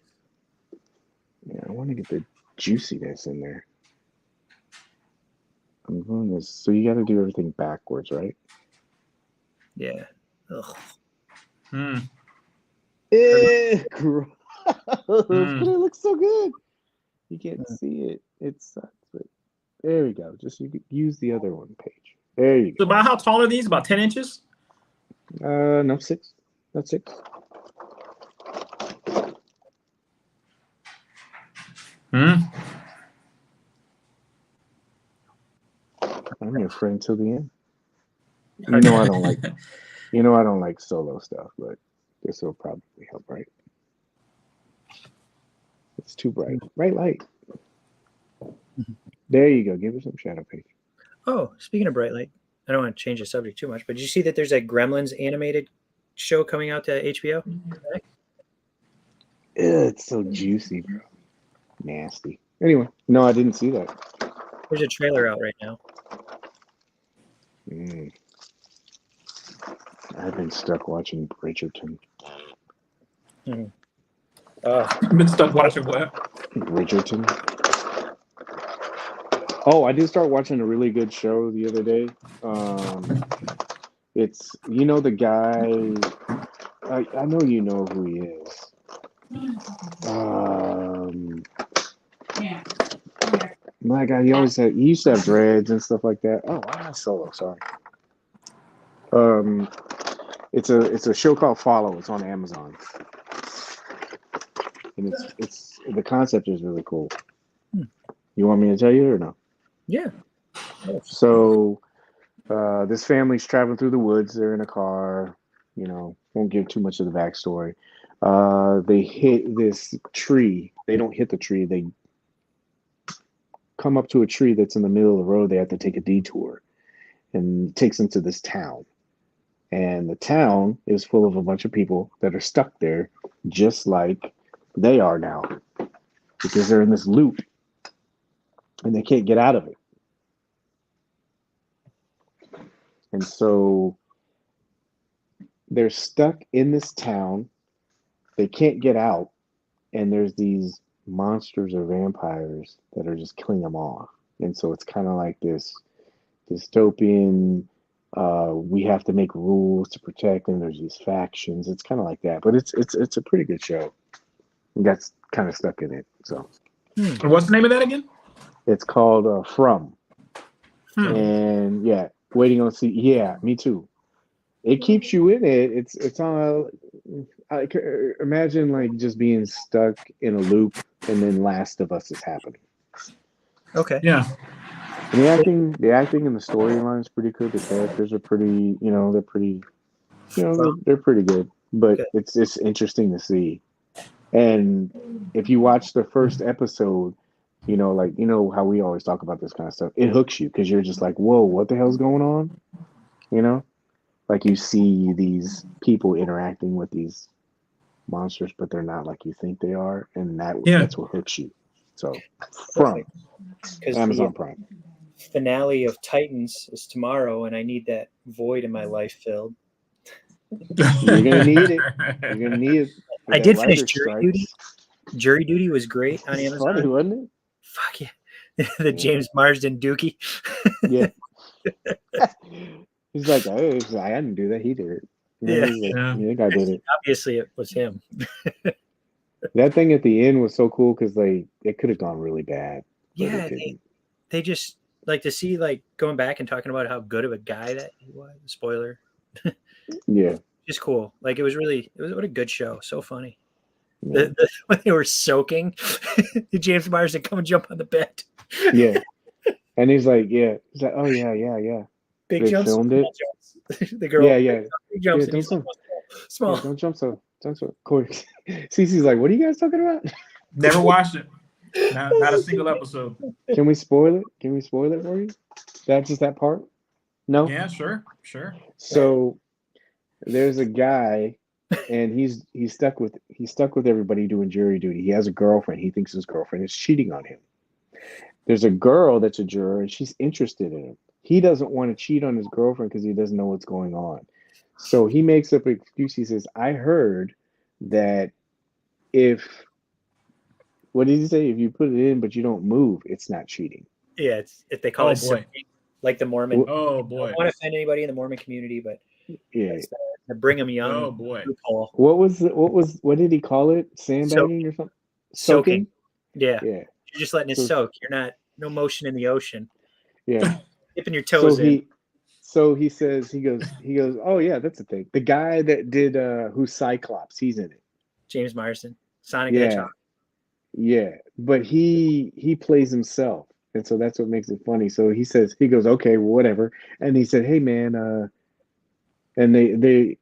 Yeah, I want to get the juiciness in there. I'm doing this. So you got to do everything backwards, right? Yeah. Ugh. Gross. But it looks so good. You can't see it. It sucks. But there we go. Just you could use the other one page. There you go. So about how tall are these? About 10 inches? No, 6. That's 6. I'm your friend till the end. I don't like solo stuff, but this will probably help, right? It's too bright. Bright light. There you go. Give her some shadow, Paige. Oh, speaking of bright light, I don't want to change the subject too much, but did you see that there's a Gremlins animated show coming out to HBO? It's so juicy, bro. Nasty. Anyway, no, I didn't see that. There's a trailer out right now. I've been stuck watching Bridgerton. I've been stuck watching what? Bridgerton. Oh, I did start watching a really good show the other day. It's, the guy, I know you know who he is. My God, he used to have dreads and stuff like that. Oh, I'm not solo, sorry. It's a show called Follow. It's on Amazon. and it's the concept is really cool. You want me to tell you or no? Yeah. So this family's traveling through the woods. They're in a car. You know, won't give too much of the backstory. They hit this tree. They don't hit the tree. They come up to a tree that's in the middle of the road. They have to take a detour, and it takes them to this town. And the town is full of a bunch of people that are stuck there, just like they are now, because they're in this loop, and they can't get out of it. And so they're stuck in this town. They can't get out, and there's these monsters or vampires that are just killing them off. And so it's kind of like this dystopian, we have to make rules to protect them. There's these factions. It's kind of like that, but it's a pretty good show. And that's kind of stuck in it. So what's the name of that again? it's called From. And yeah, waiting on see. Yeah, me too. It keeps you in it. It's on. Imagine like just being stuck in a loop, and then Last of Us is happening. Okay. Yeah. And the acting and the storyline is pretty good. The characters are pretty, they're pretty, they're pretty good. But it's interesting to see. And if you watch the first episode, how we always talk about this kind of stuff, it hooks you because you're just like, whoa, what the hell's going on? Like you see these people interacting with these monsters, but they're not like you think they are, and that's what hooks you. So, From Amazon Prime. Finale of Titans is tomorrow, and I need that void in my life filled. You're gonna need it. You're gonna need it. I did finish Jury Duty. Jury Duty was great on Amazon. Funny, wasn't it? Fuck yeah. The James Marsden Dookie. Yeah. He's like, oh, I didn't do that. He did it. I think I did it. Obviously, it was him. That thing at the end was so cool because it could have gone really bad. Yeah, they just like to see going back and talking about how good of a guy that he was. Spoiler. Yeah, just cool. It was what a good show. So funny. Yeah. When they were soaking, James Marsden come and jump on the bed. Yeah, and he's like, oh yeah. Big they jumps. Filmed it. Jumps. The girl. Yeah. Big jumps. Yeah, small. Yeah, don't jump so. Cory. Cece's like, what are you guys talking about? Never watched it. Not a single episode. Can we spoil it? Can we spoil it for you? That's just that part? No? Yeah, sure. So there's a guy and he's stuck with everybody doing jury duty. He has a girlfriend. He thinks his girlfriend is cheating on him. There's a girl that's a juror and she's interested in him. He doesn't want to cheat on his girlfriend because he doesn't know what's going on. So he makes up an excuse. He says, I heard that what did he say? If you put it in but you don't move, it's not cheating. Yeah, if they call it soaking, like the Mormon. Oh boy! I don't want to offend anybody in the Mormon community, but yeah, the Brigham Young. Oh boy! Loophole. What did he call it? Sandbagging or something? Soaking. Yeah. You're just letting it soak. You're no motion in the ocean. Yeah. Dipping your toes in. So he says, he goes, oh yeah, that's the thing. The guy that did who's Cyclops, he's in it. James Marsden, Sonic the Hedgehog. Yeah, but he plays himself, and so that's what makes it funny. So he goes, okay, well, whatever, and he said, hey man, and they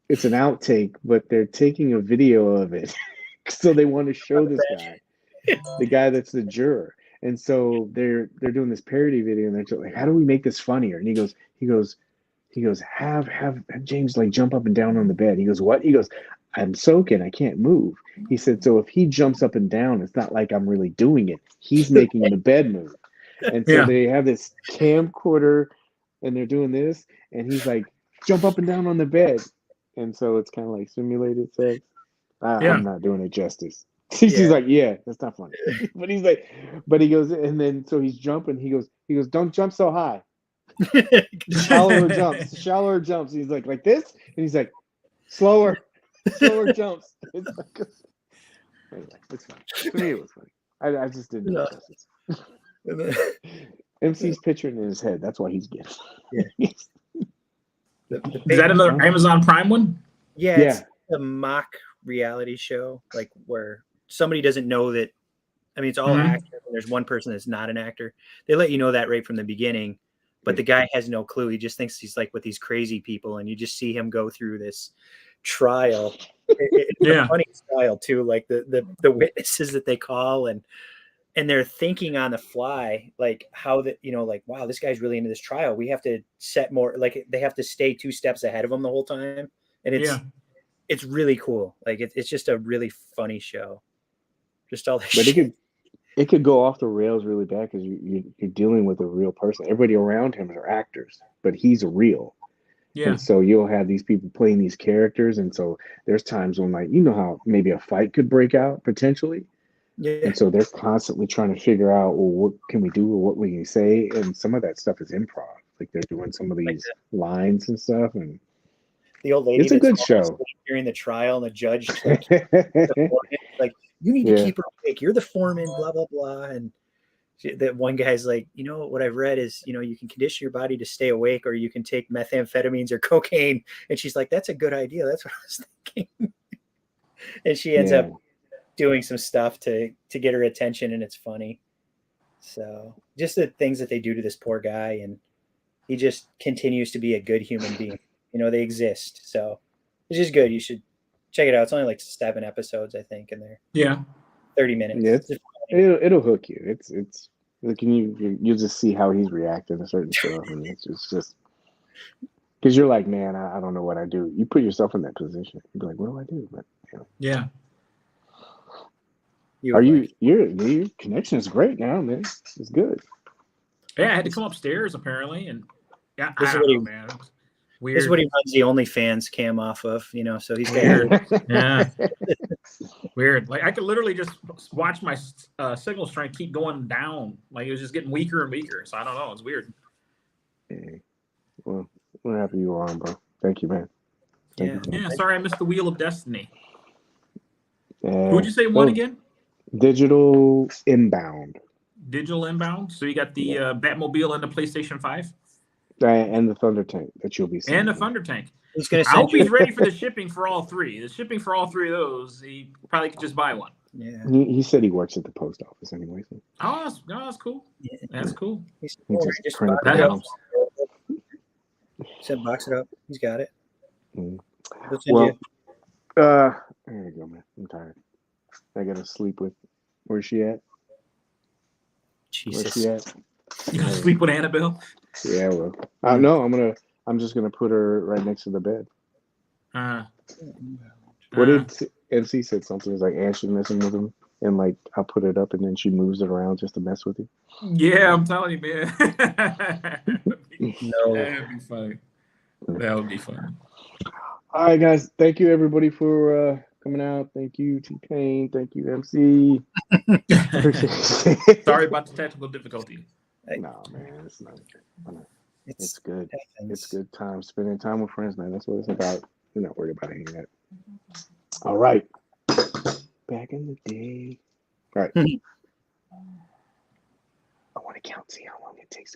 it's an outtake, but they're taking a video of it, so they want to show this guy, the guy that's the juror. And so they're doing this parody video, and they're like, how do we make this funnier? And he goes, have James jump up and down on the bed. He goes, what? He goes, I'm soaking, I can't move. He said, so if he jumps up and down, it's not like I'm really doing it. He's making the bed move. And so they have this camcorder, and they're doing this, and he's like, jump up and down on the bed. And so it's kind of like simulated sex. I'm not doing it justice. He's like, that's not funny. But he's like, but he goes, and then so he's jumping. He goes, don't jump so high. Shallower jumps. He's like this, and he's like, slower jumps. It's like, anyway, it's fun. To me, it was funny. I just didn't know this. MC's picturing in his head. That's why he's getting. Yeah. Is that another Amazon Prime one? Yeah. It's a mock reality show, where somebody doesn't know that, I mean, it's all actors, and there's one person that's not an actor. They let you know that right from the beginning, but the guy has no clue. He just thinks he's like with these crazy people, and you just see him go through this trial. It's a funny style too, like the witnesses that they call, and they're thinking on the fly, like how that, like, wow, this guy's really into this trial. We have to set more, like they have to stay 2 steps ahead of him the whole time, and it's really cool. Like it's just a really funny show. Just all this shit. It could go off the rails really bad because you're dealing with a real person. Everybody around him are actors, but he's real. Yeah. And so you'll have these people playing these characters. And so there's times when, like, how maybe a fight could break out potentially. Yeah. And so they're constantly trying to figure out, well, what can we do or what we can say? And some of that stuff is improv. Like they're doing some of these lines and stuff. And the old lady, it's a good show. During the trial, and the judge like, you need to keep her awake. You're the foreman, blah, blah, blah. And that one guy's like, what I've read is, you can condition your body to stay awake, or you can take methamphetamines or cocaine. And she's like, that's a good idea. That's what I was thinking. And she ends up doing some stuff to get her attention, and it's funny. So just the things that they do to this poor guy, and he just continues to be a good human being. They exist. So it's just good. You should check it out. It's only like 7 episodes, I think, in there. Yeah. 30 minutes. Yeah, it'll hook you. It's like you just see how he's reacting to certain stuff, and it's just because you're like, man, I don't know what I do. You put yourself in that position. You'd be like, what do I do? But yeah. Your connection is great now, man. It's good. Yeah, I had to come upstairs apparently, and this is what he, man. Weird. This is what he runs the OnlyFans cam off of, so he's got weird. Like I could literally just watch my signal strength keep going down. Like it was just getting weaker and weaker. So I don't know. It's weird. Well, we're happy you were on, bro. Thank you, man. Thank you. Sorry, I missed the Wheel of Destiny. Who would you say won again? Digital Inbound. Digital Inbound. So you got the Batmobile and the PlayStation 5. And the Thunder Tank that you'll be seeing. And the Thunder Tank. I hope he's ready for the shipping for all 3. The shipping for all 3 of those, he probably could just buy one. Yeah. He said he works at the post office anyway. So. Oh, that's cool. Yeah. That's cool. That helps. Said box it up. He's got it. Well, there you go, man. I'm tired. I gotta sleep with. Where's she at? Jesus. Where's she at? You gonna sleep with Annabelle? Yeah, well, no, I'm just gonna put her right next to the bed. What did NC said something? It's like Ashley messing with him, and like I'll put it up, and then she moves it around just to mess with you. Yeah, I'm telling you, man. No, that'd be funny. That would be funny. All right, guys. Thank you, everybody, for coming out. Thank you, T-Pain. Thank you, MC. Sorry about the technical difficulty. No, man, it's not. It's good. It's good time spending time with friends, man. That's what it's about. You're not worried about any of that. All right. Back in the day. All right. I want to count, see how long it takes to go.